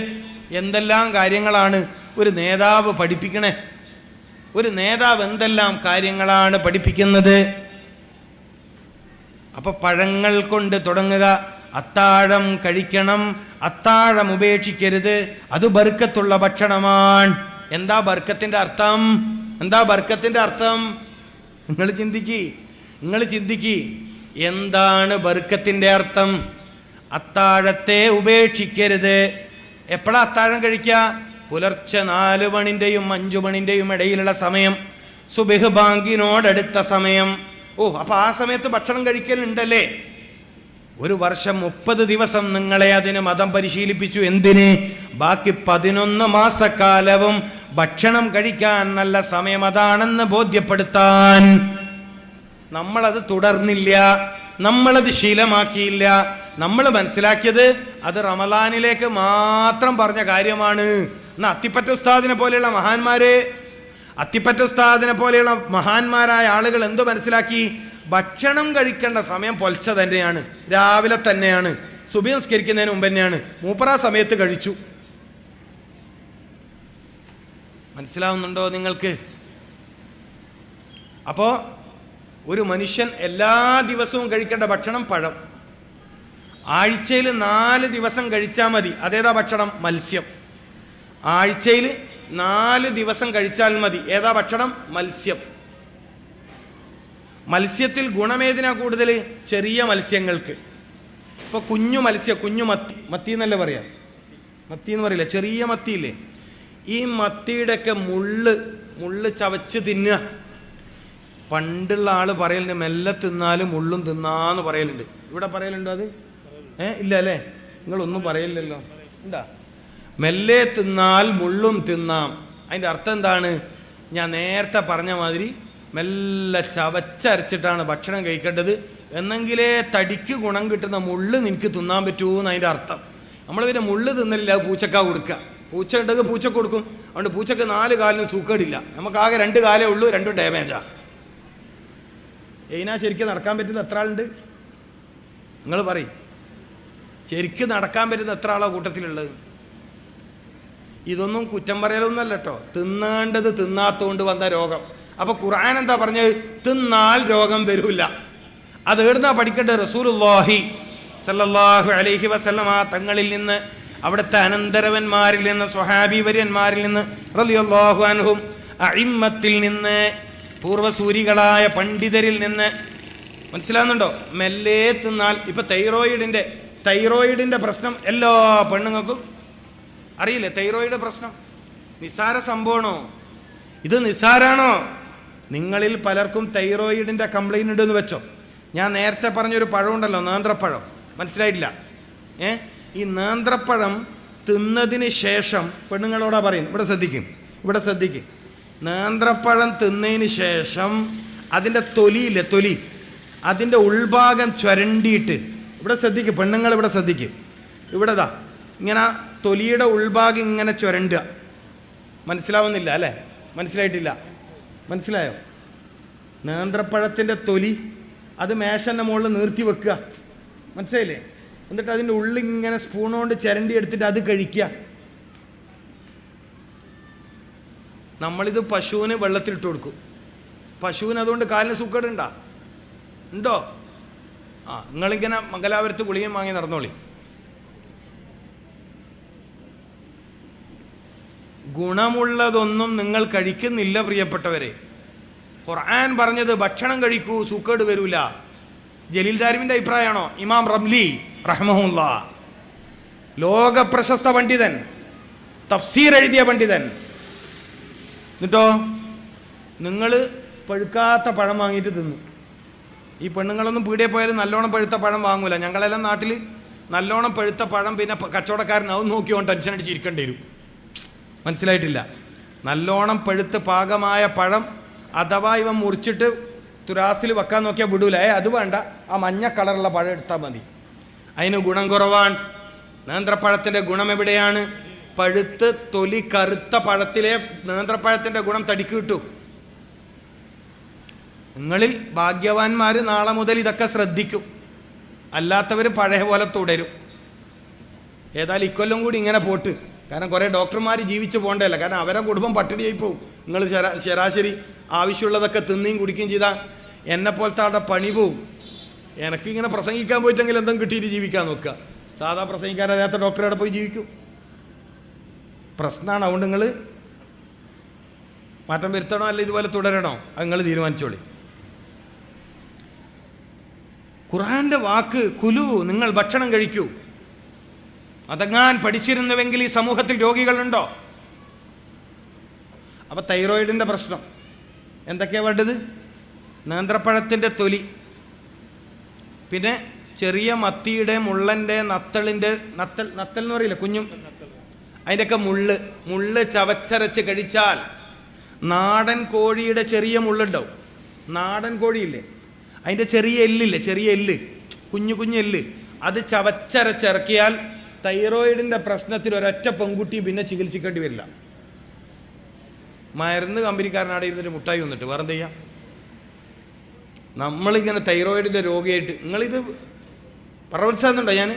എന്തെല്ലാം കാര്യങ്ങളാണ് ഒരു നേതാവ് പഠിപ്പിക്കണേ. ഒരു നേതാവ് എന്തെല്ലാം കാര്യങ്ങളാണ് പഠിപ്പിക്കുന്നത്. അപ്പൊ പഴങ്ങൾ കൊണ്ട് തുടങ്ങുക. അത്താഴം കഴിക്കണം, അത്താഴം ഉപേക്ഷിക്കരുത്, അത് ബർക്കത്തുള്ള ഭക്ഷണമാണ്. എന്താ ബർക്കത്തിന്റെ അർത്ഥം? എന്താ ബർക്കത്തിന്റെ അർത്ഥം? നിങ്ങൾ ചിന്തിക്ക് എന്താണ് ബർക്കത്തിന്റെ അർത്ഥം? അത്താഴത്തെ ഉപേക്ഷിക്കരുത്. എപ്പോഴാ അത്താഴം കഴിക്കുക? പുലർച്ചെ 4 മണിന്റെയും 5 മണിന്റെയും ഇടയിലുള്ള സമയം, സുബഹ് ബാങ്കിനോടടുത്ത സമയം. അപ്പൊ ആ സമയത്ത് ഭക്ഷണം കഴിക്കലുണ്ടല്ലേ? ഒരു വർഷം 30 ദിവസം നിങ്ങളെ അതിന് മതം പരിശീലിപ്പിച്ചു. എന്തിന്? ബാക്കി 11 മാസക്കാലവും ഭക്ഷണം കഴിക്കാൻ നല്ല സമയം അതാണെന്ന് ബോധ്യപ്പെടുത്താൻ. നമ്മളത് തുടർന്നില്ല, നമ്മളത് ശീലമാക്കിയില്ല. നമ്മൾ മനസ്സിലാക്കിയത് അത് റമളാനിലേക്ക് മാത്രം പറഞ്ഞ കാര്യമാണ്. എന്നാ അത്തിപ്പറ്റ ഉസ്താദിനെ പോലെയുള്ള മഹാന്മാരായ ആളുകൾ എന്തോ മനസ്സിലാക്കി? ഭക്ഷണം കഴിക്കേണ്ട സമയം പൊൽച്ച തന്നെയാണ്, രാവിലെ തന്നെയാണ്, സുബഹി നിസ്കരിക്കുന്നതിന് മുമ്പ് തന്നെയാണ്. മൂപ്പറ സമയത്ത് കഴിച്ചു. മനസ്സിലാവുന്നുണ്ടോ നിങ്ങൾക്ക്? അപ്പോ ഒരു മനുഷ്യൻ എല്ലാ ദിവസവും കഴിക്കേണ്ട ഭക്ഷണം പഴം. ആഴ്ചയിൽ 4 ദിവസം കഴിച്ചാൽ മതി. അതേതാ ഭക്ഷണം? മത്സ്യം. ആഴ്ചയിൽ 4 ദിവസം കഴിച്ചാൽ മതി. ഏതാ ഭക്ഷണം? മത്സ്യം. മത്സ്യത്തിൽ ഗുണമേതിനാ കൂടുതൽ? ചെറിയ മത്സ്യങ്ങൾക്ക്. ഇപ്പൊ കുഞ്ഞു മത്തി എന്നല്ലേ പറയാം, മത്തി എന്ന് പറയില്ല, ചെറിയ മത്തിയില്ലേ? ഈ മത്തിയുടെയൊക്കെ മുള്ള് ചവച്ച് തിന്നുക. പണ്ടുള്ള ആള് പറയലുണ്ട്, മെല്ലെ തിന്നാലും മുള്ളും തിന്നാന്ന് പറയലുണ്ട്. ഇവിടെ പറയലുണ്ടോ അത്? ഇല്ല അല്ലേ? നിങ്ങളൊന്നും പറയില്ലല്ലോ. ഉണ്ടാ? മെല്ലെ തിന്നാൽ മുള്ളും തിന്നാം. അതിൻ്റെ അർത്ഥം എന്താണ്? ഞാൻ നേരത്തെ പറഞ്ഞ മാതിരി മെല്ലെ ചവച്ചരച്ചിട്ടാണ് ഭക്ഷണം കഴിക്കേണ്ടത്. എന്നെങ്കിലേ തടിക്ക് ഗുണം കിട്ടുന്ന മുള്ള് നിനക്ക് തിന്നാൻ പറ്റൂ എന്ന് അതിൻ്റെ അർത്ഥം. നമ്മൾ പിന്നെ മുള്ള് തിന്നലില്ല, പൂച്ചക്കാ കൊടുക്കുക. പൂച്ച ഉണ്ടെങ്കിൽ പൂച്ചക്ക് കൊടുക്കും. അതുകൊണ്ട് പൂച്ചക്ക് 4 കാലിന് സൂക്കേടില്ല. നമുക്കാകെ 2 കാലേ ഉള്ളൂ, 2 ഡാമേജാ. ഇതിനാ ശരിക്കും നടക്കാൻ പറ്റുന്ന എത്ര ആളുണ്ട്? നിങ്ങൾ പറയും, ശരിക്കും നടക്കാൻ പറ്റുന്ന എത്ര ആളോ കൂട്ടത്തിലുള്ളത്? ഇതൊന്നും കുറ്റം പറയലൊന്നല്ല കേട്ടോ, തിന്നേണ്ടത് തിന്നാത്തോണ്ട് വന്ന രോഗം. അപ്പൊ ഖുർആൻ എന്താ പറഞ്ഞത്? തിന്നാൽ രോഗം വരൂല. അത് എവിടുന്നാ പഠിക്കേണ്ടത്? റസൂലുള്ളാഹി സല്ലല്ലാഹു അലൈഹി വസല്ലമ തങ്ങളിൽ നിന്ന്, അവിടുത്തെ അനന്തരവന്മാരിൽ നിന്ന്, സ്വഹാബി വര്യന്മാരിൽ നിന്ന്, റളിയല്ലാഹു അൻഹും, അഇമ്മത്തിൽ നിന്ന്, പൂർവസൂരികളായ പണ്ഡിതരിൽ നിന്ന്. മനസ്സിലാവുന്നുണ്ടോ? മെല്ലെ തിന്നാൽ. ഇപ്പൊ തൈറോയിഡിന്റെ പ്രശ്നം എല്ലാ പെണ്ണുങ്ങൾക്കും അറിയില്ലേ? തൈറോയിഡ് പ്രശ്നം നിസാര സംഭവമാണോ? ഇത് നിസാരാണോ? നിങ്ങളിൽ പലർക്കും തൈറോയിഡിന്റെ കംപ്ലൈന്റ് ഉണ്ടെന്ന് വെച്ചോ. ഞാൻ നേരത്തെ പറഞ്ഞൊരു പഴമുണ്ടല്ലോ, നേന്ത്രപ്പഴം. മനസ്സിലായിട്ടില്ല? ഈ നേന്ത്രപ്പഴം തിന്നതിന് ശേഷം പെണ്ണുങ്ങളോടാ പറയുന്നു, ഇവിടെ ശ്രദ്ധിക്കും. നേന്ത്രപ്പഴം തിന്നതിന് ശേഷം അതിൻ്റെ തൊലി അതിൻ്റെ ഉൾഭാഗം ചുരണ്ടിയിട്ട്, ഇവിടെ ശ്രദ്ധിക്കും പെണ്ണുങ്ങൾ, ഇവിടെ ശ്രദ്ധിക്കും. ഇവിടെതാ ഇങ്ങനെ തൊലിയുടെ ഉൾഭാഗം ഇങ്ങനെ ചുരണ്ടുക. മനസ്സിലാവുന്നില്ല അല്ലേ? മനസ്സിലായിട്ടില്ല? മനസ്സിലായോ? നേന്ത്രപ്പഴത്തിൻ്റെ തൊലി അത് മേശൻ്റെ മുകളിൽ നിർത്തി വെക്കുക. മനസ്സിലായില്ലേ? എന്നിട്ട് അതിൻ്റെ ഉള്ളിൽ ഇങ്ങനെ സ്പൂൺ കൊണ്ട് ചിരണ്ടി എടുത്തിട്ട് അത് കഴിക്കുക. നമ്മളിത് പശുവിന് വെള്ളത്തിലിട്ട് കൊടുക്കും. പശുവിന് അതുകൊണ്ട് കാലിന് സുഖേടുണ്ടോ? ഉണ്ടോ? നിങ്ങളിങ്ങനെ മംഗലാപുരത്ത് ഗുളികയും വാങ്ങി നടന്നോളി. ഗുണമുള്ളതൊന്നും നിങ്ങൾ കഴിക്കുന്നില്ല പ്രിയപ്പെട്ടവരെ. ഖുർആൻ പറഞ്ഞത് ഭക്ഷണം കഴിക്കൂ, സുഖേട് വരൂല. ജലീൽ ദാരിമിന്റെ അഭിപ്രായമാണോ? ഇമാം റംലി റഹ്മഹുല്ലാ, ലോക പ്രശസ്ത പണ്ഡിതൻ, തഫ്സീർ എഴുതിയ പണ്ഡിതൻ. എന്നിട്ടോ നിങ്ങൾ പഴുക്കാത്ത പഴം വാങ്ങിയിട്ട് തിന്നു. ഈ പെണ്ണുങ്ങളൊന്നും പീടിയെ പോയാലും നല്ലോണം പഴുത്ത പഴം വാങ്ങൂല. ഞങ്ങളെല്ലാം നാട്ടിൽ നല്ലോണം പഴുത്ത പഴം പിന്നെ കച്ചവടക്കാരൻ അത് നോക്കിയോ ടെൻഷൻ അടിച്ചിരിക്കേണ്ടി വരും. മനസ്സിലായിട്ടില്ല? നല്ലോണം പഴുത്ത് പാകമായ പഴം അഥവാ ഇവൻ മുറിച്ചിട്ട് തുരാസിൽ വെക്കാൻ നോക്കിയാൽ വിടൂല. അത് വേണ്ട, ആ മഞ്ഞ കളറുള്ള പഴം എടുത്താൽ മതി. അതിന് ഗുണം കുറവാണ്. നേന്ത്രപ്പഴത്തിൻ്റെ ഗുണം എവിടെയാണ്? പഴുത്ത് തൊലി കറുത്ത പഴത്തിലെ നേന്ത്രപ്പഴത്തിൻ്റെ ഗുണം തടിക്ക് കിട്ടും. നിങ്ങളിൽ ഭാഗ്യവാന്മാർ നാളെ മുതൽ ഇതൊക്കെ ശ്രദ്ധിക്കും, അല്ലാത്തവർ പഴയ പോലെ തുടരും. ഏതായാലും ഇക്കൊല്ലം കൂടി ഇങ്ങനെ പോട്ട്. കാരണം കുറേ ഡോക്ടർമാർ ജീവിച്ച് പോകണ്ടല്ല, കാരണം അവരെ കുടുംബം പട്ടിണിയായി പോകും. നിങ്ങൾ ശരാശരി ആവശ്യമുള്ളതൊക്കെ തിന്നുകയും കുടിക്കുകയും ചെയ്താൽ എന്നെപ്പോലത്തെ ആളുടെ പണി പോവും. എനിക്കിങ്ങനെ പ്രസംഗിക്കാൻ പോയിട്ടെങ്കിൽ എന്തെങ്കിലും കിട്ടിയിട്ട് ജീവിക്കാൻ നോക്കുക. സാധാ പ്രസംഗിക്കാൻ അറിയാത്ത ഡോക്ടറെ പോയി ജീവിക്കും. പ്രശ്നമാണ്. അതുകൊണ്ട് നിങ്ങൾ മാറ്റം വരുത്തണോ അല്ല ഇതുപോലെ തുടരണോ അത് നിങ്ങൾ തീരുമാനിച്ചോളി. ഖുർആന്റെ വാക്ക് കുലു, നിങ്ങൾ ഭക്ഷണം കഴിക്കൂ. അതങ്ങാൻ പഠിച്ചിരുന്നുവെങ്കിൽ ഈ സമൂഹത്തിൽ രോഗികളുണ്ടോ? അപ്പൊ തൈറോയിഡിന്റെ പ്രശ്നം എന്തൊക്കെയാ വേണ്ടത്? നേന്ത്രപ്പഴത്തിൻ്റെ തൊലി, പിന്നെ ചെറിയ മത്തിയുടെ, മുള്ളൻ്റെ, നത്തളിൻ്റെ, നത്തൽ എന്ന് പറയില്ല കുഞ്ഞും, അതിൻ്റെയൊക്കെ മുള്ള് ചവച്ചരച്ച് കഴിച്ചാൽ, നാടൻ കോഴിയുടെ ചെറിയ മുള്ളുണ്ടാവും. നാടൻ കോഴിയില്ലേ, അതിൻ്റെ ചെറിയ എല്ലില്ലേ, ചെറിയ എല്ല്, കുഞ്ഞു എല്ല്, അത് ചവച്ചരച്ചിറക്കിയാൽ തൈറോയിഡിൻ്റെ പ്രശ്നത്തിൽ ഒരൊറ്റ പെൺകുട്ടി പിന്നെ ചികിത്സിക്കേണ്ടി വരില്ല. മരുന്ന് കമ്പനിക്കാരനാടെ ഇരുന്നിട്ട് മുട്ടായി വന്നിട്ട് വേറെന്ത് ചെയ്യാം? നമ്മളിങ്ങനെ തൈറോയിഡിൻ്റെ രോഗിയായിട്ട് നിങ്ങളിത് പ്രവത്സാകുന്നുണ്ടോ? ഞാൻ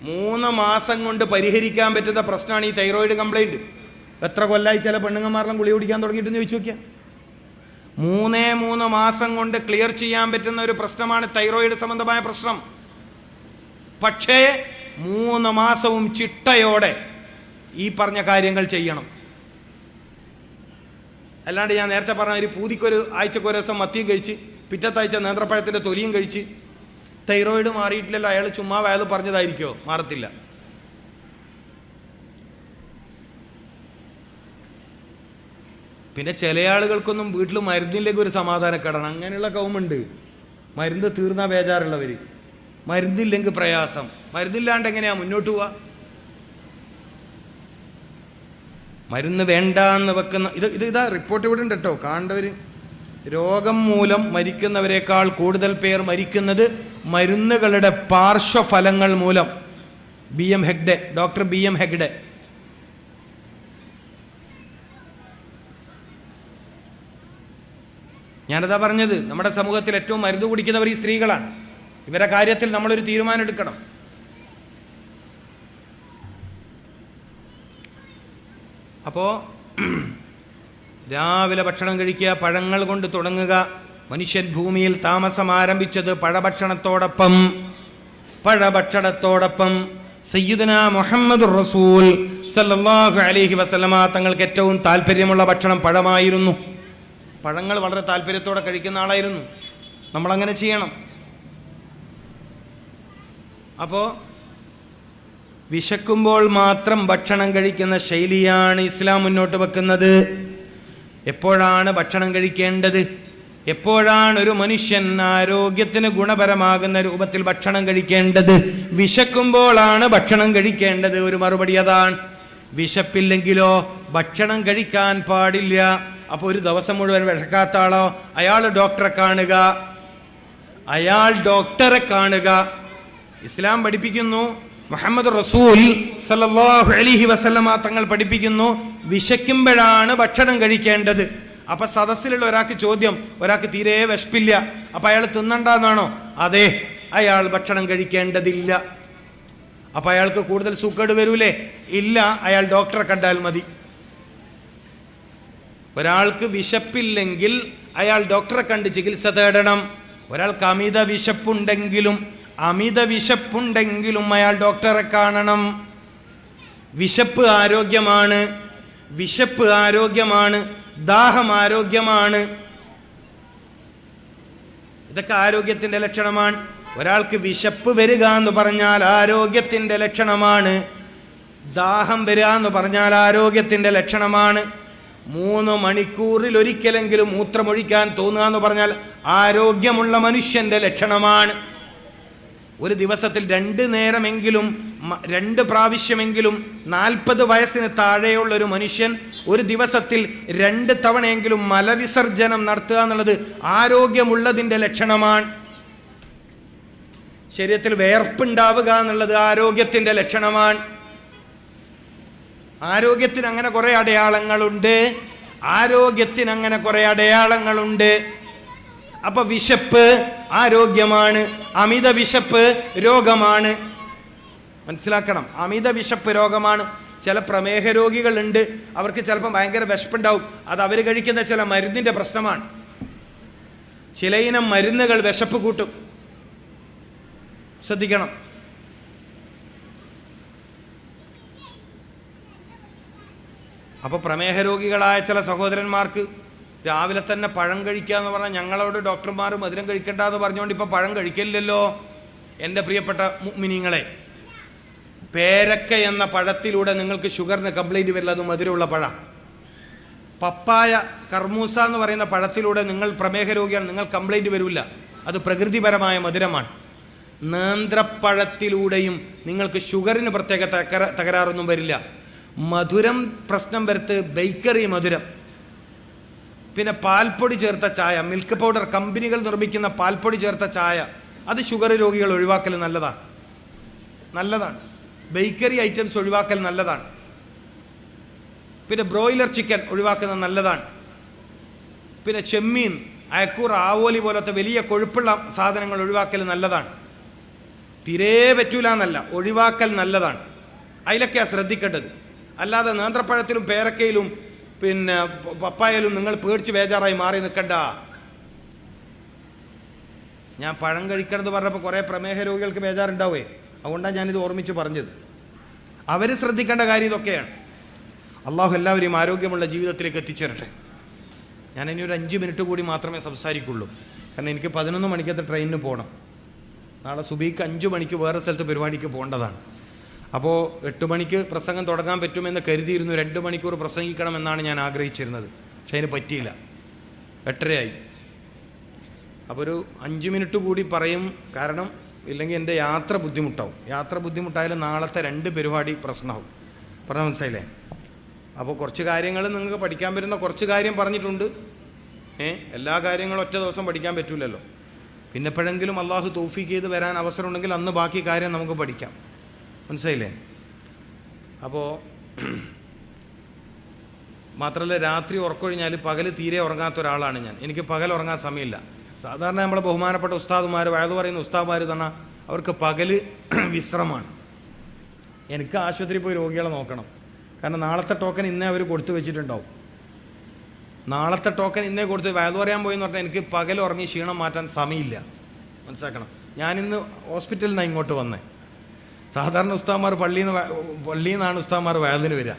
3 മാസം കൊണ്ട് പരിഹരിക്കാൻ പറ്റുന്ന പ്രശ്നമാണ് ഈ തൈറോയിഡ് കംപ്ലൈൻറ്റ്. എത്ര കൊല്ലമായി ചില പെണ്ണുങ്ങന്മാരെല്ലാം ഗുളിക കുടിക്കാൻ തുടങ്ങിയിട്ടെന്ന് ചോദിച്ചു നോക്കിയാൽ 3 മാസം കൊണ്ട് ക്ലിയർ ചെയ്യാൻ പറ്റുന്ന ഒരു പ്രശ്നമാണ് തൈറോയിഡ് സംബന്ധമായ പ്രശ്നം. പക്ഷേ 3 മാസവും ചിട്ടയോടെ ഈ പറഞ്ഞ കാര്യങ്ങൾ ചെയ്യണം. അല്ലാണ്ട് ഞാൻ നേരത്തെ പറഞ്ഞ ഒരു പൂതിക്കൊരു ആഴ്ചക്കൊരു ദിവസം മത്തിയും കഴിച്ച് പിറ്റത്താഴ്ച നേന്ത്രപ്പഴത്തിൻ്റെ തൊലിയും കഴിച്ച് തൈറോയിഡ് മാറിയിട്ടില്ലല്ലോ, അയാൾ ചുമ്മാ അയാൾ പറഞ്ഞതായിരിക്കോ? മാറത്തില്ല. പിന്നെ ചില ആളുകൾക്കൊന്നും വീട്ടിൽ മരുന്നിലേക്ക് ഒരു സമാധാനക്കേടാണ്. അങ്ങനെയുള്ള കൗമുണ്ട്. മരുന്ന് തീർന്നാ ബേജാറുള്ളവർ, മരുന്നില്ലെങ്കിൽ പ്രയാസം. മരുന്നില്ലാണ്ട് എങ്ങനെയാ മുന്നോട്ട് പോവാ? മരുന്ന് വേണ്ട എന്ന് വെക്കുന്ന ഇതാ റിപ്പോർട്ട് ഇവിടെ ഉണ്ട് കേട്ടോ, കാണേണ്ടവർ. രോഗം മൂലം മരിക്കുന്നവരെക്കാൾ കൂടുതൽ പേർ മരിക്കുന്നത് മരുന്നുകളുടെ പാർശ്വഫലങ്ങൾ മൂലം. Doctor B M Hegde. ഞാനതാ പറഞ്ഞത്, നമ്മുടെ സമൂഹത്തിൽ ഏറ്റവും മരുന്ന് കുടിക്കുന്നവർ ഈ സ്ത്രീകളാണ്. ഇവരുടെ കാര്യത്തിൽ നമ്മളൊരു തീരുമാനം എടുക്കണം. അപ്പോൾ രാവിലെ ഭക്ഷണം കഴിക്കുക, പഴങ്ങൾ കൊണ്ട് തുടങ്ങുക. മനുഷ്യൻ ഭൂമിയിൽ താമസം ആരംഭിച്ചത് പഴഭക്ഷണത്തോടൊപ്പം. സയ്യിദുനാ മുഹമ്മദുർ റസൂൽ സല്ലല്ലാഹു അലൈഹി വസല്ലമ തങ്ങൾക്ക് ഏറ്റവും താല്പര്യമുള്ള ഭക്ഷണം പഴമായിരുന്നു. പഴങ്ങൾ വളരെ താല്പര്യത്തോടെ കഴിക്കുന്ന ആളായിരുന്നു. നമ്മളങ്ങനെ ചെയ്യണം. അപ്പോൾ വിശക്കുമ്പോൾ മാത്രം ഭക്ഷണം കഴിക്കുന്ന ശൈലിയാണ് ഇസ്ലാം മുന്നോട്ട് വെക്കുന്നത്. എപ്പോഴാണ് ഭക്ഷണം കഴിക്കേണ്ടത്? എപ്പോഴാണ് ഒരു മനുഷ്യൻ ആരോഗ്യത്തിന് ഗുണപരമാകുന്ന രൂപത്തിൽ ഭക്ഷണം കഴിക്കേണ്ടത്? വിശക്കുമ്പോഴാണ് ഭക്ഷണം കഴിക്കേണ്ടത്. ഒരു മറുപടി അതാണ്. വിശപ്പില്ലെങ്കിലോ ഭക്ഷണം കഴിക്കാൻ പാടില്ല. അപ്പോൾ ഒരു ദിവസം മുഴുവൻ വിശക്കാത്ത ആളോ, അയാൾ ഡോക്ടറെ കാണുക. ഇസ്ലാം പഠിപ്പിക്കുന്നു, മുഹമ്മദ് റസൂൽ സല്ലല്ലാഹു അലൈഹി വസല്ലമ തങ്ങൾ പഠിപ്പിക്കുന്നു, വിശക്കുമ്പോഴാണ് ഭക്ഷണം കഴിക്കേണ്ടത്. അപ്പൊ സദസ്സിലുള്ള ഒരാൾക്ക് ചോദ്യം, ഒരാൾക്ക് തീരെ വിശപ്പില്ല, അപ്പൊ അയാൾ തിന്നണ്ടെന്നാണോ? അതെ, അയാൾ ഭക്ഷണം കഴിക്കേണ്ടതില്ല. അപ്പൊ അയാൾക്ക് കൂടുതൽ സൂക്കേട് വരൂലേ? ഇല്ല, അയാൾ ഡോക്ടറെ കണ്ടാൽ മതി. ഒരാൾക്ക് വിശപ്പില്ലെങ്കിൽ അയാൾ ഡോക്ടറെ കണ്ട് ചികിത്സ തേടണം. ഒരാൾക്ക് അമിത വിശപ്പുണ്ടെങ്കിലും അയാൾ ഡോക്ടറെ കാണണം. വിശപ്പ് ആരോഗ്യമാണ്, ദാഹം ആരോഗ്യമാണ്. ഇതൊക്കെ ആരോഗ്യത്തിന്റെ ലക്ഷണമാണ്. ഒരാൾക്ക് വിശപ്പ് വരിക എന്ന് പറഞ്ഞാൽ ആരോഗ്യത്തിന്റെ ലക്ഷണമാണ്. ദാഹം വരിക എന്ന് പറഞ്ഞാൽ ആരോഗ്യത്തിന്റെ ലക്ഷണമാണ്. 3 മണിക്കൂറിൽ ഒരിക്കലെങ്കിലും മൂത്രമൊഴിക്കാൻ തോന്നുക എന്ന് പറഞ്ഞാൽ ആരോഗ്യമുള്ള മനുഷ്യന്റെ ലക്ഷണമാണ്. ഒരു ദിവസത്തിൽ 2 നേരമെങ്കിലും 2 പ്രാവശ്യമെങ്കിലും 40 വയസ്സിന് താഴെയുള്ള ഒരു മനുഷ്യൻ ഒരു ദിവസത്തിൽ 2 തവണയെങ്കിലും മലവിസർജനം നടത്തുക എന്നുള്ളത് ആരോഗ്യമുള്ളതിൻ്റെ ലക്ഷണമാണ്. ശരീരത്തിൽ വിയർപ്പുണ്ടാവുക എന്നുള്ളത് ആരോഗ്യത്തിന്റെ ലക്ഷണമാണ്. ആരോഗ്യത്തിന് അങ്ങനെ കുറെ അടയാളങ്ങളുണ്ട്. അപ്പൊ വിശപ്പ് ആരോഗ്യമാണ്, അമിത വിശപ്പ് രോഗമാണ്. മനസ്സിലാക്കണം, അമിത വിശപ്പ് രോഗമാണ്. ചില പ്രമേഹ രോഗികളുണ്ട്, അവർക്ക് ചിലപ്പോൾ ഭയങ്കര വിശപ്പുണ്ടാവും. അത് അവർ കഴിക്കുന്ന ചില മരുന്നിന്റെ പ്രശ്നമാണ്. ചിലയിനം മരുന്നുകൾ വിശപ്പ് കൂട്ടും, ശ്രദ്ധിക്കണം. അപ്പൊ പ്രമേഹ രോഗികളായ ചില സഹോദരന്മാർക്ക് രാവിലെ തന്നെ പഴം കഴിക്കുക എന്ന് പറഞ്ഞാൽ, ഞങ്ങളോട് ഡോക്ടർമാർ മധുരം കഴിക്കണ്ട എന്ന് പറഞ്ഞുകൊണ്ട് ഇപ്പൊ പഴം കഴിക്കില്ലല്ലോ. എൻ്റെ പ്രിയപ്പെട്ട മുഅ്മിനീങ്ങളെ, പേരക്ക എന്ന പഴത്തിലൂടെ നിങ്ങൾക്ക് ഷുഗറിന് കംപ്ലൈന്റ് വരില്ല, അത് മധുരമുള്ള പഴം. പപ്പായ, കർമൂസ എന്ന് പറയുന്ന പഴത്തിലൂടെ നിങ്ങൾ പ്രമേഹ രോഗിയാണ്, നിങ്ങൾ കംപ്ലൈന്റ് വരില്ല, അത് പ്രകൃതിപരമായ മധുരമാണ്. നേന്ത്രപ്പഴത്തിലൂടെയും നിങ്ങൾക്ക് ഷുഗറിന് പ്രത്യേക തകരാറൊന്നും വരില്ല. മധുരം പ്രശ്നം വരുത്ത് ബേക്കറി മധുരം, പിന്നെ പാൽപ്പൊടി ചേർത്ത ചായ, മിൽക്ക് പൗഡർ കമ്പനികൾ നിർമ്മിക്കുന്ന പാൽപ്പൊടി ചേർത്ത ചായ, അത് ഷുഗർ രോഗികൾ ഒഴിവാക്കൽ നല്ലതാണ്. ബേക്കറി ഐറ്റംസ് ഒഴിവാക്കൽ നല്ലതാണ്. പിന്നെ ബ്രോയിലർ ചിക്കൻ ഒഴിവാക്കുന്നത് നല്ലതാണ്. പിന്നെ ചെമ്മീൻ, അയക്കൂർ, ആവോലി പോലത്തെ വലിയ കൊഴുപ്പുള്ള സാധനങ്ങൾ ഒഴിവാക്കൽ നല്ലതാണ്. തീരെ പറ്റൂല എന്നല്ല, ഒഴിവാക്കൽ നല്ലതാണ്. അതിലൊക്കെയാണ് ശ്രദ്ധിക്കേണ്ടത്. അല്ലാതെ നേന്ത്രപ്പഴത്തിലും പേരക്കയിലും പിന്നെ പപ്പായയിലും നിങ്ങൾ പേടിച്ച് ബേജാറായി മാറി നിൽക്കണ്ട. ഞാൻ പഴം കഴിക്കണമെന്ന് പറഞ്ഞപ്പോൾ കുറേ പ്രമേഹ രോഗികൾക്ക് ബേജാറുണ്ടാവേ, അതുകൊണ്ടാണ് ഞാനിത് ഓർമ്മിച്ച് പറഞ്ഞത്. അവർ ശ്രദ്ധിക്കേണ്ട കാര്യം ഇതൊക്കെയാണ്. അള്ളാഹു എല്ലാവരെയും ആരോഗ്യമുള്ള ജീവിതത്തിലേക്ക് എത്തിച്ചേരട്ടെ. ഞാൻ ഇനി ഒരു 5 മിനിറ്റ് കൂടി മാത്രമേ സംസാരിക്കുള്ളൂ, കാരണം എനിക്ക് 11 മണിക്കത്തെ ട്രെയിനിന് പോകണം. നാളെ സുബഹിക്ക് 5 മണിക്ക് വേറെ സ്ഥലത്ത് പരിപാടിക്ക് പോകേണ്ടതാണ്. അപ്പോൾ 8 മണിക്ക് പ്രസംഗം തുടങ്ങാൻ പറ്റുമെന്ന് കരുതിയിരുന്നു. 2 മണിക്കൂർ പ്രസംഗിക്കണമെന്നാണ് ഞാൻ ആഗ്രഹിച്ചിരുന്നത്, പക്ഷെ അതിന് പറ്റിയില്ല, 8:30 അപ്പോൾ ഒരു 5 മിനിറ്റ് കൂടി പറയും, കാരണം ഇല്ലെങ്കിൽ എൻ്റെ യാത്ര ബുദ്ധിമുട്ടാവും. യാത്ര ബുദ്ധിമുട്ടായാലും നാളത്തെ 2 പരിപാടി പ്രശ്നമാവും. പറഞ്ഞാൽ മനസ്സിലായില്ലേ? അപ്പോൾ കുറച്ച് കാര്യങ്ങൾ നിങ്ങൾക്ക് പഠിക്കാൻ പറ്റുന്ന കുറച്ച് കാര്യം പറഞ്ഞിട്ടുണ്ട്. എല്ലാ കാര്യങ്ങളും ഒറ്റ ദിവസം പഠിക്കാൻ പറ്റൂലല്ലോ. പിന്നെ എപ്പോഴെങ്കിലും അള്ളാഹു തൗഫീഖ് ചെയ്ത് വരാൻ അവസരം ഉണ്ടെങ്കിൽ അന്ന് ബാക്കി കാര്യം നമുക്ക് പഠിക്കാം. മനസ്സിലായില്ലേ? അപ്പോൾ മാത്രമല്ല, രാത്രി ഉറക്കൊഴിഞ്ഞാൽ പകൽ തീരെ ഉറങ്ങാത്ത ഒരാളാണ് ഞാൻ. എനിക്ക് പകൽ ഉറങ്ങാൻ സമയമില്ല. സാധാരണ നമ്മളെ ബഹുമാനപ്പെട്ട ഉസ്താദുമാർ, വയത് പറയുന്ന ഉസ്താദ്മാർ തന്നെ അവർക്ക് പകല് വിശ്രമമാണ്. എനിക്ക് ആശുപത്രിയിൽ പോയി രോഗികളെ നോക്കണം, കാരണം നാളത്തെ ടോക്കൺ ഇന്നേ അവർ കൊടുത്തു വെച്ചിട്ടുണ്ടാവും. നാളത്തെ ടോക്കൺ ഇന്നേ കൊടുത്ത് വയത് പറയാൻ പോയി എന്ന് പറഞ്ഞാൽ എനിക്ക് പകൽ ഉറങ്ങി ക്ഷീണം മാറ്റാൻ സമയമില്ല. മനസ്സിലാക്കണം. ഞാനിന്ന് ഹോസ്പിറ്റലിൽ നിന്നാണ് ഇങ്ങോട്ട് വന്നേ. സാധാരണ ഉസ്താദ്മാർ പള്ളിയിൽ നിന്നാണ് ഉസ്താദ്മാർ വയലിന് വരിക.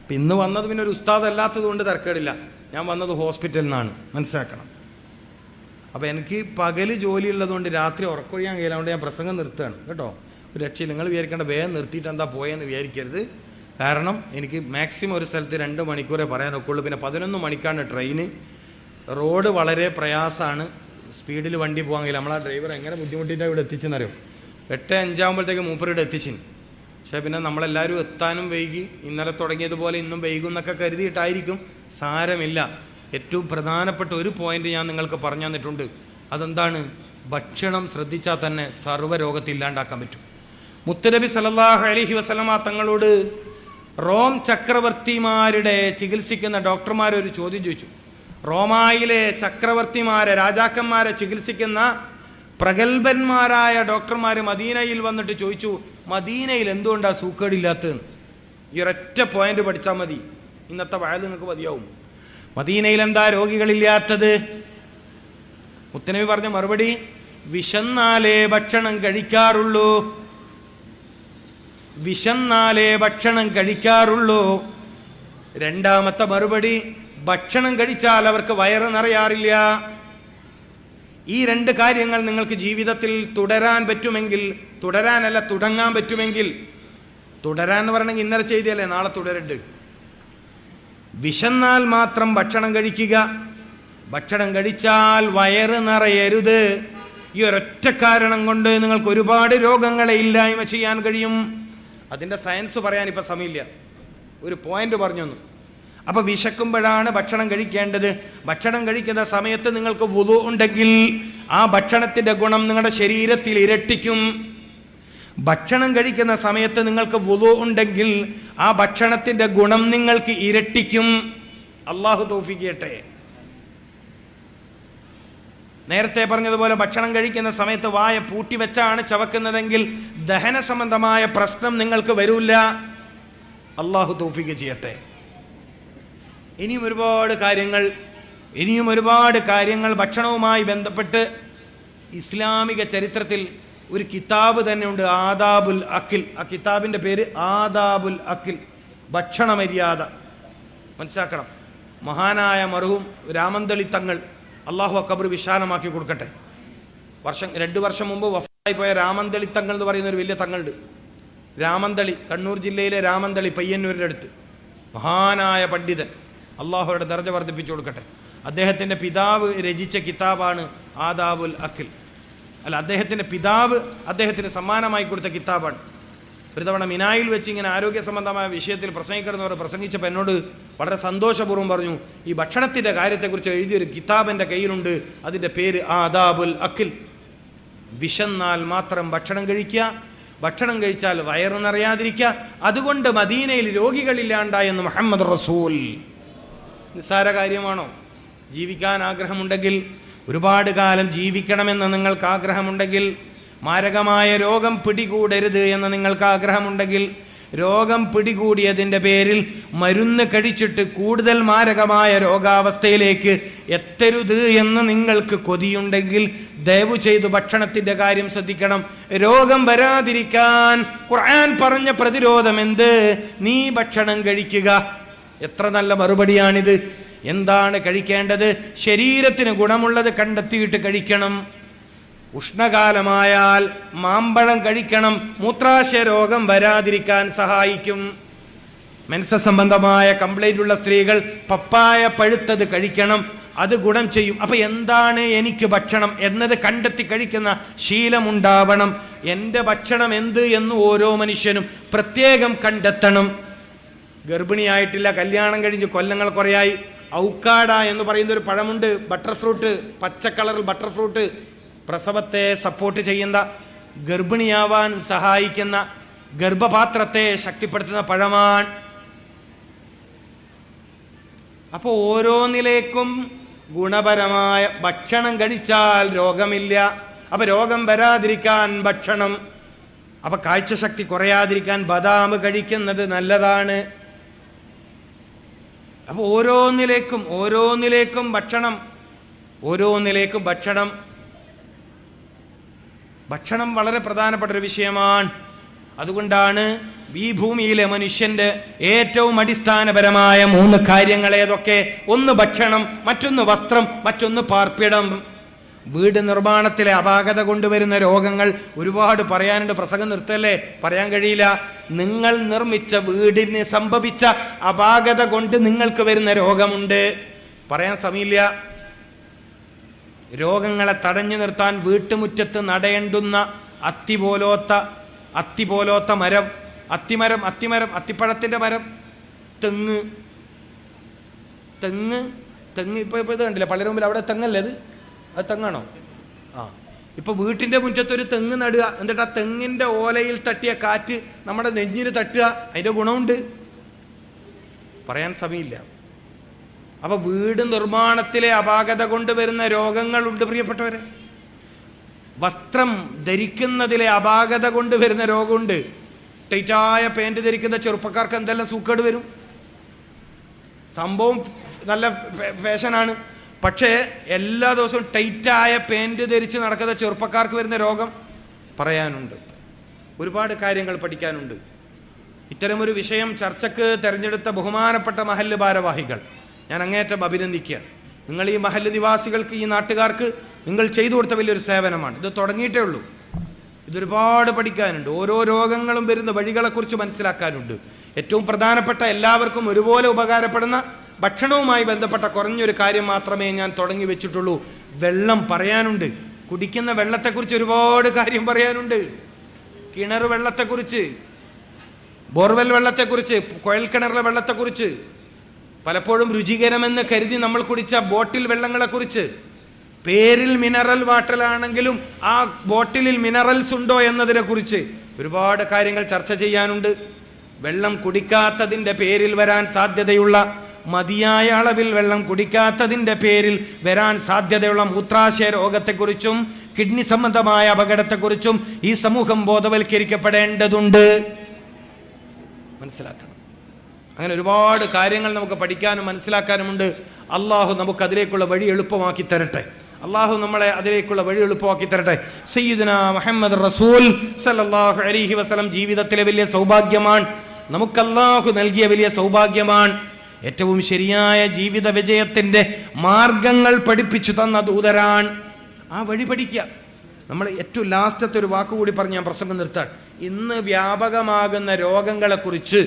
അപ്പം ഇന്ന് വന്നത് പിന്നെ ഒരു ഉസ്താദ് അല്ലാത്തത് കൊണ്ട് തരക്കേടില്ല. ഞാൻ വന്നത് ഹോസ്പിറ്റലിൽ നിന്നാണ്, മനസ്സിലാക്കണം. അപ്പോൾ എനിക്ക് പകല് ജോലിയുള്ളതുകൊണ്ട് രാത്രി ഉറക്കൊഴിയാൻ കഴിയില്ല. അതുകൊണ്ട് ഞാൻ പ്രസംഗം നിർത്തുകയാണ് കേട്ടോ. ഒരു രക്ഷയിൽ നിങ്ങൾ വിചാരിക്കേണ്ട വേഗം നിർത്തിയിട്ട് എന്താ പോയെന്ന് വിചാരിക്കരുത്. കാരണം എനിക്ക് മാക്സിമം ഒരു സ്ഥലത്ത് 2 മണിക്കൂറേ പറയാൻ ഒക്കുള്ളൂ. പിന്നെ 11 മണിക്കാണ് ട്രെയിന്. റോഡ് വളരെ പ്രയാസമാണ്, സ്പീഡിൽ വണ്ടി പോകാൻ കഴിയില്ല. നമ്മളാ ഡ്രൈവർ എങ്ങനെ ബുദ്ധിമുട്ടിയിട്ടാണ് ഇവിടെ എത്തിച്ചെന്നറിയോ. 8:05 ആകുമ്പോഴത്തേക്ക് മൂപ്പരുടെ എത്തിച്ചിന്. പക്ഷേ പിന്നെ നമ്മളെല്ലാവരും എത്താനും വൈകി, ഇന്നലെ തുടങ്ങിയതുപോലെ ഇന്നും വൈകും എന്നൊക്കെ കരുതിയിട്ടായിരിക്കും. സാരമില്ല. ഏറ്റവും പ്രധാനപ്പെട്ട ഒരു പോയിന്റ് ഞാൻ നിങ്ങൾക്ക് പറഞ്ഞു തന്നിട്ടുണ്ട്. അതെന്താണ്? ഭക്ഷണം ശ്രദ്ധിച്ചാൽ തന്നെ സർവ്വരോഗത്തെ ഇല്ലാണ്ടാക്കാൻ പറ്റും. മുത്തുനബി സല്ലല്ലാഹു അലൈഹി വസല്ലമ തങ്ങളോട് റോം ചക്രവർത്തിമാരുടെ ചികിത്സിക്കുന്ന ഡോക്ടർമാരൊരു ചോദ്യം ചോദിച്ചു. റോമായിലെ ചക്രവർത്തിമാരെ, രാജാക്കന്മാരെ ചികിത്സിക്കുന്ന പ്രഗത്ഭന്മാരായ ഡോക്ടർമാർ മദീനയിൽ വന്നിട്ട് ചോദിച്ചു, മദീനയിൽ എന്തുകൊണ്ടാണ് സൂക്കേടില്ലാത്തതെന്ന്. ഈ ഒരൊറ്റ പോയിന്റ് പഠിച്ചാൽ മതി, ഇന്നത്തെ വയത് നിങ്ങൾക്ക് മതിയാവും. മദീനയിൽ എന്താ രോഗികളില്ലാത്തത്? മുത്തനബി പറഞ്ഞ മറുപടി, വിശന്നാലേ ഭക്ഷണം കഴിക്കാറുള്ളൂ. വിശന്നാലേ ഭക്ഷണം കഴിക്കാറുള്ളൂ. രണ്ടാമത്തെ മറുപടി, ഭക്ഷണം കഴിച്ചാൽ അവർക്ക് വയറ് നിറയാറില്ല. ഈ 2 കാര്യങ്ങൾ നിങ്ങൾക്ക് ജീവിതത്തിൽ തുടരാൻ പറ്റുമെങ്കിൽ, തുടരാനല്ല തുടങ്ങാൻ പറ്റുമെങ്കിൽ, തുടരാൻ എന്ന് പറയണമെങ്കിൽ ഇന്നലെ ചെയ്തല്ലേ നാളെ തുടരുണ്ട്. വിശന്നാൽ മാത്രം ഭക്ഷണം കഴിക്കുക, ഭക്ഷണം കഴിച്ചാൽ വയറ് നിറയരുത്. ഈ ഒരൊറ്റ കാരണം കൊണ്ട് നിങ്ങൾക്ക് ഒരുപാട് രോഗങ്ങളെ ഇല്ലായ്മ ചെയ്യാൻ കഴിയും. അതിൻ്റെ സയൻസ് പറയാൻ ഇപ്പം സമയമില്ല, ഒരു പോയിന്റ് പറഞ്ഞു തന്നു. അപ്പൊ വിശക്കുമ്പോഴാണ് ഭക്ഷണം കഴിക്കേണ്ടത്. ഭക്ഷണം കഴിക്കുന്ന സമയത്ത് നിങ്ങൾക്ക് വുളു ഉണ്ടെങ്കിൽ ആ ഭക്ഷണത്തിന്റെ ഗുണം നിങ്ങളുടെ ശരീരത്തിൽ ഇരട്ടിക്കും. ഭക്ഷണം കഴിക്കുന്ന സമയത്ത് നിങ്ങൾക്ക് വുളു ഉണ്ടെങ്കിൽ ആ ഭക്ഷണത്തിന്റെ ഗുണം നിങ്ങൾക്ക് ഇരട്ടിക്കും. അള്ളാഹു തൗഫീഖ് ചെയ്യട്ടെ. നേരത്തെ പറഞ്ഞതുപോലെ ഭക്ഷണം കഴിക്കുന്ന സമയത്ത് വായ പൂട്ടി വെച്ചാണ് ചവക്കുന്നതെങ്കിൽ ദഹന സംബന്ധമായ പ്രശ്നം നിങ്ങൾക്ക് വരില്ല. അള്ളാഹു തൗഫീഖ് ചെയ്യട്ടെ. ഇനിയും ഒരുപാട് കാര്യങ്ങൾ ഭക്ഷണവുമായി ബന്ധപ്പെട്ട് ഇസ്ലാമിക ചരിത്രത്തിൽ ഒരു കിതാബ് തന്നെ ഉണ്ട്, ആദാബുൽ അക്കിൽ. ആ കിതാബിന്റെ പേര് ആദാബുൽ അക്കിൽ, ഭക്ഷണ മര്യാദ. മനസ്സിലാക്കണം. മഹാനായ മർഹൂം രാമന്തളി തങ്ങൾ, അള്ളാഹു അക്ബർ വിശാലമാക്കി കൊടുക്കട്ടെ, 2 വർഷം മുമ്പ് വഫാത്തായി പോയ രാമന്തളി തങ്ങൾ എന്ന് പറയുന്ന ഒരു വലിയ തങ്ങളുണ്ട്. രാമന്തളി, കണ്ണൂർ ജില്ലയിലെ രാമന്തളി, പയ്യന്നൂരിൻ്റെ അടുത്ത്. മഹാനായ പണ്ഡിതൻ, അള്ളാഹുയുടെ ദർജ വർദ്ധിപ്പിച്ചു കൊടുക്കട്ടെ. അദ്ദേഹത്തിൻ്റെ പിതാവ് രചിച്ച കിതാബാണ് ആദാബുൽ അക്കിൽ. അദ്ദേഹത്തിൻ്റെ പിതാവ് അദ്ദേഹത്തിന് സമ്മാനമായി കൊടുത്ത കിതാബാണ്. ഒരു തവണ മിനായിൽ വെച്ച് ഇങ്ങനെ ആരോഗ്യ സംബന്ധമായ വിഷയത്തിൽ പ്രസംഗിക്കുന്നവർ പ്രസംഗിച്ചപ്പോൾ എന്നോട് വളരെ സന്തോഷപൂർവ്വം പറഞ്ഞു, ഈ ഭക്ഷണത്തിൻ്റെ കാര്യത്തെക്കുറിച്ച് എഴുതിയൊരു കിതാബ് എൻ്റെ കയ്യിലുണ്ട്, അതിൻ്റെ പേര് ആദാബുൽ അക്കിൽ. വിശന്നാൽ മാത്രം ഭക്ഷണം കഴിക്കുക, ഭക്ഷണം കഴിച്ചാൽ വയറ് നിറയാതിരിക്കുക, അതുകൊണ്ട് മദീനയിൽ രോഗികളില്ലാണ്ടായെന്ന് മുഹമ്മദ് റസൂൽ. നിസ്സാര കാര്യമാണോ? ജീവിക്കാൻ ആഗ്രഹമുണ്ടെങ്കിൽ, ഒരുപാട് കാലം ജീവിക്കണമെന്ന് നിങ്ങൾക്ക് ആഗ്രഹമുണ്ടെങ്കിൽ, മാരകമായ രോഗം പിടികൂടരുത് എന്ന് നിങ്ങൾക്ക് ആഗ്രഹമുണ്ടെങ്കിൽ, രോഗം പിടികൂടിയതിൻ്റെ പേരിൽ മരുന്ന് കഴിച്ചിട്ട് കൂടുതൽ മാരകമായ രോഗാവസ്ഥയിലേക്ക് എത്തരുത് എന്ന് നിങ്ങൾക്ക് കൊതിയുണ്ടെങ്കിൽ ദയവു ചെയ്തു ഭക്ഷണത്തിൻ്റെ കാര്യം ശ്രദ്ധിക്കണം. രോഗം വരാതിരിക്കാൻ ഖുർആൻ പറഞ്ഞ പ്രതിരോധം എന്ത്? നീ ഭക്ഷണം കഴിക്കുക. എത്ര നല്ല മറുപടിയാണിത്. എന്താണ് കഴിക്കേണ്ടത്? ശരീരത്തിന് ഗുണമുള്ളത് കണ്ടെത്തിയിട്ട് കഴിക്കണം. ഉഷ്ണകാലമായാൽ മാമ്പഴം കഴിക്കണം, മൂത്രാശയ രോഗം വരാതിരിക്കാൻ സഹായിക്കും. മെൻസസ് സംബന്ധമായ കംപ്ലൈന്റ് ഉള്ള സ്ത്രീകൾ പപ്പായ പഴുത്തത് കഴിക്കണം, അത് ഗുണം ചെയ്യും. അപ്പൊ എന്താണ് എനിക്ക് ഭക്ഷണം എന്നത് കണ്ടെത്തി കഴിക്കുന്ന ശീലമുണ്ടാവണം. എൻ്റെ ഭക്ഷണം എന്ത് എന്ന് ഓരോ മനുഷ്യനും പ്രത്യേകം കണ്ടെത്തണം. ഗർഭിണിയായിട്ടില്ല, കല്യാണം കഴിഞ്ഞ് കൊല്ലങ്ങൾ കുറയായി, ഔക്കാഡ എന്ന് പറയുന്ന ഒരു പഴമുണ്ട്, ബട്ടർ ഫ്രൂട്ട്, പച്ച കളറിൽ ബട്ടർ ഫ്രൂട്ട്, പ്രസവത്തെ സപ്പോർട്ട് ചെയ്യുന്ന, ഗർഭിണിയാവാൻ സഹായിക്കുന്ന, ഗർഭപാത്രത്തെ ശക്തിപ്പെടുത്തുന്ന പഴമാണ്. അപ്പോൾ ഓരോന്നിലേക്കും ഗുണപരമായ ഭക്ഷണം കഴിച്ചാൽ രോഗമില്ല. അപ്പൊ രോഗം വരാതിരിക്കാൻ ഭക്ഷണം, അപ്പൊ കാഴ്ചശക്തി കുറയാതിരിക്കാൻ ബദാം കഴിക്കുന്നത് നല്ലതാണ്. അപ്പൊ ഓരോന്നിലേക്കും ഭക്ഷണം വളരെ പ്രധാനപ്പെട്ട ഒരു വിഷയമാണ്. അതുകൊണ്ടാണ് ഈ ഭൂമിയിലെ മനുഷ്യന്റെ ഏറ്റവും അടിസ്ഥാനപരമായ 3 കാര്യങ്ങൾ ഏതൊക്കെ? ഒന്ന് ഭക്ഷണം, മറ്റൊന്ന് വസ്ത്രം, മറ്റൊന്ന് പാർപ്പിടം. വീട് നിർമ്മാണത്തിലെ അപാകത കൊണ്ടുവരുന്ന രോഗങ്ങൾ ഒരുപാട് പറയാനുണ്ട്. പ്രസംഗം നിർത്തല്ലേ, പറയാൻ കഴിയില്ല. നിങ്ങൾ നിർമ്മിച്ച വീടിന് സംഭവിച്ച അപാകത കൊണ്ട് നിങ്ങൾക്ക് വരുന്ന രോഗമുണ്ട്, പറയാൻ സമയമില്ല. രോഗങ്ങളെ തടഞ്ഞു നിർത്താൻ വീട്ടുമുറ്റത്ത് നടയേണ്ടുന്ന അത്തി പോലോത്ത മരം, അത്തിപ്പഴത്തിന്റെ മരം, തെങ്ങ് ഇപ്പൊ ഇത് കണ്ടില്ല പള്ളിയുടെ മുമ്പിൽ, അവിടെ തെങ്ങല്ലേ അത് തെങ്ങാണോ? ഇപ്പൊ വീട്ടിന്റെ മുറ്റത്തൊരു തെങ്ങ് നടുക, എന്നിട്ട് ആ തെങ്ങിന്റെ ഓലയിൽ തട്ടിയ കാറ്റ് നമ്മുടെ നെഞ്ഞിന് തട്ടുക, അതിന്റെ ഗുണമുണ്ട്, പറയാൻ സമയമില്ല. അപ്പൊ വീട് നിർമ്മാണത്തിലെ അപാകത കൊണ്ടുവരുന്ന രോഗങ്ങളുണ്ട് പ്രിയപ്പെട്ടവരെ. വസ്ത്രം ധരിക്കുന്നതിലെ അപാകത കൊണ്ടുവരുന്ന രോഗമുണ്ട്. ടൈറ്റായ പാൻറ് ധരിക്കുന്ന ചെറുപ്പക്കാർക്ക് എന്തെല്ലാം സൂക്കേട് വരും. സംഭവം നല്ല ഫാഷനാണ്, പക്ഷേ എല്ലാ ദിവസവും ടൈറ്റായ പാൻറ് ധരിച്ച് നടക്കുന്ന ചെറുപ്പക്കാർക്ക് വരുന്ന രോഗം പറയാനുണ്ട്. ഒരുപാട് കാര്യങ്ങൾ പഠിക്കാനുണ്ട്. ഇത്തരമൊരു വിഷയം ചർച്ചക്ക് തിരഞ്ഞെടുത്ത ബഹുമാനപ്പെട്ട മഹല്ല് ഭാരവാഹികൾ ഞാൻ അങ്ങേയറ്റം അഭിനന്ദിക്കുകയാണ്. നിങ്ങൾ ഈ മഹല്ല് നിവാസികൾക്ക്, ഈ നാട്ടുകാർക്ക് നിങ്ങൾ ചെയ്തു കൊടുത്ത വലിയൊരു സേവനമാണ്. ഇത് തുടങ്ങിയിട്ടേ ഉള്ളൂ. ഇതൊരുപാട് പഠിക്കാനുണ്ട്. ഓരോ രോഗങ്ങളും വരുന്ന വഴികളെക്കുറിച്ച് മനസ്സിലാക്കാനുണ്ട്. ഏറ്റവും പ്രധാനപ്പെട്ട, എല്ലാവർക്കും ഒരുപോലെ ഉപകാരപ്പെടുന്ന ഭക്ഷണവുമായി ബന്ധപ്പെട്ട കുറഞ്ഞൊരു കാര്യം മാത്രമേ ഞാൻ തുടങ്ങി വെച്ചിട്ടുള്ളൂ. വെള്ളം പറയാനുണ്ട്. കുടിക്കുന്ന വെള്ളത്തെക്കുറിച്ച് ഒരുപാട് കാര്യം പറയാനുണ്ട്. കിണർ വെള്ളത്തെക്കുറിച്ച്, ബോർവെൽ വെള്ളത്തെക്കുറിച്ച്, കുഴൽ കിണറിലെ വെള്ളത്തെക്കുറിച്ച്, പലപ്പോഴും രുചികരമെന്ന് കരുതി നമ്മൾ കുടിച്ച ബോട്ടിൽ വെള്ളങ്ങളെ കുറിച്ച്, പേരിൽ മിനറൽ വാട്ടറാണെങ്കിലും ആ ബോട്ടിലിൽ മിനറൽസ് ഉണ്ടോ എന്നതിനെ കുറിച്ച് ഒരുപാട് കാര്യങ്ങൾ ചർച്ച ചെയ്യാനുണ്ട്. വെള്ളം കുടിക്കാത്തതിൻ്റെ പേരിൽ വരാൻ സാധ്യതയുള്ള, മതിയായ അളവിൽ വെള്ളം കുടിക്കാത്തതിൻ്റെ പേരിൽ വരാൻ സാധ്യതയുള്ള മൂത്രാശയ രോഗത്തെക്കുറിച്ചും കിഡ്നി സംബന്ധമായ അപകടത്തെക്കുറിച്ചും ഈ സമൂഹം ബോധവൽക്കരിക്കപ്പെടേണ്ടതുണ്ട്. മനസ്സിലാക്കണം. അങ്ങനെ ഒരുപാട് കാര്യങ്ങൾ നമുക്ക് പഠിക്കാനും മനസ്സിലാക്കാനുമുണ്ട്. അള്ളാഹു നമുക്ക് അതിലേക്കുള്ള വഴി എളുപ്പമാക്കി തരട്ടെ. അള്ളാഹു നമ്മളെ അതിലേക്കുള്ള വഴി എളുപ്പമാക്കി തരട്ടെ. സയ്യിദുനാ മുഹമ്മദ് റസൂൽ സല്ലല്ലാഹു അലൈഹി വസല്ലം ജീവിതത്തിലെ വലിയ സൗഭാഗ്യമാണ്, നമുക്ക് അള്ളാഹു നൽകിയ വലിയ സൗഭാഗ്യമാണ്. ഏറ്റവും ശരിയായ ജീവിത വിജയത്തിന്റെ മാർഗങ്ങൾ പഠിപ്പിച്ചു തന്ന ദൂതരാണ്. ആ വഴി പഠിക്കുക. നമ്മൾ ഏറ്റവും ലാസ്റ്റത്തെ ഒരു വാക്കുകൂടി പറഞ്ഞ് ഞാൻ പ്രസംഗം നിർത്താൻ. ഇന്ന് വ്യാപകമാകുന്ന രോഗങ്ങളെക്കുറിച്ച്,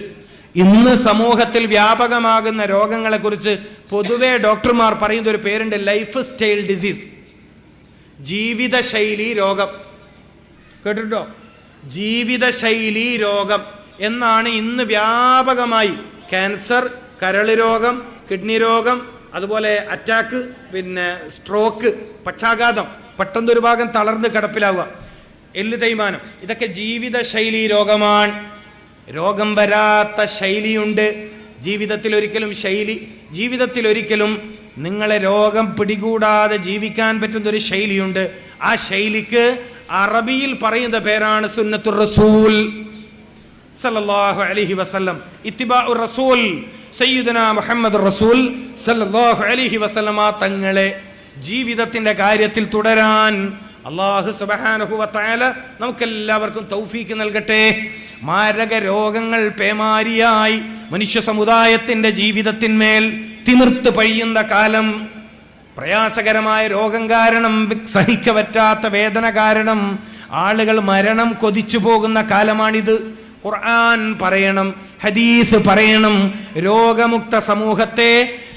ഇന്ന് സമൂഹത്തിൽ വ്യാപകമാകുന്ന രോഗങ്ങളെക്കുറിച്ച് പൊതുവെ ഡോക്ടർമാർ പറയുന്ന ഒരു പേരുണ്ട്, ലൈഫ് സ്റ്റൈൽ ഡിസീസ്, ജീവിതശൈലി രോഗം. കേട്ടിട്ടോ? ജീവിതശൈലി രോഗം എന്നാണ് ഇന്ന് വ്യാപകമായി. ക്യാൻസർ, കരൾ രോഗം, കിഡ്നി രോഗം, അതുപോലെ അറ്റാക്ക്, പിന്നെ സ്ട്രോക്ക്, പക്ഷാഘാതം, പെട്ടെന്നൊരു ഭാഗം തളർന്ന് കിടപ്പിലാവുക, എല്ല് തേയ്മാനം, ഇതൊക്കെ ജീവിതശൈലി രോഗമാണ്. രോഗം വരാത്ത ശൈലിയുണ്ട്. ജീവിതത്തിൽ ഒരിക്കലും നിങ്ങളെ രോഗം പിടികൂടാതെ ജീവിക്കാൻ പറ്റുന്നൊരു ശൈലിയുണ്ട്. ആ ശൈലിക്ക് അറബിയിൽ പറയുന്ന പേരാണ് സുന്നത്തുർ റസൂൽ സല്ലല്ലാഹു അലൈഹി വസല്ലം. ഇത്തിബാഉർ റസൂൽ സയ്യിദുനാ മുഹമ്മദ് റസൂൽ സല്ലല്ലാഹു അലൈഹി വസല്ലമ തങ്ങളെ ജീവിതത്തിന്റെ കാര്യത്തിൽ തുടരാൻ അല്ലാഹു സുബ്ഹാനഹു വ തആല നമുക്കെല്ലാവർക്കും തൗഫീക്ക് നൽകട്ടെ. മാരക രോഗങ്ങൾ പേമാരിയായി മനുഷ്യ സമുദായത്തിന്റെ ജീവിതത്തിന്മേൽ തിമിർത്ത് പയ്യുന്ന കാലം, പ്രയാസകരമായ രോഗം കാരണം, സഹിക്ക പറ്റാത്ത വേദന കാരണം ആളുകൾ മരണം കൊതിച്ചു പോകുന്ന കാലമാണിത്. ഖുർആൻ പറയണം, ഹദീസ് പറയണം, രോഗമുക്ത സമൂഹത്തെ,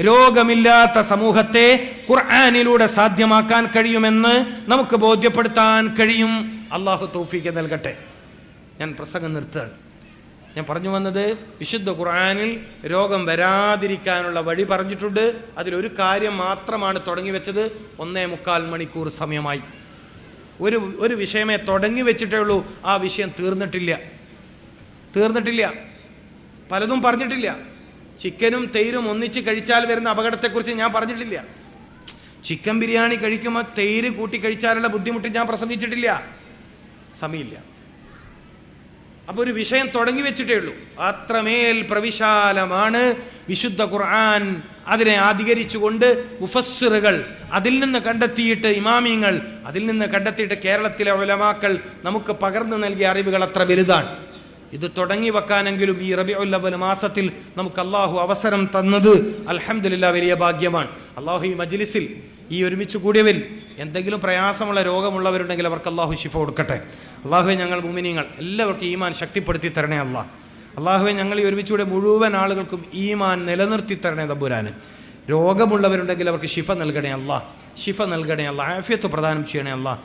രോഗമില്ലാത്ത സമൂഹത്തെ ഖുർആനിലൂടെ സാധ്യമാക്കാൻ കഴിയുമെന്ന് നമുക്ക് ബോധ്യപ്പെടുത്താൻ കഴിയും. അള്ളാഹു തൗഫീഖ് നൽകട്ടെ. ഞാൻ പ്രസംഗം നിർത്തുകയാണ്. ഞാൻ പറഞ്ഞു വന്നത്, വിശുദ്ധ ഖുർആനിൽ രോഗം വരാതിരിക്കാനുള്ള വഴി പറഞ്ഞിട്ടുണ്ട്. അതിലൊരു കാര്യം മാത്രമാണ് തുടങ്ങി വെച്ചത്. 1.25 മണിക്കൂർ സമയമായി. ഒരു വിഷയമേ തുടങ്ങി വെച്ചിട്ടേ ഉള്ളൂ. ആ വിഷയം തീർന്നിട്ടില്ല. പലതും പറഞ്ഞിട്ടില്ല. ചിക്കനും തൈരും ഒന്നിച്ച് കഴിച്ചാൽ വരുന്ന അപകടത്തെക്കുറിച്ച് ഞാൻ പറഞ്ഞിട്ടില്ല. ചിക്കൻ ബിരിയാണി കഴിക്കുമ്പോൾ തൈര് കൂട്ടി കഴിച്ചാലുള്ള ബുദ്ധിമുട്ട് ഞാൻ പ്രസംഗിച്ചിട്ടില്ല. സമയമില്ല. അപ്പോൾ ഒരു വിഷയം തുടങ്ങി വെച്ചിട്ടേ ഉള്ളൂ. അത്രമേൽ പ്രവിശാലമാണ് വിശുദ്ധ ഖുർആൻ. അതിനെ അധികരിച്ചുകൊണ്ട് മുഫസ്സിറുകൾ അതിൽ നിന്ന് കണ്ടെത്തിയിട്ട്, ഇമാമിങ്ങൾ അതിൽ നിന്ന് കണ്ടെത്തിയിട്ട് കേരളത്തിലെ ഉലമാക്കൾ നമുക്ക് പകർന്നു നൽകിയ അറിവുകൾ അത്ര വലുതാണ്. ഇത് തുടങ്ങി വെക്കാനെങ്കിലും ഈ റബീഉൽ അവ്വൽ മാസത്തിൽ നമുക്ക് അള്ളാഹു അവസരം തന്നത് അൽഹംദുലില്ലാഹ് വലിയ ഭാഗ്യമാണ്. അള്ളാഹു ഈ മജ്ലിസിൽ, ഈ ഒരുമിച്ച് കൂടിയവരിൽ എന്തെങ്കിലും പ്രയാസമുള്ള രോഗമുള്ളവരുണ്ടെങ്കിൽ അവർക്ക് അള്ളാഹു ശിഫ കൊടുക്കട്ടെ. അള്ളാഹുവെ, ഞങ്ങൾ മുഅ്മിനീങ്ങൾ എല്ലാവർക്കും ഈമാൻ ശക്തിപ്പെടുത്തി തരണേ അള്ളാഹ്. അള്ളാഹുവെ, ഞങ്ങൾ ഈ ഒരുമിച്ചുകൂടെ മുഴുവൻ ആളുകൾക്കും ഈമാൻ നിലനിർത്തി തരണേ തമ്പുരാന്. രോഗമുള്ളവരുണ്ടെങ്കിൽ അവർക്ക് ശിഫ നൽകണേ അള്ളാഹ്. ശിഫ നൽകണേ അള്ളാഹ്. ആഫിയത്ത് പ്രദാനം ചെയ്യണേ അള്ളാഹ്.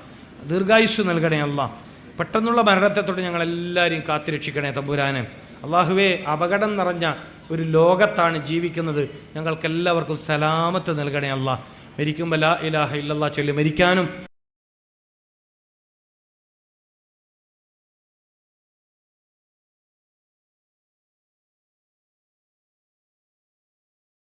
ദീർഘായുസ്സ് നൽകണേ അള്ളാഹ്. പെട്ടെന്നുള്ള മരണത്തെ തൊട്ട് ഞങ്ങളെല്ലാവരെയും കാത്തുരക്ഷിക്കണേ തമ്പുരാനെ. അള്ളാഹുവേ, അപകടം നിറഞ്ഞ ഒരു ലോകത്താണ് ജീവിക്കുന്നത്. ഞങ്ങൾക്കെല്ലാവർക്കും സലാമത്ത് നൽകണേ അള്ളാഹ്. മരിക്കുമ്പോൾ ലാ ഇലാഹ ഇല്ലല്ലാഹ് ചൊല്ലി മരിക്കാനും